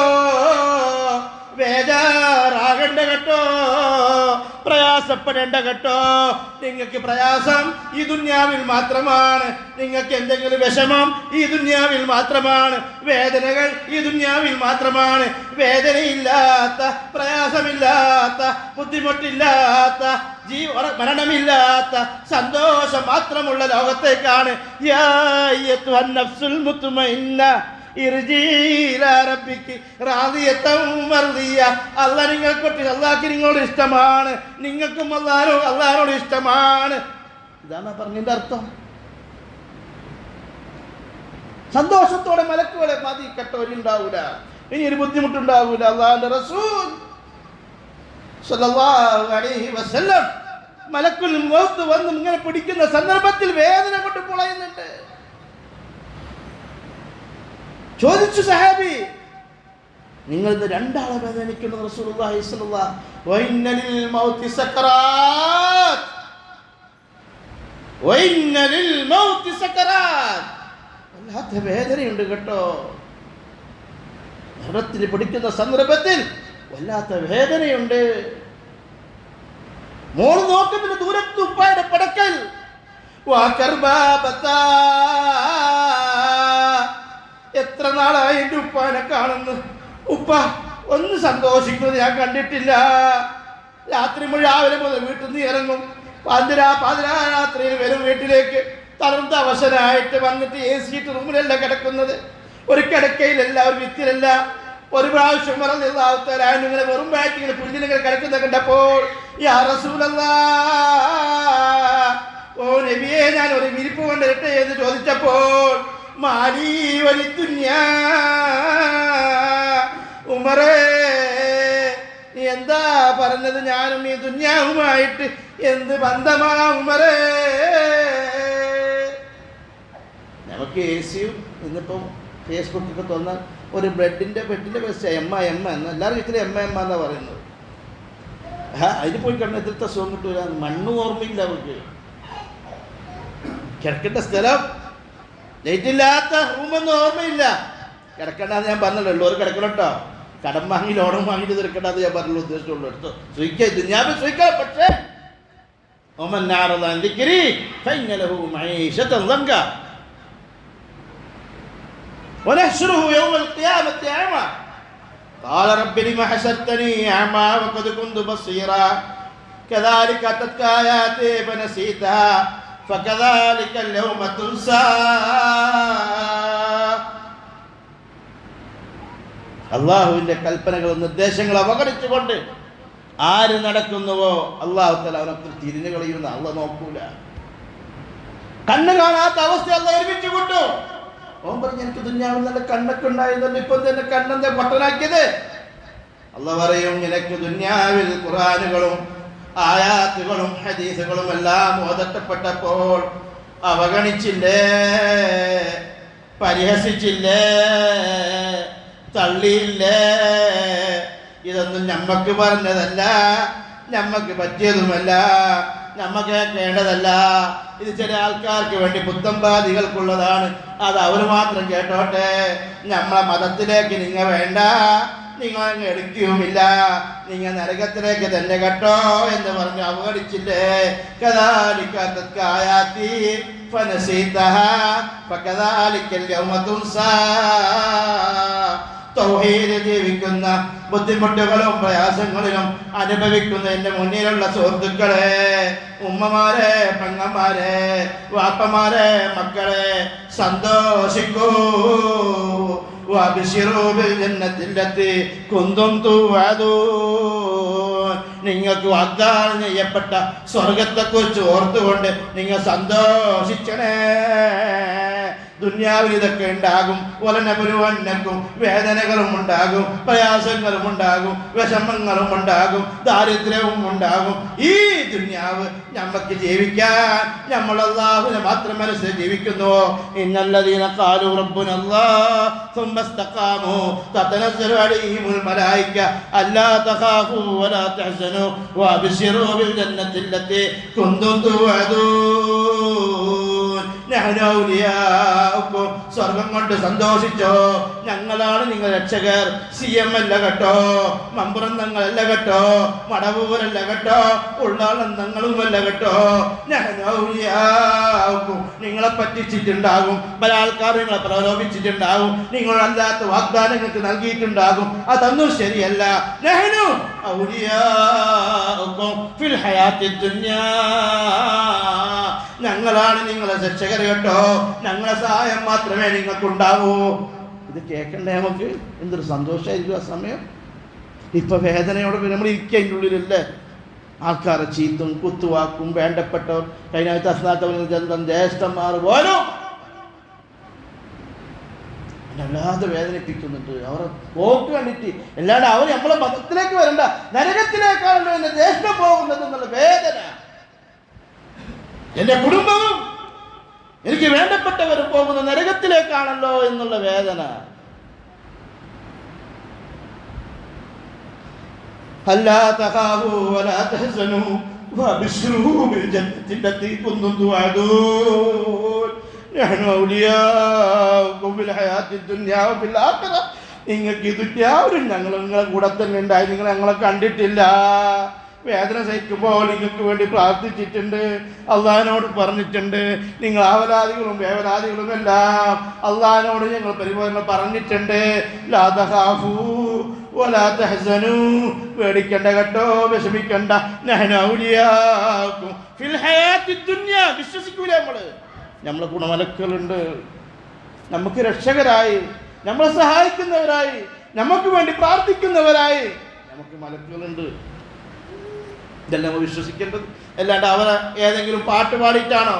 ബേജാറാകണ്ട കേട്ടോ, പ്രയാസപ്പെടേണ്ട കേട്ടോ. നിങ്ങൾക്ക് പ്രയാസം ഈ ദുന്യാവിൽ മാത്രമാണ്. നിങ്ങൾക്ക് എന്തെങ്കിലും വിഷമം ഈ ദുന്യാവിൽ മാത്രമാണ്. വേദനകൾ ഈ ദുന്യാവിൽ മാത്രമാണ്. വേദനയില്ലാത്ത, പ്രയാസമില്ലാത്ത, ബുദ്ധിമുട്ടില്ലാത്ത, മരണമില്ലാത്ത സന്തോഷം മാത്രമുള്ള ലോകത്തേക്കാണ്. യാ അയ്യത്തുഹൻ നഫ്സുൽ മുത്മഇന്ന അല്ല നിങ്ങൾക്കൊട്ട് അള്ളാഹ്ക്ക് നിങ്ങളോട് ഇഷ്ടമാണ്, നിങ്ങൾക്കും അള്ളാഹിനോട് ഇഷ്ടമാണ്. ഇതാണ് പറഞ്ഞതിന്റെ അർത്ഥം. സന്തോഷത്തോടെ മലക്കുകളെ മതി, കെട്ടവരുണ്ടാവൂല, ഇനി ഒരു ബുദ്ധിമുട്ടുണ്ടാവൂല. അള്ളാഹുവിന്റെ റസൂൽ സ്വല്ലല്ലാഹു അലൈഹി വസല്ലം മലക്കുൽ മൗത്ത് വന്ന് ഇങ്ങനെ പിടിക്കുന്ന സന്ദർഭത്തിൽ വേദന കൊണ്ട് പൊളയുന്നുണ്ട്. ചോദിച്ചു സഹാബി, നിങ്ങൾ ഇന്ന് 2 ആളെ വേദനിക്കുന്നു? റസൂലുള്ളാഹി സ്വല്ലല്ലാഹു വഇന്നലിൽ മൗതി സക്കറാത്ത്, വഇന്നലിൽ മൗതി സക്കറാത്ത്, വല്ലാത്ത വേദനയുണ്ട് കേട്ടോ. മരണത്തിൽ പിടിക്കുന്ന സന്ദർഭത്തിൽ വല്ലാത്ത വേദനയുണ്ട്. മോൾ നോക്കുന്നതിന് ദൂരത്ത് ഉപ്പായുടെ പടക്കൽ, എത്ര നാളായി എൻ്റെ ഉപ്പാനെ കാണുന്നു, ഉപ്പ ഒന്ന് സന്തോഷിക്കുന്നത് ഞാൻ കണ്ടിട്ടില്ല. രാത്രി രാവിലെ മുതൽ വീട്ടിൽ നിന്ന് ഇറങ്ങും, പാതിരാത്രിയിൽ വരും വീട്ടിലേക്ക്, തളർന്ന അവശനായിട്ട് വന്നിട്ട് AC റൂമിലല്ല കിടക്കുന്നത്, ഒരു കിടക്കയിലല്ല, ഒരു ഭിത്തിയിലല്ല, ഒരു പ്രാവശ്യം ഇങ്ങനെ വെറും ബാറ്റ് ഇങ്ങനെ പുല്ലിനിങ്ങനെ കിടക്കുന്ന കണ്ടപ്പോൾ യാ റസൂലല്ലാഹ്, ഓ നബിയെ, ഞാൻ ഒരു വിരിപ്പ് കൊണ്ടിരട്ടെ എന്ന് ചോദിച്ചപ്പോൾ മാലി വലി ദുനിയാ, ഉമറേ നീ എന്താ പറഞ്ഞത്? ഞാനും ഈ ദുനിയാവുമായിട്ട് എന്ത് ബന്ധമാ ഉമറേ? നമുക്ക് AC-യും ഇന്നിപ്പം ഫേസ്ബുക്കൊക്കെ തോന്നാൻ ഒരു ബ്രെഡിൻ്റെ ബെസ്റ്റ് എമ്മ എന്ന് എല്ലാവരും ഇത്തിരി എമ്മ എന്നാണ് പറയുന്നത്. അതിന് പോയി കണ്ട എത്രത്തെ സുഖം കിട്ടൂല. മണ്ണും ഓർമ്മയില്ല അവർക്ക്. കിടക്കേണ്ട സ്ഥലം, ലൈറ്റില്ലാത്ത റൂമൊന്നും ഓർമ്മയില്ല. കിടക്കണ്ടെന്ന് ഞാൻ പറഞ്ഞല്ലോ. ഉള്ളവർ കിടക്കണം കേട്ടോ. കടം വാങ്ങി ലോണം വാങ്ങിയിട്ട് തീർക്കണ്ടെന്ന് ഞാൻ പറഞ്ഞുള്ളൂ. ഉദ്ദേശമുള്ളൂ. എടുത്ത് സുഖിക്കാം, ദുനിയാവിൽ സുഖിക്കാം. പക്ഷേ ونحشره يوم القيامة أعمى قال رب لم حشرتني أعمى وقد كنت بصيرا كذلك أتتك آياتي فنسيتها فكذلك اليوم تنسى. അള്ളാഹുവിൻ്റെ കൽപ്പനകളും നിർദ്ദേശങ്ങളും അവഗണിച്ചുകൊണ്ട് ആര് നടക്കുന്നുവോ അള്ളാഹു തആല അവനൊക്കെ തിരിഞ്ഞു കളയുന്ന അള്ളാഹ് നോക്കൂല. കണ്ണ് കാണാത്ത അവസ്ഥ അള്ളാഹ് ഒരുമിച്ച് കൊണ്ടു. ഓൻ പറഞ്ഞു, എനിക്ക് ദുനിയാവിൽ നല്ല കണ്ണൊക്കെ ഉണ്ടായിരുന്നല്ലോ, ഇപ്പം തന്നെ കണ്ണെന്താ പൊട്ടനാക്കിയത്? അള്ളാഹ് പറയും, നിനക്ക് ദുനിയാവിൽ ഖുർആനുകളും ആയാത്തുകളും ഹദീസുകളും എല്ലാം ഓതപ്പെട്ടപ്പോൾ അവഗണിച്ചില്ലേ, പരിഹസിച്ചില്ലേ, തള്ളിയില്ലേ? ഇതൊന്നും ഞമ്മക്ക് പറഞ്ഞതല്ല, ഞമ്മക്ക് പറ്റിയതുമല്ല, ഞമ്മക്ക് കേട്ടതല്ല. ഇത് ചില ആൾക്കാർക്ക് വേണ്ടി പുത്തമ്പാദികൾക്കുള്ളതാണ്. അത് അവർ മാത്രം കേട്ടോട്ടെ. നമ്മളെ മതത്തിലേക്ക് നിങ്ങൾ വേണ്ട, നിങ്ങൾ അങ്ങ് എടുക്കുകയുമില്ല, നിങ്ങൾ നരകത്തിലേക്ക് തന്നെ കേട്ടോ എന്ന് പറഞ്ഞ് അവഗണിച്ചില്ലേ? കദാലിക അതത്ക ആയാതി ഫനസീതഹാ ഫകദാലികൽ യൗമ തുൻസാ. തൗഹീദ് ജീവിക്കുന്ന, ബുദ്ധിമുട്ടുകളും പ്രയാസങ്ങളിലും അനുഭവിക്കുന്ന എൻ്റെ മുന്നിലുള്ള സുഹൃത്തുക്കളെ, ഉമ്മമാരെ, പെങ്ങന്മാരെ, വാപ്പമാരെ, മക്കളെ, സന്തോഷിക്കൂ. വബിശിറൂ ബിൽ ജന്നത്തില്ലത്തി കുന്തും തുഅദൂൻ. നിങ്ങൾക്ക് വാഗ്ദാനം ചെയ്യപ്പെട്ട സ്വർഗത്തെക്കുറിച്ച് ഓർത്തുകൊണ്ട് നിങ്ങൾ സന്തോഷിക്കണേ. ദുനിയാവിൽ ഇതൊക്കെ ഉണ്ടാകും. വലനബലുവന്നക്കും, വേദനകളും ഉണ്ടാകും, പ്രയാസങ്ങളും ഉണ്ടാകും, വിഷമങ്ങളും ഉണ്ടാകും, ദാരിദ്ര്യവും ഉണ്ടാകും. ഈ ദുനിയാവ് നമുക്ക് ജീവിക്കാൻ നമ്മൾ അല്ലാഹുവിനെ മാത്രം മനസ്സിൽ ജീവിക്കുന്നു. ഇന്നല്ലദീന ഖാലൂ റബ്ബുനല്ലാഹ് സുമ്മ ഇസ്തഖാമൂ തതനസ്സലു അലൈഹിമുൽ മലായിക അല്ലാ തഖാഫൂ വലാ തഹ്സനൂ വഅബ്ശിറൂ ബിൽ ജന്നത്തില്ലത്തി കുന്തും തുഅദൂൻ. നഹ്നു ഔലിയാഉക്കും, സ്വർഗം കൊണ്ട് സന്തോഷിച്ചോ, ഞങ്ങളാണ് നിങ്ങൾ രക്ഷകർ. CM അല്ല കേട്ടോ, മമ്പുറന്നങ്ങളല്ല കേട്ടോ, മടവൂരല്ല കേട്ടോ, ഉള്ളാളന്നങ്ങളുമല്ല കേട്ടോ. നഹ്നു ഔലിയാഉക്കും, നിങ്ങളെ പറ്റിച്ചിട്ടുണ്ടാകും, പല ആൾക്കാർ നിങ്ങളെ പ്രലോഭിച്ചിട്ടുണ്ടാകും, നിങ്ങളല്ലാത്ത വാഗ്ദാനങ്ങൾക്ക് നൽകിയിട്ടുണ്ടാകും. അതൊന്നും ശരിയല്ല. നഹ്നു ഔലിയാഉക്കും ഫിൽ ഹയാത്തി ദുനിയാ, ഞങ്ങളാണ് നിങ്ങളെ രക്ഷകർ കേട്ടോ, ഞങ്ങളെ സഹായം മാത്രമേ നിങ്ങൾക്കുണ്ടാവൂ. ഇത് കേൾക്കണ്ടേ നമുക്ക്? എന്തൊരു സന്തോഷമായിരിക്കും ആ സമയം. ഇപ്പൊ വേദനയോടെ നമ്മൾ ഇരിക്കുക അതിൻ്റെ ഉള്ളിലല്ലേ. ആൾക്കാരെ ചീത്തും കുത്തുവാക്കും, വേണ്ടപ്പെട്ടവർ, കഴിഞ്ഞ അസ്നാത്തവൻ ജ്യേഷ്ഠന്മാർ പോലും വല്ലാതെ വേദനിപ്പിക്കുന്നുണ്ട്. അവരെ പോക്ക് കണ്ടിട്ട്. അല്ലാണ്ട് അവർ നമ്മളെ മതത്തിലേക്ക് വരണ്ട, നരകത്തിലേക്കാണല്ലോ എന്റെ ജ്യേഷ്ഠം പോകുന്നത് എന്നുള്ള വേദന. എൻ്റെ കുടുംബവും എനിക്ക് വേണ്ടപ്പെട്ടവരും പോകുന്ന നരകത്തിലേക്കാണല്ലോ എന്നുള്ള വേദന. അല്ലാ തഖാഫൂ വലാ തഹ്സനൂ വഅബ്ശിറൂ ബിൽ ജന്നത്തി അല്ലത്തി കുന്തും തുഅദൂൻ. നഹ്നു ഔലിയാഉക്കും ഫിൽ ഹയാത്തി ദുനിയാ വഫിൽ ആഖിറ. നിങ്ങൾക്ക് ദുനിയാവിലും ഞങ്ങൾ നിങ്ങളെ കൂടെ തന്നെ ഉണ്ടായി. നിങ്ങൾ ഞങ്ങളെ കണ്ടിട്ടില്ല. വേദന സഹിക്കുമ്പോൾ നിങ്ങൾക്ക് വേണ്ടി പ്രാർത്ഥിച്ചിട്ടുണ്ട്, അള്ളാഹിനോട് പറഞ്ഞിട്ടുണ്ട്. നിങ്ങൾ ആവലാദികളും വേവലാദികളും എല്ലാം അള്ളാഹിനോട് ഞങ്ങൾ പരിപാലനം പറഞ്ഞിട്ടുണ്ട്. ലാ തഖാഫൂ വലാ തഹ്സനൂ, പേടിക്കണ്ട കേട്ടോ, വിഷമിക്കണ്ട. നഹ്നു ഔലിയാഉക്കും ഫിൽ ഹയാത്തി ദുനിയാ. വിശ്വസിക്കൂല നമ്മളെ ഗുണമലക്കളുണ്ട്, നമുക്ക് രക്ഷകരായി, നമ്മളെ സഹായിക്കുന്നവരായി, നമുക്ക് വേണ്ടി പ്രാർത്ഥിക്കുന്നവരായി നമുക്ക് മലക്കുകളുണ്ട്. ഇതെല്ലാം നമ്മൾ വിശ്വസിക്കേണ്ടത്. അല്ലാണ്ട് അവരെ ഏതെങ്കിലും പാട്ട് പാടിയിട്ടാണോ?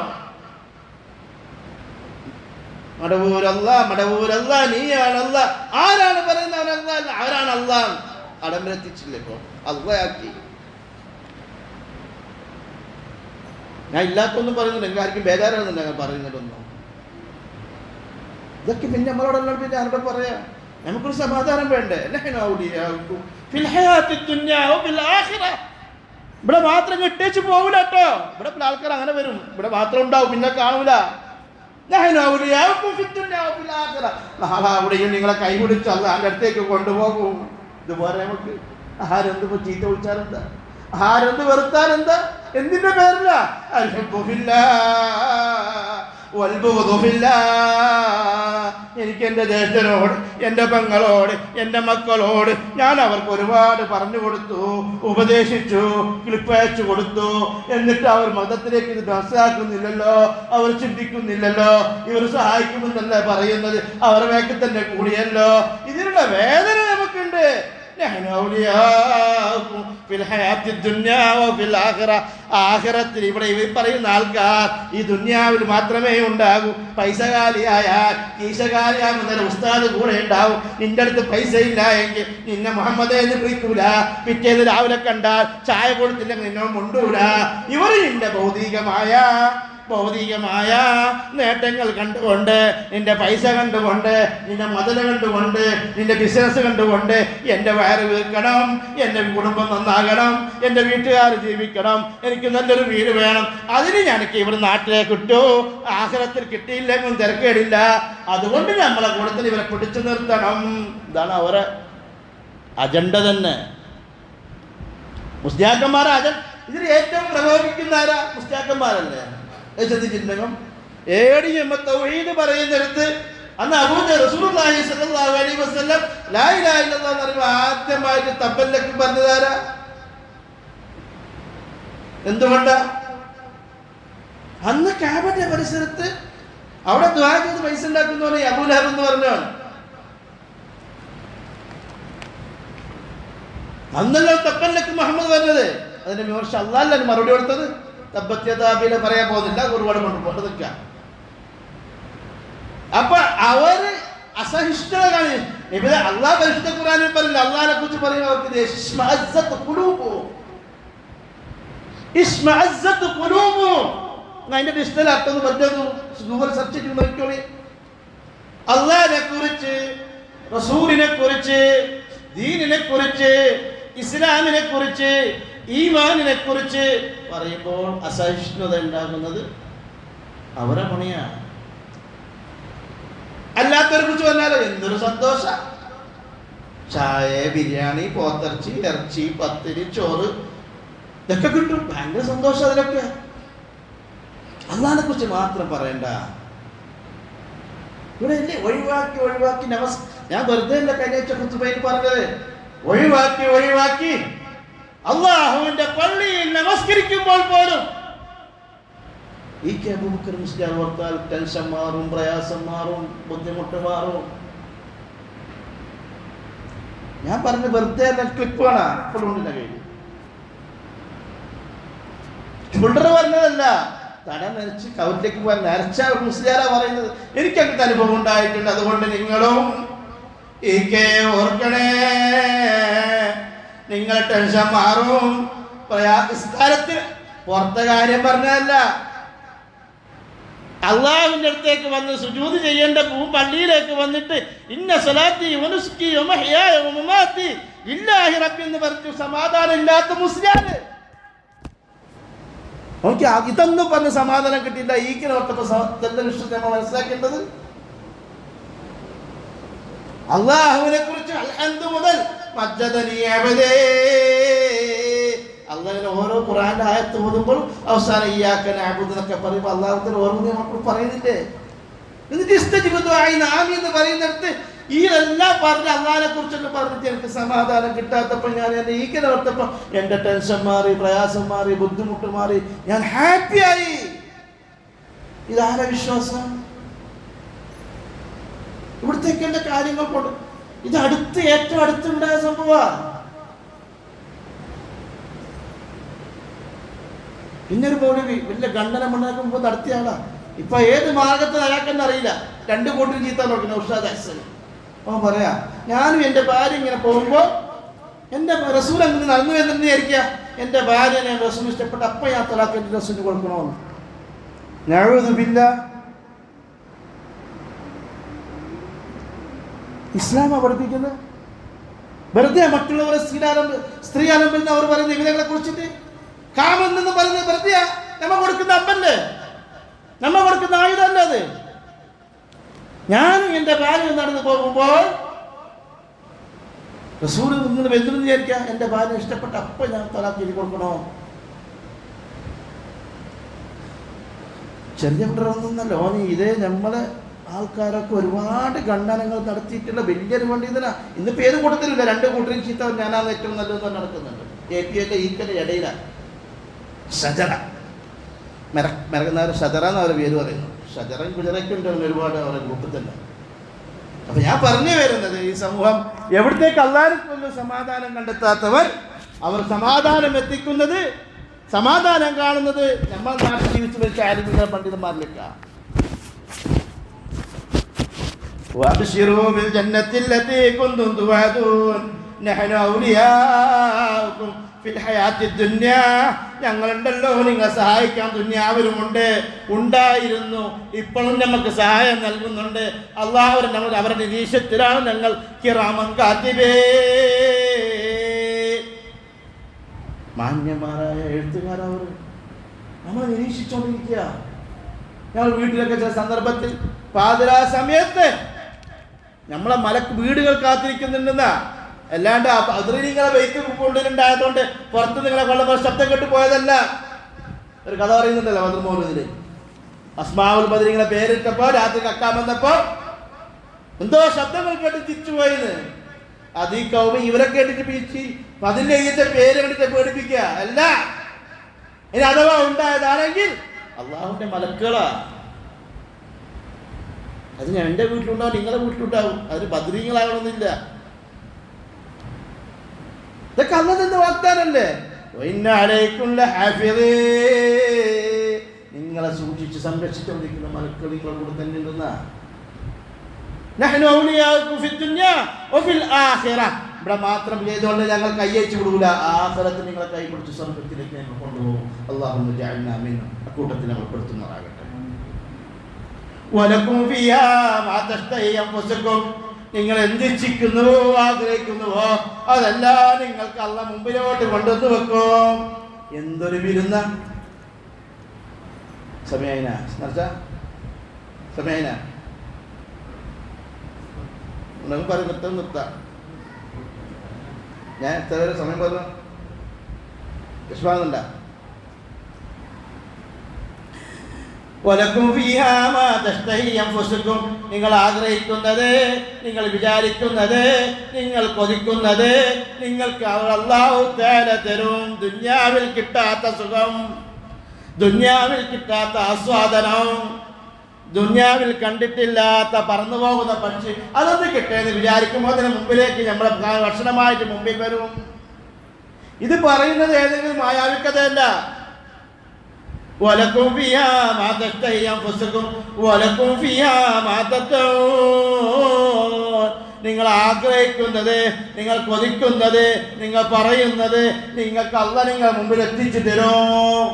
മടവൂരല്ല മടവൂരല്ല നീയാണല്ല. ആരാണ് പറയുന്നത് അവനല്ല? അവരാണ് അള്ളാഹ്. അടമ്പരെത്തിച്ചില്ലേ? ഇപ്പോ അള്ളയാക്കി. ഞാൻ ഇല്ലാത്തൊന്നും പറയുന്നില്ല, നിങ്ങൾക്ക് ആർക്കും ബേജാറാകുന്നില്ല ഞാൻ പറയുന്നതൊന്നും. ഇതൊക്കെ പിന്നെ നമ്മളോടല്ല, പിന്നെ ആരോട് പറയാ? നമുക്കൊരു സമാധാനം വേണ്ടേ? ഇവിടെ മാത്രം കെട്ടിച്ച് പോകൂല കേട്ടോ. ഇവിടെ ആൾക്കാർ അങ്ങനെ വരും, ഇവിടെ മാത്രം ഉണ്ടാവും, പിന്നെ കാണൂല. അവിടെയും നിങ്ങളെ കൈപിടിച്ച് അള്ളാന്റെ അടുത്തേക്ക് കൊണ്ടുപോകും. ഇതുപോലെ നമുക്ക് ആരെന്ത് ചീത്ത വിളിച്ചാലെന്താ, ആരെന്ത് വെറുത്താലെന്താ? എന്തിന്റെ പേരില്ല? എനിക്ക് എൻ്റെ ജ്യേഷ്ഠനോട്, എൻ്റെ പെങ്ങളോട്, എൻ്റെ മക്കളോട് ഞാൻ അവർക്ക് ഒരുപാട് പറഞ്ഞു കൊടുത്തു, ഉപദേശിച്ചു, ക്ലിപ്പ് അയച്ചു കൊടുത്തു. എന്നിട്ട് അവർ മതത്തിലേക്ക് ഇത് മനസ്സിലാക്കുന്നില്ലല്ലോ, അവർ ചിന്തിക്കുന്നില്ലല്ലോ. ഇവർ സഹായിക്കുമെന്നല്ല പറയുന്നത്, അവർ വേക്കിൽ തന്നെ കൂടിയല്ലോ. ഇതിനുള്ള വേദന നമുക്കുണ്ട്. ആഖിറത്തിൽ ഇവിടെ ഇവർ പറയുന്ന ആൾക്കാർ ഈ ദുന്യാവിൽ മാത്രമേ ഉണ്ടാകൂ. പൈസ കാലിയായാൽ കീശകാലിയാകുന്ന ഉസ്താദ് കൂടെ ഉണ്ടാവും. നിന്റെ അടുത്ത് പൈസ ഇല്ല എങ്കിൽ നിന്നെ മുഹമ്മദേ എന്ന് വിളിക്കൂല. പിറ്റേന്ന് രാവിലെ കണ്ടാൽ ചായ കൊടുത്തില്ലെങ്കിൽ നിന്നോട് മുണ്ടൂല. ഇവർ നിന്റെ ഭൗതികമായ നേട്ടങ്ങൾ കണ്ടുകൊണ്ട്, നിന്റെ പൈസ കണ്ടുകൊണ്ട്, നിന്റെ മുതൽ കണ്ടുകൊണ്ട്, നിന്റെ ബിസിനസ് കണ്ടുകൊണ്ട് എൻ്റെ വയറ് വീർക്കണം, എൻ്റെ കുടുംബം നന്നാകണം, എൻ്റെ വീട്ടുകാർ ജീവിക്കണം, എനിക്ക് നല്ലൊരു വീട് വേണം, അതിന് എനിക്ക് ഇവിടെ നാട്ടിലേക്ക് കിട്ടൂ, ആഖിറത്തിൽ കിട്ടിയില്ലെങ്കിലും തിരക്കേടില്ല. അതുകൊണ്ട് നമ്മളെ കൂട്ടത്തിൽ ഇവരെ പിടിച്ചു നിർത്തണം. ഇതാണ് അവരെ അജണ്ട തന്നെ. മുസ്ലിയാക്കന്മാരെ ഇതിൽ ഏറ്റവും പ്രകോപിക്കുന്ന ആരാ? മുസ്ലിയാക്കന്മാരല്ലേ? ചിന്തകം ഏടി തൗഹീദ് പറയുന്നിടത്ത് അന്ന് റസൂലുള്ളാഹി സ്വല്ലല്ലാഹു അലൈഹി വസല്ലം ലാ ഇലാഹ ഇല്ലല്ലാഹ് എന്ന് പറയുമ്പോൾ ആദ്യമായിട്ട് തബ്ബല്ലക്ക് പറഞ്ഞതാരാ? എന്തുകൊണ്ടാ? അന്ന് കഅബയുടെ പരിസരത്ത് അവിടെ ദുആ ചെയ്ത് പൈസ ഉണ്ടാക്കുന്നവനെ അബൂ ലഹബ് എന്ന് പറഞ്ഞവൻ. അന്നല്ലോ തബ്ബല്ലക്ക് മുഹമ്മദ് പറഞ്ഞത്. അതിന്റെ വിമർശ അല്ലാഹ് മറുപടി കൊടുത്തത്. തബ്ബത്യതാബിലെ പറയാൻ പോകുന്നില്ല, ഒരുപാട് കൊണ്ടുപോകേണ്ടത് നിൽക്കാം. അപ്പൊ അവര് അസഹിഷ്ണുത കാണി. അള്ളാഹ് പരിശുദ്ധ ഖുർആനിൽ പറഞ്ഞില്ല, അള്ളാഹിനെ കുറിച്ച് പറയുമ്പോൾ അവർക്ക് അതിന്റെ ഡിജിറ്റൽ അർത്ഥം ഗൂഗിൾ സെർച്ച് ചെയ്ത് നോക്കിക്കോളി. അള്ളാഹിനെ കുറിച്ച്, റസൂലിനെ കുറിച്ച്, ദീനിനെ കുറിച്ച്, ഇസ്ലാമിനെ കുറിച്ച്, ഈമാനിനെ കുറിച്ച് പറയുമ്പോൾ അസഹിഷ്ണുത ഉണ്ടാകുന്നത് അവരെ പണിയാണ്. അല്ലാത്തവരെ കുറിച്ച് പറഞ്ഞാലോ എന്തൊരു സന്തോഷ. ചായ, ബിരിയാണി, പോത്തിറച്ചി, ഇറച്ചി, പത്തിരി, ചോറ് ഇതൊക്കെ കിട്ടും, ഭയങ്കര സന്തോഷം അതിലൊക്കെ. അള്ളാഹിനെ കുറിച്ച് മാത്രം പറയണ്ട. ഇവിടെ ഇല്ലേ ഒഴിവാക്കി ഞാൻ വെറുതെ അല്ല കഴിഞ്ഞ ഖുതുബയിൽ പറഞ്ഞത്. ഒഴിവാക്കി അള്ളാഹുവിന്റെ പള്ളിയിൽ നമസ്കരിക്കുമ്പോൾ പോലും ഈ അബൂബക്കർ മുസ്ലിയാർ ഓർത്താൽ ടെൻഷൻ മാറും, പ്രയാസം മാറും, ബുദ്ധിമുട്ട് മാറും. ഞാൻ പറഞ്ഞ വെറുതെ ക്ലിപ്പ് കാണാ ഇപ്പോഴും കയ്യിൽ. ഷുൾഡർ പറഞ്ഞതല്ല, തട നരച്ച് കവറിലേക്ക് പോകാൻ നരച്ച മുസ്ലിയാരാ പറയുന്നത്. എനിക്കങ്ങനത്തെ അനുഭവം ഉണ്ടായിട്ടുണ്ട്. അതുകൊണ്ട് നിങ്ങളും ഓർക്കണേ, നിങ്ങളെ ടെൻഷൻ മാറും. നിസ്കാരത്തിൽ പുറത്തെ കാര്യം പറഞ്ഞതല്ല, അള്ളാഹുവിന്റെ അടുത്തേക്ക് വന്ന് സുജൂദ് ചെയ്യേണ്ട പള്ളിയിലേക്ക് വന്നിട്ട് ഇന്ന സ്വലാത്തി വനുസ്കി വമഹ്യായ വമമാതി ലില്ലാഹി റബ്ബി എന്ന് പറഞ്ഞു സമാധാനം ഇല്ലാത്ത മുസ്ലിയാണ്. നമുക്ക് ഇതൊന്നും പറഞ്ഞ് സമാധാനം കിട്ടിയില്ല. ഈക്കിനോർത്തപ്പോ വിഷയത്തെ നമ്മൾ മനസ്സിലാക്കേണ്ടത് അള്ളാഹുവിനെ കുറിച്ച് അൽഹംദു മുതൽ അള്ളാഹിന്റെ ഓരോ ഖുർആന്റെ ആയത്ത് ഓതുമ്പോൾ അവസാനം ഇയ്യാക നഅ്ബുദു എന്നൊക്കെ പറയുമ്പോൾ അള്ളാഹുവിന്റെ ഓർമ്മ നമ്മൾ പറയുന്നില്ലേ? എന്നിട്ട് ഇസ്തജിബു ദുആഇന ആമീൻ എന്ന് പറയുന്നിടത്ത് ഈ എല്ലാം പറഞ്ഞ് അള്ളാഹിനെ കുറിച്ചൊക്കെ പറഞ്ഞിട്ട് എനിക്ക് സമാധാനം കിട്ടാത്തപ്പോൾ ഞാൻ എന്നെ ഈക്കിനെ ഓർത്തപ്പോൾ എൻ്റെ ടെൻഷൻ മാറി, പ്രയാസം മാറി, ബുദ്ധിമുട്ട് മാറി, ഞാൻ ഹാപ്പിയായി. ഇതാരെ വിശ്വാസം? ഇവിടത്തേക്ക് എൻ്റെ കാര്യങ്ങൾ കൊണ്ട് ഇത് ഏറ്റവും അടുത്തുണ്ടായ സംഭവമാണ്. പിന്നൊരു മൗലവി വലിയ ഖണ്ഡനം ഉണ്ടാക്കുമ്പോൾ നടത്തിയ ആളാ. ഇപ്പൊ ഏത് മാർഗത്തിൽ അയാൾക്കെന്ന് അറിയില്ല. 2 കൂട്ടരും ചീത്ത നോക്കണം. ഉസ്താദ് ഹസൻ അവൻ പറയാ, ഞാനും എൻ്റെ ഭാര്യ ഇങ്ങനെ പോകുമ്പോൾ എൻ്റെ റസൂൽ അങ്ങനെ നടന്നു എന്ന് വിചാരിക്കുക, എൻ്റെ ഭാര്യനെ റസൂൽ ഇഷ്ടപ്പെട്ട അപ്പം ഞാൻ തലാഖ് എൻ്റെ റസൂലിന് കൊടുക്കണമെന്ന്. നഊദു ബില്ലാഹ്. ഇസ്ലാമാ പഠിപ്പിക്കുന്നത്. വെറുതെ മറ്റുള്ളവരെ സ്ത്രീ ആലംബം അവർ പറയുന്ന ഇവരെ കുറിച്ചിട്ട് കാമെന്ന് പറയുന്നത് വെറുതെ നമ്മ കൊടുക്കുന്ന അമ്പല്ലേ, നമ്മ കൊടുക്കുന്ന ആയുധമല്ല അത്. ഞാനും എൻ്റെ ഭാര്യ നടന്നു പോകുമ്പോൾ റസൂൽ നിങ്ങൾ എന്തെന്ന് വിചാരിക്കുക, എൻ്റെ ഭാര്യ ഇഷ്ടപ്പെട്ട അപ്പം ഞാൻ തലാഖ് ചെയ്ത് കൊടുക്കണോ? ചെറിയ പിള്ളേരൊന്നല്ല ഓന്. ഇതേ നമ്മളെ ആൾക്കാരൊക്കെ ഒരുപാട് ഖണ്ഡനങ്ങൾ നടത്തിയിട്ടുള്ള വലിയൊരു പണ്ഡിതനാ. ഇന്നിപ്പോൾ ഏത് കൂട്ടത്തിലില്ല. 2 കൂട്ടരും ചീത്ത ഞാനാണ് ഏറ്റവും നല്ലതെന്ന് നടക്കുന്നുണ്ട്. APA ഈക്കൻ്റെ ഇടയിലാണ് ഷജറ മെറകുന്നവർ ഷജറ എന്ന് അവരുടെ പേര് പറയുന്നു. ഷജറയും ഗുജറയ്ക്കും ഉണ്ട് ഒരുപാട് അവരുടെ ഗ്രൂപ്പിൽ തന്നെ. അപ്പം ഞാൻ പറഞ്ഞു വരുന്നത്, ഈ സമൂഹം എവിടത്തേക്ക് അല്ലാഹുവിന് സമാധാനം കണ്ടെത്താത്തവർ അവർ സമാധാനം എത്തിക്കുന്നത്, സമാധാനം കാണുന്നത് നമ്മൾ നാട്ടിൽ ജീവിച്ചു മരിച്ച ആരോഗ്യ പണ്ഡിതന്മാരിലേക്കാണ്. وابشروا بالجنة التي كنتم توعدون نحن أولياؤكم في الحياة الدنيا. ഞങ്ങളുണ്ടല്ലോ നിങ്ങളെ സഹായിക്കാൻ ദുനിയാവിലുമുണ്ട്, ഉണ്ടായിരുന്നു, ഇപ്പോഴും നമുക്ക് സഹായം നൽകുന്നുണ്ട്. അള്ളാഹു അവരുടെ നിരീക്ഷത്തിലാണ് ഞങ്ങൾ. കിറാമൻ കാത്തിബേ, മാന്യന്മാരായ എഴുത്തുകാരവർ നമ്മൾ നിരീക്ഷിച്ചുകൊണ്ടിരിക്കുക. ഞങ്ങൾ വീട്ടിലൊക്കെ ചില സന്ദർഭത്തിൽ പാതിരാ സമയത്ത് നമ്മളെ വീടുകൾ കാത്തിരിക്കുന്നുണ്ടെന്നാ. അല്ലാണ്ട് അതിന് നിങ്ങളെ വെയിറ്റ് കൊണ്ടിട്ടുണ്ടായതുകൊണ്ട് പുറത്ത് നിങ്ങളെ കൊള്ളുമ്പോൾ ശബ്ദം കെട്ടു പോയതല്ല. ഒരു കഥ പറയുന്നുണ്ടല്ലോ മധുമോഹനത്തില്, അസ്മാഉൽ ബദർ നിങ്ങളെ പേരിട്ടപ്പോ രാത്രി കക്കാൻ വന്നപ്പോ എന്തോ ശബ്ദങ്ങൾ കേട്ട് തിരിച്ചുപോയെന്ന്. അത് ഈ കൗമി ഇവരെ കേട്ടിട്ട് പിടിച്ച് അതിന്റെ പേര് കണ്ടിട്ട് പേടിപ്പിക്കുക അല്ല. ഇനി അഥവാ ഉണ്ടായതാണെങ്കിൽ അള്ളാഹുവിന്റെ മലക്കുകളാ. അത് ഞാൻ എൻ്റെ വീട്ടിലുണ്ടാവും, നിങ്ങളുടെ വീട്ടിലുണ്ടാവും. അതിന് ബദരീങ്ങളാകണമെന്നില്ല. ഇതൊക്കെ അല്ലാതെ വാഗ്ദാനല്ലേ. നിങ്ങളെ സൂക്ഷിച്ച് സംരക്ഷിച്ചുകൊണ്ടിരിക്കുന്ന മലക്കൾ നിങ്ങളുടെ കൂടെ തന്നെ ഉണ്ടെന്നാ. ഇവിടെ മാത്രം ചെയ്തുകൊണ്ട് ഞങ്ങൾ കൈയച്ചു വിടൂല. ആഖിറത്തിൽ നിങ്ങളെ കൈ പിടിച്ച് സ്വർഗ്ഗത്തിലേക്ക് ഞങ്ങൾ കൊണ്ടുപോകും. അല്ലാഹുമ്മ ജഅൽനാ മിൻഹും. അക്കൂട്ടത്തിൽ നമ്മൾ പെടുത്തുന്നതാകട്ടെ. വലക്കും ഫിഹാ മാ തഷ്തഹി അൻഫുസുക്കും. നിങ്ങൾ എന്തിച്ഛിക്കുന്നുവോ ആഗ്രഹിക്കുന്നുവോ അതെല്ലാം നിങ്ങൾക്ക് അല്ലാഹ് മുമ്പിലോട്ട് കൊണ്ടുവന്ന് വെക്കും. എന്തൊരു വിരുന്ന സമയന സമയന നമുക്ക് പറയും നിർത്താം. ഞാൻ എത്ര പേര് സമയം പറഞ്ഞു വിശ്വാസമുണ്ട. നിങ്ങൾ ആഗ്രഹിക്കുന്നത്, നിങ്ങൾ വിചാരിക്കുന്നത്, നിങ്ങൾ കൊതിക്കുന്നത് നിങ്ങൾക്ക് അല്ലാഹു തആല തരും. ദുനിയാവിൽ കിട്ടാത്ത സുഖം, ദുനിയാവിൽ കിട്ടാത്ത ആസ്വാദനം, ദുനിയാവിൽ കണ്ടിട്ടില്ലാത്ത പറന്നു പോകുന്ന പക്ഷി അതൊന്ന് കിട്ടിയെന്ന് വിചാരിക്കുമ്പോൾ അതിന് മുമ്പിലേക്ക് നമ്മളെ ഭക്ഷണമായിട്ട് മുമ്പിൽ വരും. ഇത് പറയുന്നത് ഏതെങ്കിലും മായാവിക്കതയല്ല. വലക്കും ഫിഹാ മാ തഷ്തഹി അൻഫുസുക്കും വലക്കും ഫിഹാ മാ തദഊൻ. നിങ്ങൾ ആഗ്രഹിക്കുന്നത്, നിങ്ങൾ കൊതിക്കുന്നത്, നിങ്ങൾ പറയുന്നത് നിങ്ങൾക്ക് അല്ലാഹ് നിങ്ങൾ മുമ്പിൽ എത്തിച്ചു തരും.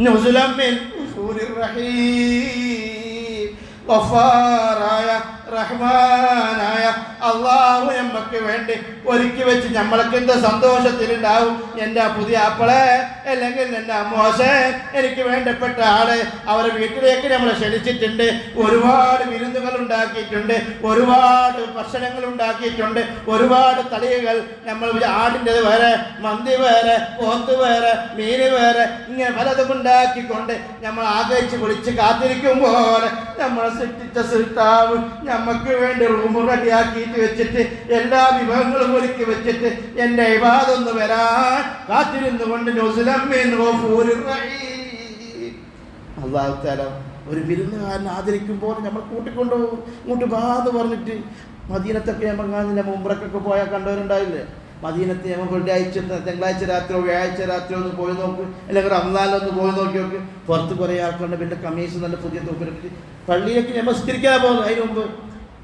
നുസുലൻ മിൻ ഗഫൂരിർ റഹീം. ഗഫാറായ റഹ്മാനായ അള്ളാഹു നമ്മക്ക് വേണ്ടി ഒരുക്കി വെച്ച് നമ്മൾക്ക് എന്ത് സന്തോഷത്തിലുണ്ടാവും. എൻ്റെ പുതിയ ആപ്പിളെ അല്ലെങ്കിൽ എൻ്റെ അമ്മോശെ എനിക്ക് വേണ്ടപ്പെട്ട ആള് അവരെ വീട്ടിലേക്ക് നമ്മളെ ക്ഷണിച്ചിട്ടുണ്ട്. ഒരുപാട് വിരുന്നുകൾ ഉണ്ടാക്കിയിട്ടുണ്ട്, ഒരുപാട് ഭക്ഷണങ്ങൾ ഉണ്ടാക്കിയിട്ടുണ്ട്, ഒരുപാട് കളികൾ. നമ്മൾ ആടിൻ്റെ വേറെ, മന്തി വേറെ, പോത്ത് വേറെ, മീന് വേറെ, ഇങ്ങനെ പലതും ഉണ്ടാക്കിക്കൊണ്ട് നമ്മൾ ആഗ്രഹിച്ച് വിളിച്ച് കാത്തിരിക്കുമ്പോൾ നമ്മളെ സൃഷ്ടിച്ച സൃഷ്ടാവ് നമുക്ക് വേണ്ടി റൂം റെഡിയാക്കിയിട്ട് വെച്ചിട്ട് എല്ലാ വിഭവങ്ങളും ഒരുക്കി വെച്ചിട്ട് എൻ്റെ ഇബാദത്തൊന്ന് വരാൻ കാത്തിരുന്നു കൊണ്ട് അള്ളാഹു തആല ഒരു വിരുന്നുകാരനെ ആദരിക്കുമ്പോൾ നമ്മൾ കൂട്ടിക്കൊണ്ടുപോകും. ഇങ്ങോട്ട് ബാന്ന് പറഞ്ഞിട്ട് മദീനത്തൊക്കെ നമ്മൾ ഉംറക്കൊക്കെ പോയാൽ കണ്ടവരുണ്ടായില്ലേ? മദീനത്ത് നമ്മൾ വെള്ളിയാഴ്ച തിങ്കളാഴ്ച രാത്രിയോ വ്യാഴാഴ്ച രാത്രിയോ ഒന്ന് പോയി നോക്ക്, അല്ലെങ്കിൽ റമദാനിലൊന്ന് പോയി നോക്കി നോക്ക്. പുറത്ത് കുറേ ആൾക്കാരുടെ പിന്നെ കമ്മീഷൻ നല്ല പുതിയ തൂക്കിട്ട് പള്ളിയിലേക്ക് നമസ്കരിക്കാൻ പോകുന്നു. അതിന് മുമ്പ്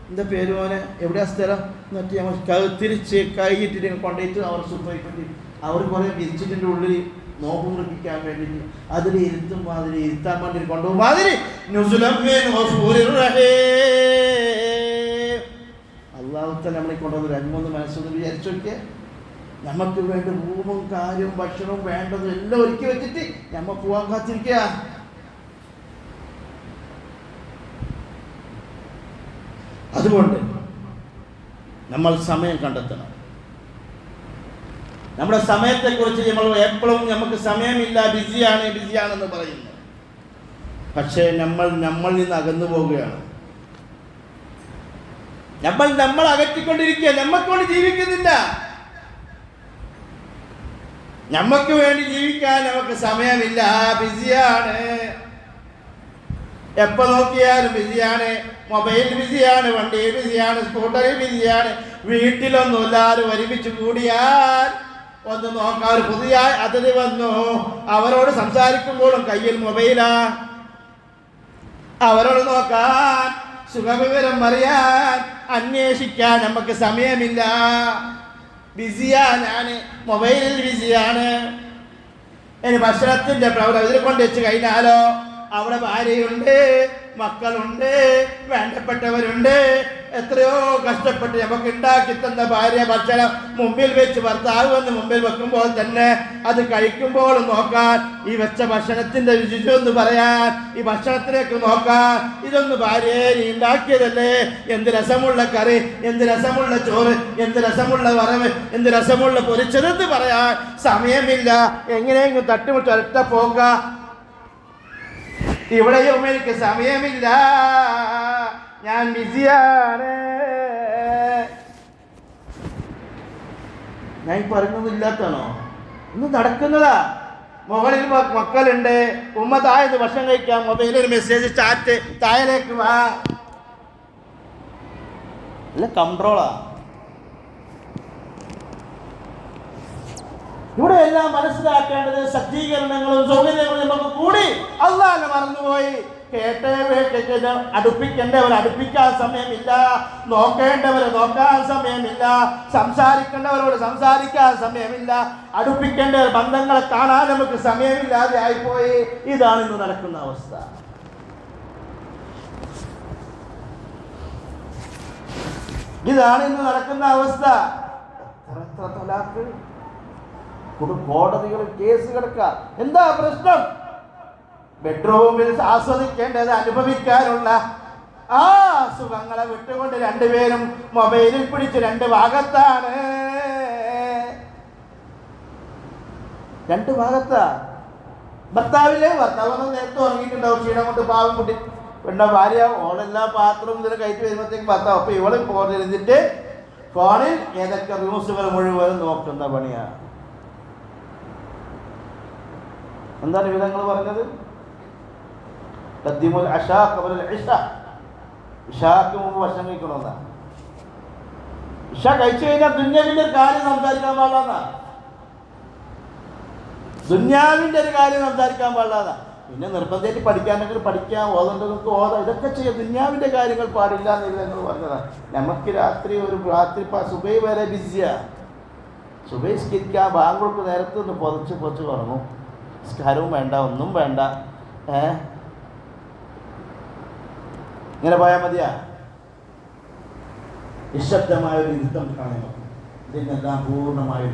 എന്താ പേര് മോനെ, എവിടെയാ സ്ഥലം എന്നിട്ട് ഞങ്ങൾ തിരിച്ച് കൈയിട്ടിട്ട് കൊണ്ടുപോയിട്ട് അവർ സുഖമായിപ്പറ്റി അവർ കുറേ വിരിച്ചിട്ടിൻ്റെ ഉള്ളിൽ നോമ്പ് മുറിപ്പിക്കാൻ വേണ്ടിയിട്ട് അതിൽ ഇരുത്തും അതിൽ ഇരുത്താൻ വേണ്ടി കൊണ്ടുപോകും. അതിൽ അള്ളാഹുത്താല നമ്മളെ കൊണ്ടുവന്ന് 2-3 മനസ്സൊന്ന് വിചാരിച്ചു നോക്കിയാൽ നമുക്ക് വേണ്ട റൂമും കാര്യവും ഭക്ഷണവും വേണ്ടതും എല്ലാം ഒരുക്കി വെച്ചിട്ട് നമ്മൾ പോകാൻ കാത്തിരിക്കുക. അതുകൊണ്ട് നമ്മൾ സമയം കണ്ടെത്തണം. നമ്മുടെ സമയത്തെക്കുറിച്ച് നമ്മൾ എപ്പോഴും നമുക്ക് സമയമില്ല, ബിസിയാണെന്ന് പറയുന്നു. പക്ഷേ നമ്മളിൽ നിന്ന് അകന്നു പോവുകയാണ്. നമ്മൾ അകറ്റിക്കൊണ്ടിരിക്കുക. നമ്മക്കൊണ്ട് ജീവിക്കുന്നില്ല. നമുക്ക് വേണ്ടി ജീവിക്കാൻ നമുക്ക് സമയമില്ല, ബിസിയാണ്. എപ്പോൾ നോക്കിയാലും ബിസിയാണ്. മൊബൈൽ ബിസിയാണ്, വണ്ടിയിൽ ബിസിയാണ്, സ്കൂട്ടറിൽ ബിസിയാണ്. വീട്ടിലൊന്നും എല്ലാവരും ഒരുമിച്ച് കൂടിയാൽ ഒന്ന് നോക്കാൻ ഒരു പുതിയ അതിഥി വന്നു, അവരോട് സംസാരിക്കുമ്പോഴും കയ്യിൽ മൊബൈലാ. അവരോട് നോക്കാൻ, സുഖവിവരം അറിയാൻ, അന്വേഷിക്കാൻ നമുക്ക് സമയമില്ല. ബിസിയാ, ഞാൻ മൊബൈലിൽ ബിസിയാണ്. ഇനി ഭക്ഷണത്തിൻ്റെ പ്രവർത്തനം ഇതിൽ കൊണ്ട് വെച്ച് കഴിഞ്ഞാലോ അവിടെ ഭാര്യയുണ്ട്, മക്കളുണ്ട്, വേണ്ടപ്പെട്ടവരുണ്ട്. എത്രയോ കഷ്ടപ്പെട്ട് നമുക്ക് ഉണ്ടാക്കി തന്ന ഭാര്യ ഭക്ഷണം മുമ്പിൽ വെച്ച് ഭർത്താവ് വന്ന് മുമ്പിൽ വെക്കുമ്പോൾ തന്നെ അത് കഴിക്കുമ്പോൾ നോക്കാൻ, ഈ വെച്ച ഭക്ഷണത്തിന്റെ രുചി ഒന്ന് പറയാൻ, ഈ ഭക്ഷണത്തിലേക്ക് നോക്കാൻ, ഇതൊന്ന് ഭാര്യയെ നീ ഉണ്ടാക്കിയതല്ലേ, എന്ത് രസമുള്ള കറി, എന്ത് രസമുള്ള ചോറ്, എന്ത് രസമുള്ള വറവ്, എന്ത് രസമുള്ള പൊരിച്ചതെന്ന് പറയാൻ സമയമില്ല. എങ്ങനെയെങ്കിലും തട്ടുമുട്ട് ഒരൊറ്റ പോക. ഇവിടെയും എനിക്ക് സമയമില്ല, ഞാൻ ബിസിയാണ്. ഞാൻ പറഞ്ഞൊന്നുമില്ലാത്താണോ? ഇന്ന് നടക്കുന്നതാ. മുകളിൽ മക്കളുണ്ട്, ഉമ്മ താഴെ ഭക്ഷണം കഴിക്കാം, മൊബൈലിൽ മെസ്സേജ് ചാറ്റ്, താഴേക്ക് വാ. അല്ല കൺട്രോളാ. ഇവിടെ എല്ലാം മനസ്സിലാക്കേണ്ടത് സജ്ജീകരണങ്ങളും സൗകര്യങ്ങളും നമുക്ക് കൂടി അല്ലാഹുവിനെ മറന്നുപോയി. അടുപ്പിക്കേണ്ടവർ അടുപ്പിക്കാൻ സമയമില്ല, നോക്കേണ്ടവരെ നോക്കാൻ സമയമില്ല, സംസാരിക്കേണ്ടവരോട് സംസാരിക്കാൻ സമയമില്ല, അടുപ്പിക്കേണ്ടവർ ബന്ധങ്ങളെ കാണാൻ നമുക്ക് സമയമില്ലാതെ ആയിപ്പോയി. ഇതാണ് ഇന്ന് നടക്കുന്ന അവസ്ഥ. ഇതാണ് ഇന്ന് നടക്കുന്ന അവസ്ഥ. എത്ര തലാഖ്, കോടതികളിൽ കേസ് കിടക്കുക. എന്താ പ്രശ്നം? ബെഡ്റൂമിൽ ആസ്വദിക്കേണ്ടത് അനുഭവിക്കാനുള്ള ആ സുഖങ്ങളെ വിട്ടുകൊണ്ട് രണ്ടുപേരും മൊബൈലിൽ പിടിച്ച് രണ്ട് ഭാഗത്താണ്. ഭർത്താവ് നേരത്തെ ഉറങ്ങിയിട്ടുണ്ടാവും, ക്ഷീണം കൊണ്ട് പാവം കുട്ടി. പിന്നെ ഭാര്യ ഓളെല്ലാ പാത്രവും ഇതിനെ കയറ്റി വരുമ്പോഴത്തേക്ക് ഭർത്താവ്, അപ്പൊ ഇവള് പോന്നിരുന്നിട്ട് ഫോണിൽ ഏതൊക്കെ ന്യൂസുകൾ മുഴുവനും നോക്കുന്ന പണിയാണ്. എന്താണ് വിധങ്ങൾ പറഞ്ഞത്? ഇഷാക്ക് മുമ്പ് ഭക്ഷണം കഴിക്കണമെന്നാണ്. ഇഷ കഴിച്ചു കഴിഞ്ഞാൽ ദുന്യാവിന്റെ ഒരു കാര്യം സംസാരിക്കാൻ പാടില്ലെന്നാ. ദുന്യാവിന്റെ ഒരു കാര്യം സംസാരിക്കാൻ പാടില്ലാതാ. പിന്നെ നിർബന്ധമായിട്ട് പഠിക്കാനെങ്കിൽ പഠിക്കാം, ഓതേണ്ടവർക്ക് ഓതാം, ഇതൊക്കെ ചെയ്യാം. ദുന്യാവിന്റെ കാര്യങ്ങൾ പാടില്ല എന്നില്ല എന്ന് പറഞ്ഞതാണ്. നമുക്ക് രാത്രി സുബൈ വരെ ബിസിയാ. സുബൈ സ്കരിക്കാൻ ബാങ്കൾക്ക് നേരത്തെ ഒന്ന് പൊതിച്ച് കുറങ്ങും. സ്കാരവും വേണ്ട, ഒന്നും വേണ്ട. ഇങ്ങനെ പോയാൽ മതിയാ? നിശബ്ദമായൊരു യുദ്ധം കാണുന്നു. ഇതിനെല്ലാം പൂർണ്ണമായും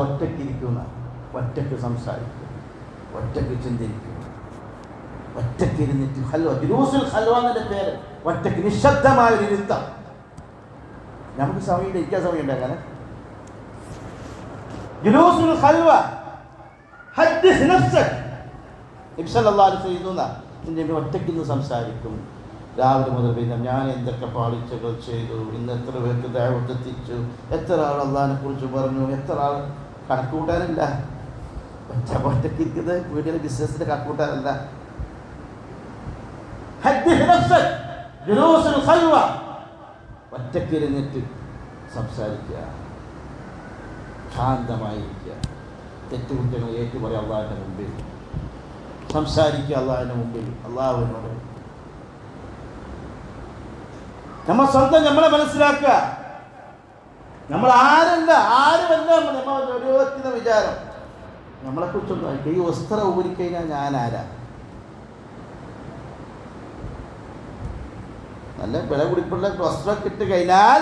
ഒറ്റയ്ക്ക് ഇരിക്കുന്ന, ഒറ്റയ്ക്ക് സംസാരിക്കുക, ഒറ്റയ്ക്ക് ചിന്തിരിക്കുക, ഒറ്റയ്ക്ക് ഇരുന്നിട്ട് ജുലൂസുൽ ഖൽവ എന്നതിന്റെ പേര്. ഒറ്റയ്ക്ക് നിശബ്ദമായൊരു യുദ്ധം. നമുക്ക് സമയം ഇരിക്കാൻ സമയമുണ്ട്. അങ്ങനെ ജുലൂസുൽ ഖൽവ, ഹദ്ദിസ് നഫ്സക്. നബി സല്ലല്ലാഹു അലൈഹി വസല്ലം ഒറ്റയ്ക്ക് ഇന്ന് സംസാരിക്കും. രാവിലെ മുതൽ പിന്നെ ഞാൻ എന്തൊക്കെ പാളിച്ചകൾ ചെയ്തു, ഇന്ന് എത്ര പേർക്ക് ദഅവത്ത് എത്തിച്ചു, എത്ര ആൾ അള്ളാഹിനെ കുറിച്ച് പറഞ്ഞു, എത്ര ആൾ കണക്കൂട്ടാനില്ല. ഒറ്റക്കിരിക്കുന്നത് വീട്ടിലെ ബിസിനസ്സിന്റെ കക്കൂട്ടാനല്ല. ഒറ്റക്കിരുന്നിട്ട് സംസാരിക്കുക, ശാന്തമായിരിക്കുക, തെറ്റുകുറ്റങ്ങൾ ഏറ്റുപറയുക അള്ളാഹിൻ്റെ മുമ്പിൽ, സംസാരിക്കുക അള്ളാഹിൻ്റെ മുമ്പിൽ, അള്ളാഹുവിനോട്. നമ്മൾ സ്വന്തം നമ്മളെ മനസ്സിലാക്കുക. നമ്മൾ ആരുമല്ല നമ്മൾ ഓരോരുത്തരുടെ വിചാരം നമ്മളെക്കുറിച്ചൊന്നും. ഈ വസ്ത്രം ഊരിക്കഴിഞ്ഞാൽ ഞാൻ ആരാ? നല്ല വില കുടിപ്പുള്ള വസ്ത്രമൊക്കെ ഇട്ട് കഴിഞ്ഞാൽ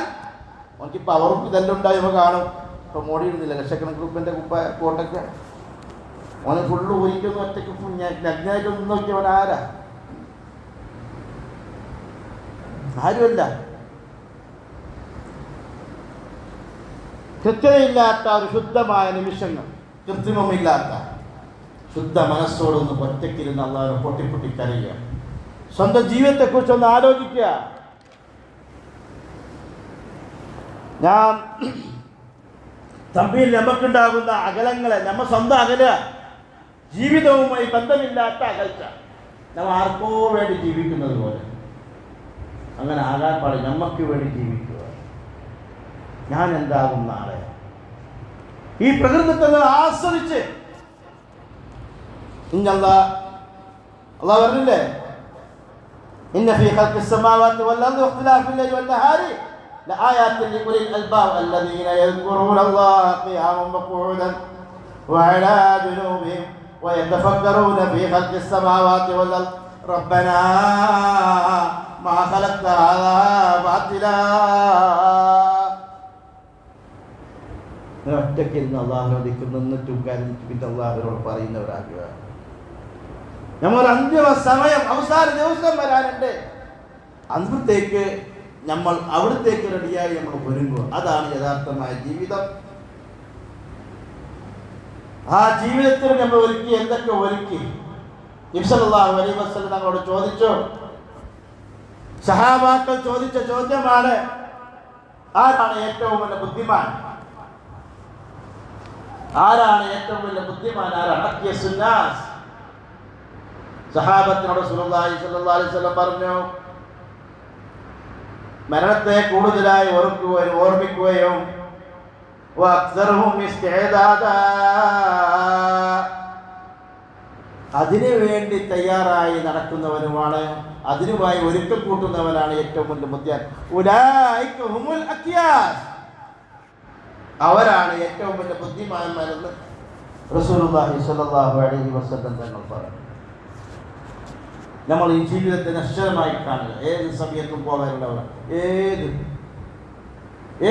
നമുക്ക് പവറും ഇതെല്ലാം ഉണ്ടായി കാണും. ഇപ്പോൾ മോഡി ഇടുന്നില്ല ലക്ഷക്കണക്കിന് ഗ്രൂപ്പിൻ്റെ കോട്ടൊക്കെ, ഓനെ ഫുള്ള് ഊരിക്കൊന്നും ഒറ്റയ്ക്ക് നഗ്നായിട്ടൊന്നും നോക്കിയവൻ ആരാ? ആരുമല്ല. കൃത്യതയില്ലാത്ത ഒരു ശുദ്ധമായ നിമിഷങ്ങൾ, കൃത്രിമമില്ലാത്ത ശുദ്ധ മനസ്സോടൊന്ന് ഒറ്റയ്ക്കിരുന്ന് അള്ളാഹുവിനെ പൊട്ടിപ്പൊട്ടി കരയുക, സ്വന്തം ജീവിതത്തെക്കുറിച്ചൊന്ന് ആലോചിക്കുക. ഞാൻ തമ്മിൽ നമുക്കുണ്ടാകുന്ന അകലങ്ങളെ നമ്മൾ സ്വന്തം അകലുക, ജീവിതവുമായി ബന്ധമില്ലാത്ത അകൽച്ച. നമ്മൾ ആർക്കോ വേണ്ടി ജീവിക്കുന്നത് പോലെ അങ്ങനെ ആകാൻ പാടില്ല. നമുക്ക് വേണ്ടി ജീവിക്കുക. ഞാൻ എന്താകും നാളെ? ഈ പ്രകൃതത്തെ ആസ്വദിച്ച് അള്ളാഹു പറഞ്ഞില്ലേ, ഇന്ന ഫീ ഖൽഖിസ് സമാവാതി വൽ അർദി വഖ്തിലാഫിൽ ലൈലി വൻ നഹാരി ലആയാത്തിൻ ലിഉലിൽ അൽബാബ് അല്ലദീന യദ്കുറൂനല്ലാഹ ഖിയാമൻ വഖൂദൻ വഅലാ ജുനൂബിഹിം വയതഫക്കറൂന ഫീ ഖൽഖിസ് സമാവാതി വൽ അർദി റബ്ബനാ മാ ഖലഖ്ത ഹാദാ ബാതിലാ. ഒറ്റയ്ക്കിരുന്ന് അള്ളാഹുവിനോട് നിന്നിട്ടും കരഞ്ഞിട്ട് പിന്നെ അള്ളാഹുവിനോട് പറയുന്നവരാകുക. നമ്മൾ അന്തിമ സമയം, അവസാന ദിവസം വരാനുണ്ട്, അന്നത്തേക്ക് നമ്മൾ അവിടത്തേക്ക് റെഡിയായി നമ്മൾ ഒരുങ്ങുക. അതാണ് യഥാർത്ഥമായ ജീവിതം. ആ ജീവിതത്തിൽ നമ്മൾ ഒരുക്കി എന്തൊക്കെ ഒരുക്കി? നബി സല്ലല്ലാഹു അലൈഹി വസല്ലം നമ്മളോട് ചോദിച്ചു, സഹാബാക്കൾ ചോദിച്ച ചോദ്യമാണ്, ആരാണ് ഏറ്റവും വലിയ ബുദ്ധിമാൻ? ആരാണ് ഏറ്റവും വലിയ ബുദ്ധിമാൻ? ആരാണ്? അക്യസുന്നാസ്. സഹാബത്തിനോട് റസൂലുള്ളാഹി സ്വല്ലല്ലാഹു അലൈഹി വസല്ലം പറഞ്ഞു, മരണത്തെ കൂടുതലായി ഓർമ്മിക്കുകയും അതിനു വേണ്ടി തയ്യാറായി നടക്കുന്നവനുമാണ്, അതിനുമായി ഒരുക്കം കൂട്ടുന്നവനാണ് ഏറ്റവും വലിയ ബുദ്ധിമാൻ. ഉലൈക ഹുമുൽ അക്യാസ്, അവരാണ് ഏറ്റവും വലിയ ബുദ്ധിമാന്മാരെന്ന് റസൂലുള്ളാഹി സ്വല്ലല്ലാഹു അലൈഹി വസല്ലം തങ്ങൾ പറഞ്ഞു. നമ്മൾ ഈ ജീവിതത്തെ നശ്വരമായി കാണുക. ഏത് സമയത്തും പോകാനുള്ളവരാണ്.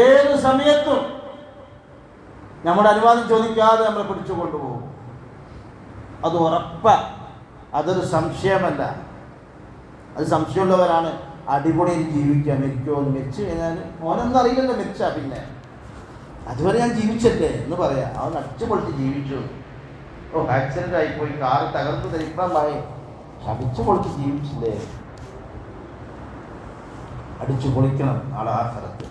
ഏത് സമയത്തും നമ്മുടെ അനുവാദം ചോദിക്കാതെ നമ്മൾ പിടിച്ചു കൊണ്ടുപോകും. അത് ഉറപ്പ, അതൊരു സംശയമല്ല. അത് സംശയമുള്ളവരാണ് അടിപൊളിയിൽ ജീവിക്കുക. മരിക്കുമോ എന്ന് മരിച്ചു കഴിഞ്ഞാൽ ഓനൊന്നും അറിയില്ലല്ലോ മരിച്ചാ. പിന്നെ അതുവരെ ഞാൻ ജീവിച്ചല്ലേ എന്ന് പറയാം. അവൻ അടിച്ചു പൊളിച്ച് ജീവിച്ചു. ആക്സിഡന്റ് ആയിപ്പോയി, കാറ് തകർത്ത് തരിപ്പായി, അടിച്ചു പൊളിച്ച് ജീവിച്ചില്ലേ? അടിച്ചു പൊളിക്കണം നാളെ ആ സ്ഥലത്ത്.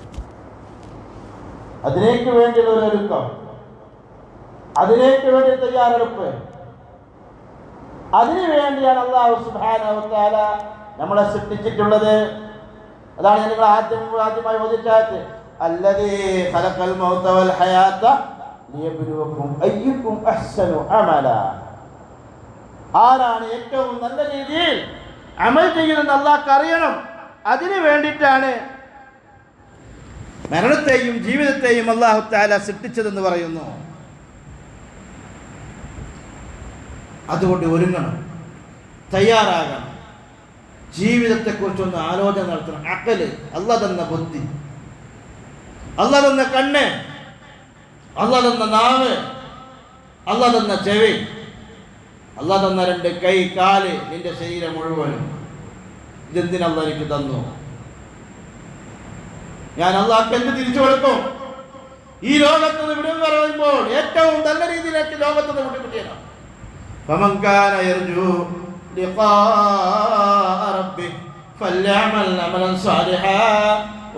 അതിലേക്ക് വേണ്ടിയുള്ള ഒരു ഒരുക്കം, അതിലേക്ക് വേണ്ടി തയ്യാറെടുപ്പ്, അതിനു വേണ്ടിയാണ് അല്ലാഹു സുബ്ഹാനഹു വ തആല നമ്മളെ സൃഷ്ടിച്ചിട്ടുള്ളത്. അതാണ് നിങ്ങൾ ആദ്യമായി ഓദിച്ചായത്, അല്ലദീ ഖലഖൽ മൗത വൽ ഹയാത ലിയബ്ലുവക്കും അയ്യുക്കും അഹ്സനു അമല. ആരാണ് ഏറ്റവും നല്ല രീതിയിൽ അമൽ ചെയ്യുന്നത് അല്ലാഹുക്ക് അറിയണം. അതിനു വേണ്ടിയിട്ടാണ് മരണത്തെയും ജീവിതത്തെയും അല്ലാഹു തആല സൃഷ്ടിച്ചതെന്ന് പറയുന്നു. അതുകൊണ്ട് ഒരുങ്ങണം, തയ്യാറാകണം, ജീവിതത്തെക്കുറിച്ചൊന്ന് ആലോചന നടത്തണം. അഖല്, അല്ലാഹു തന്ന ബുദ്ധി, അല്ലാഹു തന്ന കണ്ണ്, അല്ലാഹു തന്ന നാവ്, അല്ലാഹു തന്ന ചെവി, അല്ലാഹു തന്ന 2 കൈ, കാല്, നിന്റെ ശരീരം മുഴുവനും. ഇതെന്തിന് അല്ലാഹു എനിക്ക് തന്നു? ഞാൻ അല്ലാഹുക്ക് എന്ത് തിരിച്ചു കൊടുക്കും? ഈ ലോകത്തുനിന്ന് വിട പറയുമ്പോൾ ഏറ്റവും നല്ല രീതിയിലേക്ക് ലോകത്തുനിന്ന് വിട്ടുകിട്ടിയതാണ്. فمن كان يرجو لقاء ربه فليعمل عملا صالحا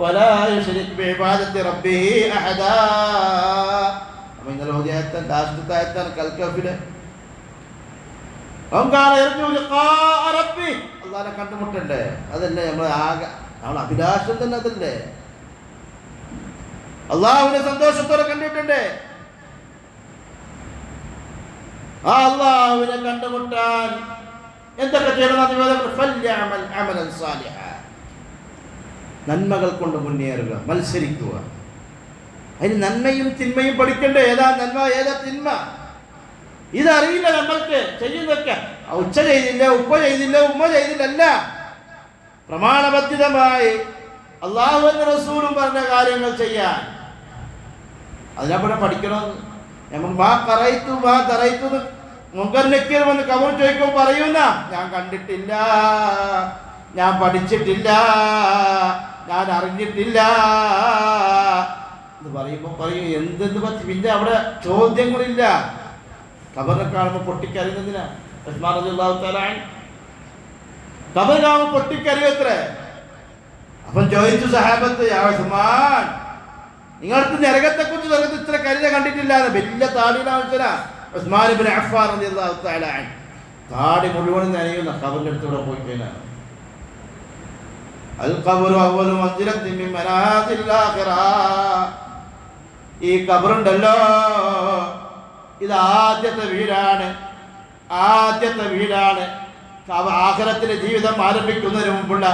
ولا يشرك بعبادة ربه أحدا. من الهداية ലാസ്റ്റത്തെ ആയത്താണ് കൽക്കഫിലെ അള്ളാഹിനെ കണ്ടുമുട്ടണ്ടേ? അതല്ലേ നമ്മൾ അഭിലാഷം തന്നെ, അതല്ലേ? അള്ളാഹുവിനെ സന്തോഷത്തോടെ കണ്ടിട്ടുണ്ടേ. ആ അള്ളാഹുവിനെ കണ്ടുമുട്ടാൻ എന്തൊക്കെ ചെയ്യണം? നന്മകൾ കൊണ്ട് മുന്നേറുക, മത്സരിക്കുക. അതിന് നന്മയും തിന്മയും പഠിക്കണ്ടേ? ഏതാ നന്മ, ഏതാ തിന്മ? ഇതറിയില്ല നമ്മൾക്ക്. ചെയ്യുന്നൊക്കെ ഉച്ച ചെയ്തില്ല, ഉപ്പ ചെയ്തില്ല, ഉമ്മ ചെയ്തില്ലല്ല. പ്രമാണബദ്ധിതമായി അള്ളാഹുവിന്റെ റസൂലും പറഞ്ഞ കാര്യങ്ങൾ ചെയ്യാൻ അതിനെവിടെ പഠിക്കണം. നമുക്ക് മുങ്കർ നക്കീർ വന്ന് കബർ ചോദിക്കുമ്പോൾ പറയുന്ന, ഞാൻ കണ്ടിട്ടില്ല, ഞാൻ പഠിച്ചിട്ടില്ല, ഞാൻ അറിഞ്ഞിട്ടില്ല എന്ന് പറയുമ്പോൾ പറയും എന്തെന്ന് പറ്റി. പിന്നെ അവിടെ ചോദ്യങ്ങളില്ല. ഖബറിനെ കാണുമ്പോൾ പൊട്ടിക്കറിയുന്നതിനാ. ഉസ്മാൻ റളിയല്ലാഹു തആല ഖബർ കാണുമ്പോൾ പൊട്ടിക്കറിയത്രേ. അപ്പം ചോദിച്ചു സഹാബത്ത്, യാ ഉസ്മാൻ, നിങ്ങൾക്ക് നരകത്തെക്കുറിച്ച് ലോകത്ത് ഇത്ര കരുത കണ്ടിട്ടില്ല. വലിയ താടിയുടെ ആവശ്യന ഉസ്മാൻ ഇബ്നു അഫ്ഫാൻ റളിയല്ലാഹു തആല താടി മുഴുവൻ നനയുന്ന ഖബറിന്റെ അടുത്തൂടെ പോയി കഴിഞ്ഞാൽ അൽ ഖബറു അവ്വലു മൻസിലത്തിൻ മിൻ മനാസിൽ ആഖിറ. ഈ ഖബറുണ്ടല്ലോ, ഇത് ആദ്യത്തെ വീടാണ്, ആദ്യത്തെ വീടാണ്. ആഖിറത്തിലെ ജീവിതം ആരംഭിക്കുന്നതിന് മുമ്പുള്ള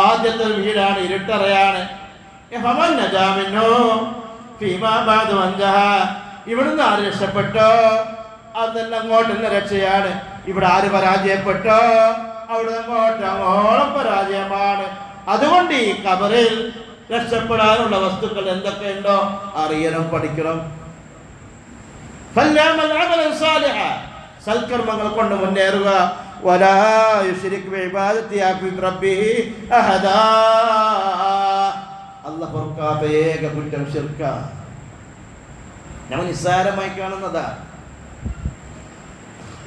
ആദ്യത്തെ വീടാണ്, ഇരുട്ടറയാണ്. ഇവിടുന്ന് ആര് രക്ഷപ്പെട്ടോ അതെല്ലാം അങ്ങോട്ടുള്ള രക്ഷയാണ്. ഇവിടെ ആര് പരാജയപ്പെട്ടോ അവിടെ അങ്ങോട്ടോളം പരാജയമാണ്. അതുകൊണ്ട് ഈ ഖബറിൽ രക്ഷപ്പെടാനുള്ള വസ്തുക്കൾ എന്തൊക്കെയുണ്ടോ അറിയണം, പഠിക്കണം. സൽക്കർമ്മങ്ങൾ കൊണ്ട് മുന്നേറുക. വലാ യുശ്രിക് ബിഇബാദത്തി റബ്ബിഹി അഹദാ. അല്ലാഹു പൊറുക്കാത്ത ഏക കുറ്റം ശിർക്ക. നമ്മൾ നിസ്സാരമായി കാണുന്നതാ,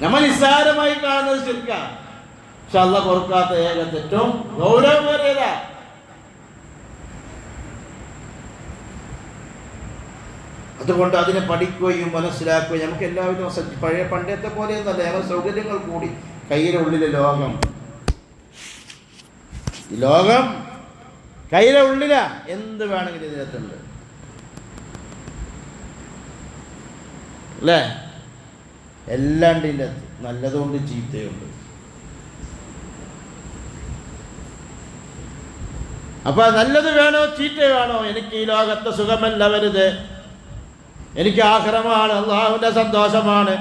നമ്മൾ നിസ്സാരമായി കാണുന്നത് ശിർക്ക. പക്ഷെ അല്ലാഹു പൊറുക്കാത്ത ഏക തെറ്റും ഗൗരവമേറിയതാ. അതുകൊണ്ട് അതിനെ പഠിക്കുകയും മനസ്സിലാക്കുകയും നമുക്ക് എല്ലാവരും പഴയ പണ്ടത്തെ പോലെയൊന്നല്ല. ഞങ്ങൾ സൗകര്യങ്ങൾ കൂടി. കയ്യിലെ ഉള്ളിലെ ലോകം, ഈ ലോകം കയ്യിലെ ഉള്ളില എന്ത് വേണമെങ്കിലും ഇതിനകത്തുണ്ട് അല്ലേ? എല്ലാം ഇതിൻ്റെ അകത്ത്, നല്ലതുകൊണ്ട് ചീത്തയുണ്ട്. അപ്പൊ നല്ലത് വേണോ ചീത്ത വേണോ? എനിക്ക് ഈ ലോകത്തെ സുഖമല്ല വരുത്, എനിക്ക് ആഖിറമാണ്, അള്ളാഹുവിൻ്റെ സന്തോഷമാണ്,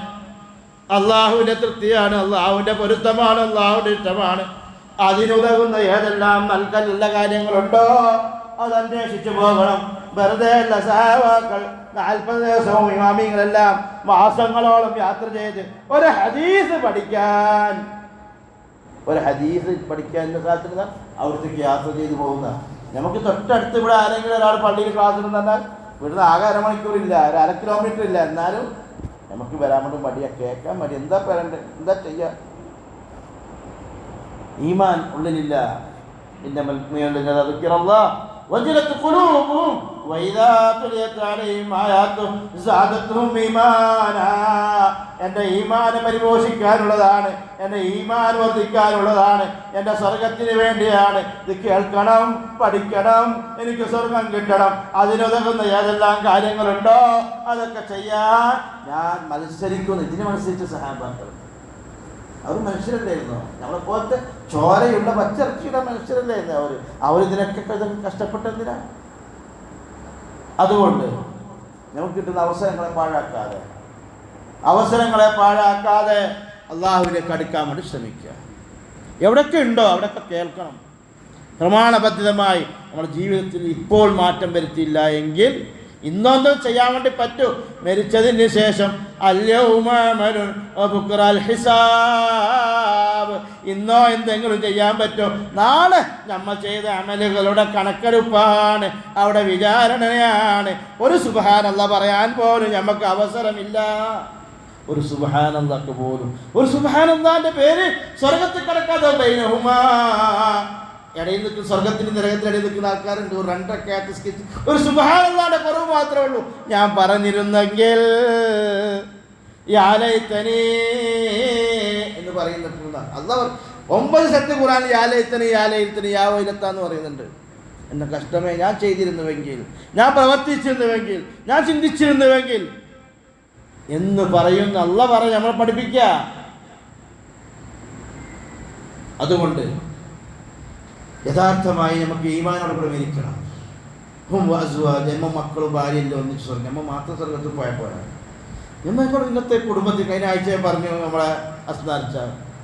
അള്ളാഹുവിൻ്റെ തൃപ്തിയാണ്, അള്ളാഹുവിൻ്റെ പൊരുത്തമാണ്, അള്ളാഹുവിൻ്റെ ഇഷ്ടമാണ്. അതിനുതകുന്ന ഏതെല്ലാം നല്ല കാര്യങ്ങളുണ്ടോ അത് അന്വേഷിച്ചു പോകണം. വെറുതെ അല്ല. സഹാബാക്കൾ 40 ദിവസവും ഇമാമിങ്ങളെല്ലാം മാസങ്ങളോളം യാത്ര ചെയ്ത് ഒരു ഹദീസ് പഠിക്കാൻ സാധിച്ചത് അവിടത്തേക്ക് യാത്ര ചെയ്ത് പോകുന്ന. നമുക്ക് തൊട്ടടുത്ത് ഇവിടെ ആരെങ്കിലും ഒരാൾ പള്ളിയിൽ ക്ലാസ് ഉണ്ടെന്നാൽ ഇവിടുന്ന് ആകെ അരമണിക്കൂറില്ല, ഒരു 1/2 കിലോമീറ്റർ ഇല്ല. എന്നാലും നമുക്ക് വരാൻ വേണ്ടി മടിയാ, കേൾക്കാൻ മടി. എന്താ പറയണ്ടേ, എന്താ ചെയ്യാ? ഈമാൻ ഉള്ളിലില്ല. എന്റെ ഈമാനെ പരിപോഷിക്കാനുള്ളതാണ്, എന്റെ ഈമാൻ വർദ്ധിക്കാനുള്ളതാണ്, എന്റെ സ്വർഗത്തിന് വേണ്ടിയാണ്. ഇത് കേൾക്കണം, പഠിക്കണം, എനിക്ക് സ്വർഗം കിട്ടണം. അതിനുതകുന്ന ഏതെല്ലാം കാര്യങ്ങളുണ്ടോ അതൊക്കെ ചെയ്യാൻ ഞാൻ മത്സരിക്കുന്നു. ഇതിന് മത്സരിച്ച സഹാബാക്കൾ അവർ മനുഷ്യരല്ലായിരുന്നു. നമ്മളെ പോലത്തെ ചോരയുള്ള പച്ചിറച്ചിയുടെ മനുഷ്യരല്ലായിരുന്നു അവരിതിനൊക്കെ കഷ്ടപ്പെട്ടെന്തിനാ? അതുകൊണ്ട് നമുക്ക് കിട്ടുന്ന അവസരങ്ങളെ പാഴാക്കാതെ അള്ളാഹുവിലേക്ക് അടുക്കാൻ വേണ്ടി ശ്രമിക്കുക. എവിടെയൊക്കെ ഉണ്ടോ അവിടെയൊക്കെ കേൾക്കണം. പ്രമാണബദ്ധിതമായി നമ്മുടെ ജീവിതത്തിൽ ഇപ്പോൾ മാറ്റം വരുത്തിയില്ല എങ്കിൽ ഇന്നൊന്നും ചെയ്യാൻ വേണ്ടി പറ്റൂ. മരിച്ചതിന് ശേഷം ഇന്നോ എന്തെങ്കിലും ചെയ്യാൻ പറ്റും. നാളെ നമ്മൾ ചെയ്ത അമലുകളുടെ കണക്കെടുപ്പാണ്, അവിടെ വിചാരണയാണ്. ഒരു സുബ്ഹാനല്ലാഹ് പറയാൻ പോലും നമുക്ക് അവസരമില്ല. ഒരു സുബ്ഹാനല്ലാഹ് പോലും, ഒരു സുബ്ഹാനല്ലാഹിന്റെ പേര് സ്വർഗത്തിൽ കിടക്കാതെ ഇടയിൽ നിൽക്കുന്ന സ്വർഗത്തിന് നരകത്തിന് ഇടയിൽ നിൽക്കുന്ന ആൾക്കാരുണ്ട്. ഒരു 2 റക്അത്ത് സ്കിച്ച്, ഒരു സുബ്ഹാനല്ലാഹിന്റെ കുറവ് മാത്രമേ ഉള്ളൂ. ഞാൻ പറഞ്ഞിരുന്നെങ്കിൽ യാ ലൈതനീ എന്ന് പറയുന്നിട്ടുണ്ട്. അള്ളാഹ് 9 സത്യ ഖുർആൻ യാ വൈലത്താന്ന് പറയുന്നുണ്ട്. എന്നെ കഷ്ടമേ, ഞാൻ ചെയ്തിരുന്നുവെങ്കിൽ, ഞാൻ പ്രവർത്തിച്ചിരുന്നുവെങ്കിൽ, ഞാൻ ചിന്തിച്ചിരുന്നുവെങ്കിൽ എന്ന് പറയുന്ന അള്ളാഹ് പറഞ്ഞ് നമ്മളെ പഠിപ്പിക്കുക. അതുകൊണ്ട് യഥാർത്ഥമായി നമുക്ക് ഈമാനോട് പ്രവേശിക്കണം. ജന്മ മക്കളും ഭാര്യയെല്ലാം ഒന്നിച്ച് സ്വർഗം, നമ്മൾ മാത്രം സ്വർഗത്തിൽ പോയപ്പോഴാണ്. നമ്മളിപ്പോൾ ഇന്നത്തെ കുടുംബത്തിൽ കഴിഞ്ഞ ആഴ്ച പറഞ്ഞു നമ്മളെ അസ്നാരിച്ച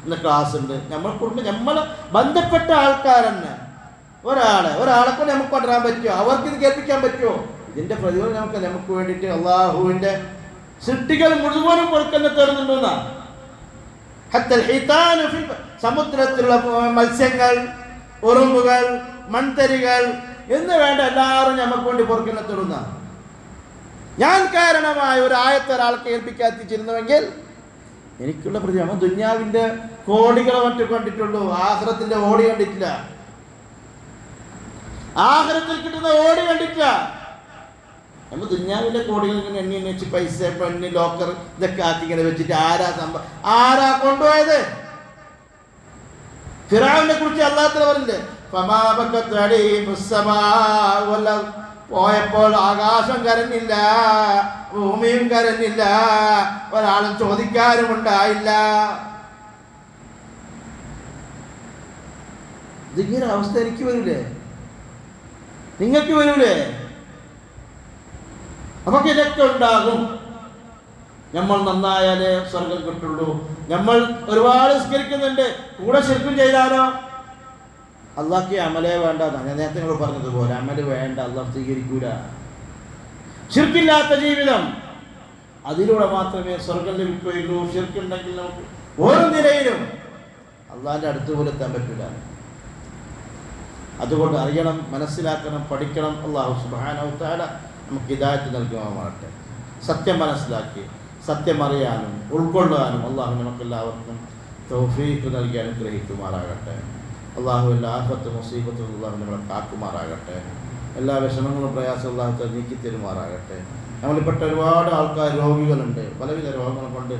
ഇന്ന് ക്ലാസ് ഉണ്ട്. നമ്മളെ കുടുംബം നമ്മളെ ബന്ധപ്പെട്ട ആൾക്കാർ തന്നെ ഒരാളെ കൊണ്ട് നമുക്ക് കൊണ്ടുവരാൻ പറ്റുമോ? അവർക്ക് ഇത് കേൾപ്പിക്കാൻ പറ്റുമോ? ഇതിന്റെ പ്രതിഫലം നമുക്ക് വേണ്ടിയിട്ട് അള്ളാഹുവിന്റെ സൃഷ്ടികൾ മുഴുവനും കൊടുക്കുന്ന തരുന്നുണ്ടെന്നാ. സമുദ്രത്തിലുള്ള മത്സ്യങ്ങൾ, ഉറുമ്പുകൾ, മൺതരികൾ എന്ന് വേണ്ട എല്ലാവരും നമുക്ക് വേണ്ടി പൊറുക്കുന്ന തരുന്ന. ഞാൻ കാരണമായ ഒരു ആയത്ത് ഒരാൾക്ക് ഏൽപ്പിക്കാത്തിച്ചിരുന്നുവെങ്കിൽ എനിക്കുള്ള പ്രതിഫലം ദുന്യാവിന്റെ കോടികളെ മറ്റും കണ്ടിട്ടുള്ളൂ, ആഖിറത്തിന്റെ ഓടി കണ്ടിട്ടില്ല. ആഖിറത്തിൽ കിട്ടുന്ന ഓടി കണ്ടിട്ടില്ല. നമ്മൾ ദുന്യാവിലെ കോടികൾ ഇങ്ങനെ എണ്ണി വെച്ച് പൈസ പെണ്ണ് ലോക്കർ ഇതൊക്കെ ആക്കി ഇങ്ങനെ വെച്ചിട്ട് ആരാ കൊണ്ടുപോയത്? ഫിറഔനെ കുറിച്ച് അല്ലാഹു തആല പറഞ്ഞില്ലേ, പോയപ്പോൾ ആകാശം കരഞ്ഞില്ല, ഭൂമിയും കരഞ്ഞില്ല, ഒരാളും ചോദിക്കാനും ഉണ്ടായില്ല. ഇതിങ്ങനെ അവസ്ഥ എനിക്ക് വരൂലേ? നിങ്ങൾക്ക് വരൂലേ? അപ്പൊ ഇതൊക്കെ ഉണ്ടാകും. നമ്മൾ നന്നായാലേ സ്വർഗം കിട്ടുള്ളൂ. നമ്മൾ ഒരുപാട് നിസ്കരിക്കുന്നുണ്ട്, കൂടെ ശിർക്കും ചെയ്താലോ അള്ളാഹ്ക്ക് അമലേ വേണ്ട. ഞാൻ നേരത്തെ നിങ്ങൾ പറഞ്ഞതുപോലെ അമല് വേണ്ട, അള്ളാഹ് സ്വീകരിക്കൂല. ശിർക്കില്ലാത്ത ജീവിതം, അതിലൂടെ മാത്രമേ സ്വർഗം ലഭിക്കുകയുള്ളൂ. ശിർക്കുണ്ടെങ്കിൽ നമുക്ക് ഓരോ നിലയിലും അള്ളാഹിന്റെ അടുത്ത് പോലും എത്താൻ പറ്റില്ല. അതുകൊണ്ട് അറിയണം, മനസ്സിലാക്കണം, പഠിക്കണം. അല്ലാഹു സുബ്ഹാനഹു വ തആല നമുക്ക് ഹിദായത്ത് നൽകുമാറാകട്ടെ. സത്യം മനസ്സിലാക്കി സത്യം അറിയാനും ഉൾക്കൊള്ളാനും അള്ളാഹു നമുക്കെല്ലാവർക്കും തൗഫീഖ് നൽകി അനുഗ്രഹിക്കുമാറാകട്ടെ. അള്ളാഹു എല്ലാ ആഫത്ത് മുസീബത്തും അള്ളാഹു നമ്മളെ കാക്കുമാറാകട്ടെ. എല്ലാ വിഷമങ്ങളും പ്രയാസം അള്ളാഹു നീക്കി തരുമാറാകട്ടെ. നമ്മളിൽപ്പെട്ട ഒരുപാട് ആൾക്കാർ രോഗികളുണ്ട്, പലവിധ രോഗങ്ങൾ കൊണ്ട്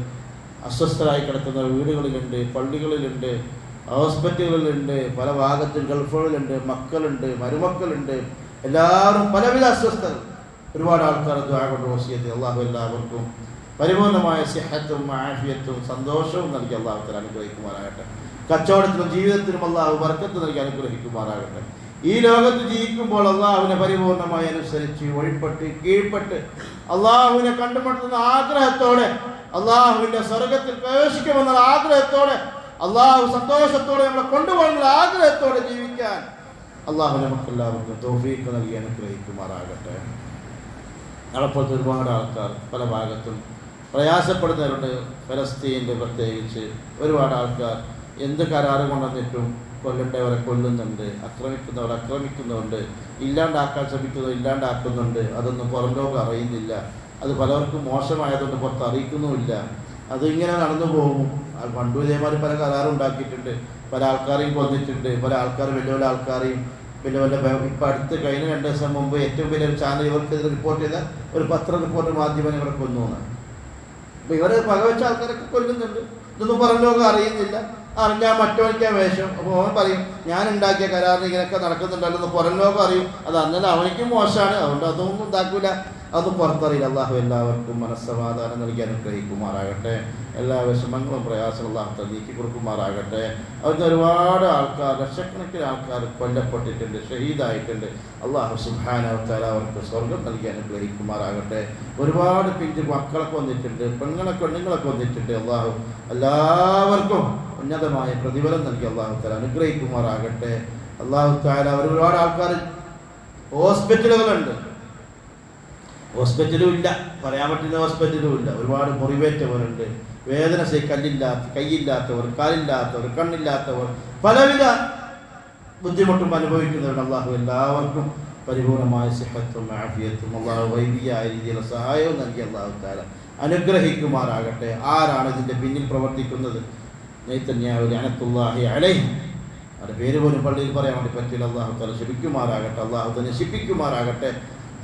അസ്വസ്ഥരായി കിടക്കുന്ന വീടുകളിലുണ്ട്, പള്ളികളിലുണ്ട്, ഹോസ്പിറ്റലുകളിലുണ്ട്, പല ഭാഗത്തും ഗൾഫുകളിലുണ്ട്, മക്കളുണ്ട്, മരുമക്കളുണ്ട്, എല്ലാവരും പലവിധ അസ്വസ്ഥത. ഒരുപാട് ആൾക്കാർ ദുആ കൊണ്ട് വസിയത്ത് അള്ളാഹു എല്ലാവർക്കും പരിപൂർണമായ സിഹത്തും ആഫിയത്തും സന്തോഷവും നൽകി അള്ളാഹു തആല അനുഗ്രഹിക്കുമാറാകട്ടെ. കച്ചവടത്തിലും ജീവിതത്തിലും അള്ളാഹു ബർക്കത്ത് നൽകി അനുഗ്രഹിക്കുമാറാകട്ടെ. ഈ ലോകത്ത് ജീവിക്കുമ്പോൾ അള്ളാഹുവിനെ പരിപൂർണമായി അനുസരിച്ച് വഴിപ്പെട്ട് കീഴ്പ്പെട്ട് അള്ളാഹുവിനെ കണ്ടുമുട്ടുന്ന ആഗ്രഹത്തോടെ, അള്ളാഹുവിന്റെ സ്വർഗത്തിൽ പ്രവേശിക്കുമെന്ന ആഗ്രഹത്തോടെ, അള്ളാഹു സന്തോഷത്തോടെ നമ്മളെ കൊണ്ടുപോകുന്ന ആഗ്രഹത്തോടെ ജീവിക്കാൻ അള്ളാഹു നമുക്കെല്ലാവർക്കും തൗഫീഖ് നൽകി അനുഗ്രഹിക്കുമാറാകട്ടെ. നമ്മളെപ്പോലത്തെ ഒരുപാട് ആൾക്കാർ പല ഭാഗത്തും പ്രയാസപ്പെടുന്നവരുണ്ട്. ഫലസ്തീനിൽ പ്രത്യേകിച്ച് ഒരുപാട് ആൾക്കാർ എന്ത് കരാറ് കൊണ്ടുവന്നിട്ടും കൊല്ലേണ്ടവരെ കൊല്ലുന്നുണ്ട്, ആക്രമിക്കുന്നവർ ആക്രമിക്കുന്നുണ്ട്, ഇല്ലാണ്ടാക്കാൻ ശ്രമിക്കുന്നവർ ഇല്ലാണ്ടാക്കുന്നുണ്ട്. അതൊന്നും പുറം ലോകം അറിയുന്നില്ല. അത് പലർക്കും മോശമായതുകൊണ്ട് പുറത്ത് അറിയിക്കുന്നുമില്ല. അതിങ്ങനെ നടന്നു പോകും. പണ്ടു ഇതേമാതിരി പല കരാറും ഉണ്ടാക്കിയിട്ടുണ്ട്, പല ആൾക്കാരെയും കൊന്നിട്ടുണ്ട്, പല ആൾക്കാർ വലിയ വലിയ ആൾക്കാരെയും വലിയ വലിയ ഇപ്പം അടുത്ത് കഴിഞ്ഞ 2 ദിവസം മുമ്പ് ഏറ്റവും വലിയൊരു ചാനൽ ഇവർക്കെതിരെ റിപ്പോർട്ട് ചെയ്ത ഒരു പത്ര റിപ്പോർട്ടർ മാധ്യമം ഇവിടെ കൊന്നു. അപ്പം ഇവരെ പകവച്ച ആൾക്കാരൊക്കെ കൊല്ലുന്നുണ്ട്. ഇതൊന്നും പുറം ലോകം അറിയുന്നില്ല. അറിഞ്ഞാൽ മറ്റവനിക്കാ വേഷം. അപ്പോൾ അവൻ പറയും ഞാൻ ഉണ്ടാക്കിയ കരാറിന് ഇങ്ങനെയൊക്കെ നടക്കുന്നുണ്ടല്ലോ, പുറം ലോകം അറിയും. അത് അന്നേരം അവനിക്കും മോശമാണ്, അതുകൊണ്ട് അതൊന്നും ഉണ്ടാക്കൂല, അതൊന്നും പുറത്തറിയില്ല. അള്ളാഹു എല്ലാവർക്കും മനസ്സമാധാനം നൽകി അനുഗ്രഹിക്കുമാറാകട്ടെ. എല്ലാ വിഷമങ്ങളും പ്രയാസങ്ങളും അള്ളാഹു തആല നീക്കി കൊടുക്കുമാറാകട്ടെ. അവിടുന്ന് ഒരുപാട് ആൾക്കാർ, ലക്ഷക്കണക്കിന് ആൾക്കാർ കൊല്ലപ്പെട്ടിട്ടുണ്ട്, ഷഹീദായിട്ടുണ്ട്. അള്ളാഹു സുബ്ഹാനഹു വ തആല അവർക്ക് സ്വർഗം നൽകി അനുഗ്രഹിക്കുമാറാകട്ടെ. ഒരുപാട് പിഞ്ചു മക്കളൊക്കെ വന്നിട്ടുണ്ട്, പെണ്ണുങ്ങളൊക്കെ വന്നിട്ടുണ്ട്. അള്ളാഹു എല്ലാവർക്കും ഉന്നതമായ പ്രതിഫലം നൽകി അള്ളാഹു തആല അനുഗ്രഹിക്കുമാറാകട്ടെ. അള്ളാഹു തആല ഒരുപാട് ആൾക്കാർ ഹോസ്പിറ്റലുകളുണ്ട്, ഹോസ്പിറ്റലും ഇല്ല, പറയാൻ പറ്റുന്ന ഹോസ്പിറ്റലും ഇല്ല. ഒരുപാട് മുറിവേറ്റവരുണ്ട്, വേദന കൈയില്ലാത്തവർ, കാലില്ലാത്തവർ, കണ്ണില്ലാത്തവർ, പലവിധ ബുദ്ധിമുട്ടും അനുഭവിക്കുന്നവരുണ്ട്. അള്ളാഹു എല്ലാവർക്കും പരിപൂർണമായ സിഹത്തും ആഫിയത്തും അള്ളാഹു വൈദികമായ രീതിയിലുള്ള സഹായവും നൽകി അള്ളാഹു തആല അനുഗ്രഹിക്കുമാറാകട്ടെ. ആരാണ് ഇതിൻ്റെ പിന്നിൽ പ്രവർത്തിക്കുന്നത്? നെയ്തന്യാഹു ലഅനത്തുല്ലാഹി അലൈഹി, അവരുടെ പേര് പോലും പള്ളിയിൽ പറയാൻ വേണ്ടി പറ്റില്ല. അള്ളാഹു തആല ശിപ്പിക്കുമാറാകട്ടെ, അള്ളാഹു തന്നെ ശിപ്പിക്കുമാറാകട്ടെ.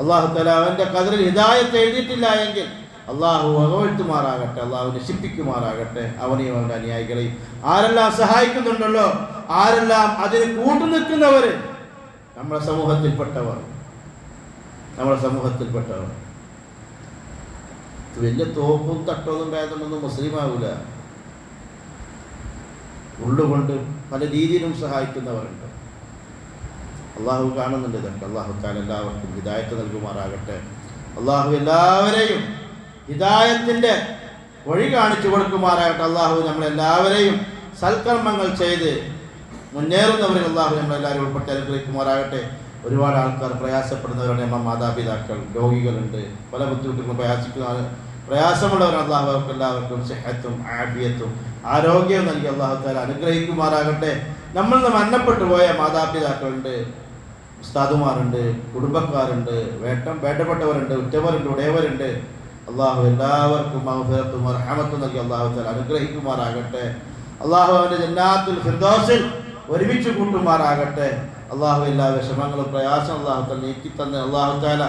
അള്ളാഹു തആല അവൻ്റെ ഖദറിൽ ഹിദായത്ത് എഴുതിയിട്ടില്ല എങ്കിൽ അള്ളാഹു വകവഴ്ത്തുമാറാകട്ടെ, അള്ളാഹു നശിപ്പിക്കുമാറാകട്ടെ അവനെയും അവൻ്റെ അനുയായികളെയും. ആരെല്ലാം സഹായിക്കുന്നുണ്ടല്ലോ, ആരെല്ലാം അതിന് കൂട്ടുനിൽക്കുന്നവർ, നമ്മുടെ സമൂഹത്തിൽപ്പെട്ടവർ വലിയ തോപ്പും തട്ടൊന്നും ഉണ്ടായതുകൊണ്ടൊന്നും മുസ്ലിം ആവില്ല. ഉള്ളുകൊണ്ട് പല രീതിയിലും സഹായിക്കുന്നവരുണ്ട്. അള്ളാഹു കാണുന്നുണ്ട് ഇതൊക്കെ. അള്ളാഹു താല എല്ലാവർക്കും ഹിദായത്ത് നൽകുമാറാകട്ടെ. അള്ളാഹു എല്ലാവരെയും ഹിദായത്തിൻ്റെ വഴി കാണിച്ചു കൊടുക്കുമാറാകട്ടെ. അള്ളാഹു നമ്മളെല്ലാവരെയും സൽക്കർമ്മങ്ങൾ ചെയ്ത് മുന്നേറുന്നവരിൽ അള്ളാഹു നമ്മളെല്ലാവരും ഉൾപ്പെടുത്തി അനുഗ്രഹിക്കുമാറാകട്ടെ. ഒരുപാട് ആൾക്കാർ പ്രയാസപ്പെടുന്നവരാണ്. നമ്മുടെ മാതാപിതാക്കൾ, രോഗികളുണ്ട്, പല ബുദ്ധിമുട്ടുകളും പ്രയാസമുള്ളവരാണ്. അള്ളാഹു അവർക്ക് എല്ലാവർക്കും സിഹത്തും ആഫിയത്തും ആരോഗ്യവും നൽകി അള്ളാഹു താല അനുഗ്രഹിക്കുമാറാകട്ടെ. നമ്മളിൽ നിന്ന് മരണപ്പെട്ടു പോയ മാതാപിതാക്കളുണ്ട്, ഉസ്താദുമാരുണ്ട്, കുടുംബക്കാരുണ്ട്, വേണ്ടപ്പെട്ടവരുണ്ട്, ഉറ്റവരുണ്ട്, ഉടയവരുണ്ട്. അള്ളാഹു എല്ലാവർക്കും മഗ്ഫിറത്തും റഹ്മത്തും നൽകി അള്ളാഹു താല അനുഗ്രഹിക്കുമാറാകട്ടെ. അള്ളാഹു അവൻ്റെ ജന്നാത്തുൽ ഫിർദൗസിൽ ഒരുമിച്ച് കൂട്ടുമാറാകട്ടെ. അള്ളാഹു എല്ലാ വിഷമങ്ങളും പ്രയാസം അള്ളാഹു താല നീക്കിത്തന്ന് അള്ളാഹു താല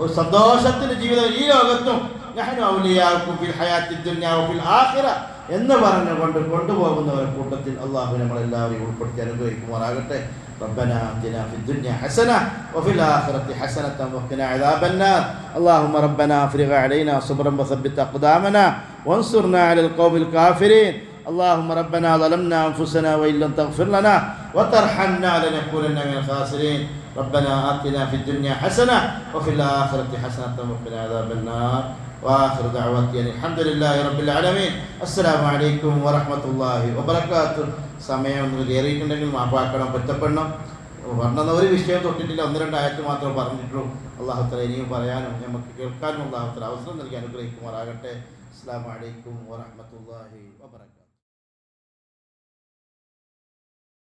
ഒരു സന്തോഷത്തിൻ്റെ ജീവിതം ഈ ലോകത്തും നഹ്നു ഔലിയാഉക്കും ഫിൽ ഹയാത്തിദ് ദുനിയ വഫിൽ ആഖിറ എന്ന് പറഞ്ഞുകൊണ്ട് കൊണ്ടുപോകുന്നവരുടെ കൂട്ടത്തിൽ അള്ളാഹു നമ്മളെല്ലാവരെയും ഉൾപ്പെടുത്തി അനുഗ്രഹിക്കുമാറാകട്ടെ. ربنا آتنا في الدنيا حسنة وفي الآخرة حسنة وقنا عذاب النار. اللهم ربنا أفرغ علينا صبرا وثبت أقدامنا وانصرنا على القوم الكافرين. اللهم ربنا ظلمنا أنفسنا وإن لم تغفر لنا وترحمنا لنكونن من الخاسرين. ربنا آتنا في الدنيا حسنة وفي الآخرة حسنة وقنا عذاب النار. وآخر دعواتي الحمد لله رب العالمين. السلام عليكم ورحمة الله وبركاته. സമയം കയറിയിട്ടുണ്ടെങ്കിൽ മാപ്പാക്കണം, പറ്റപ്പെടണം. പറഞ്ഞ ഒരു വിഷയം തൊട്ടിട്ടില്ല, 1-2 ആയത്ത് മാത്രം പറഞ്ഞിട്ടുള്ളൂ. അള്ളാഹു തആല ഇനിയും പറയാനും നമുക്ക് കേൾക്കാനും അള്ളാഹു തആല അവസരം നൽകി അനുഗ്രഹിക്കുമാറാകട്ടെ. അസ്സലാമു അലൈക്കും വറഹ്മത്തുള്ളാഹി വബറകാതുഹു.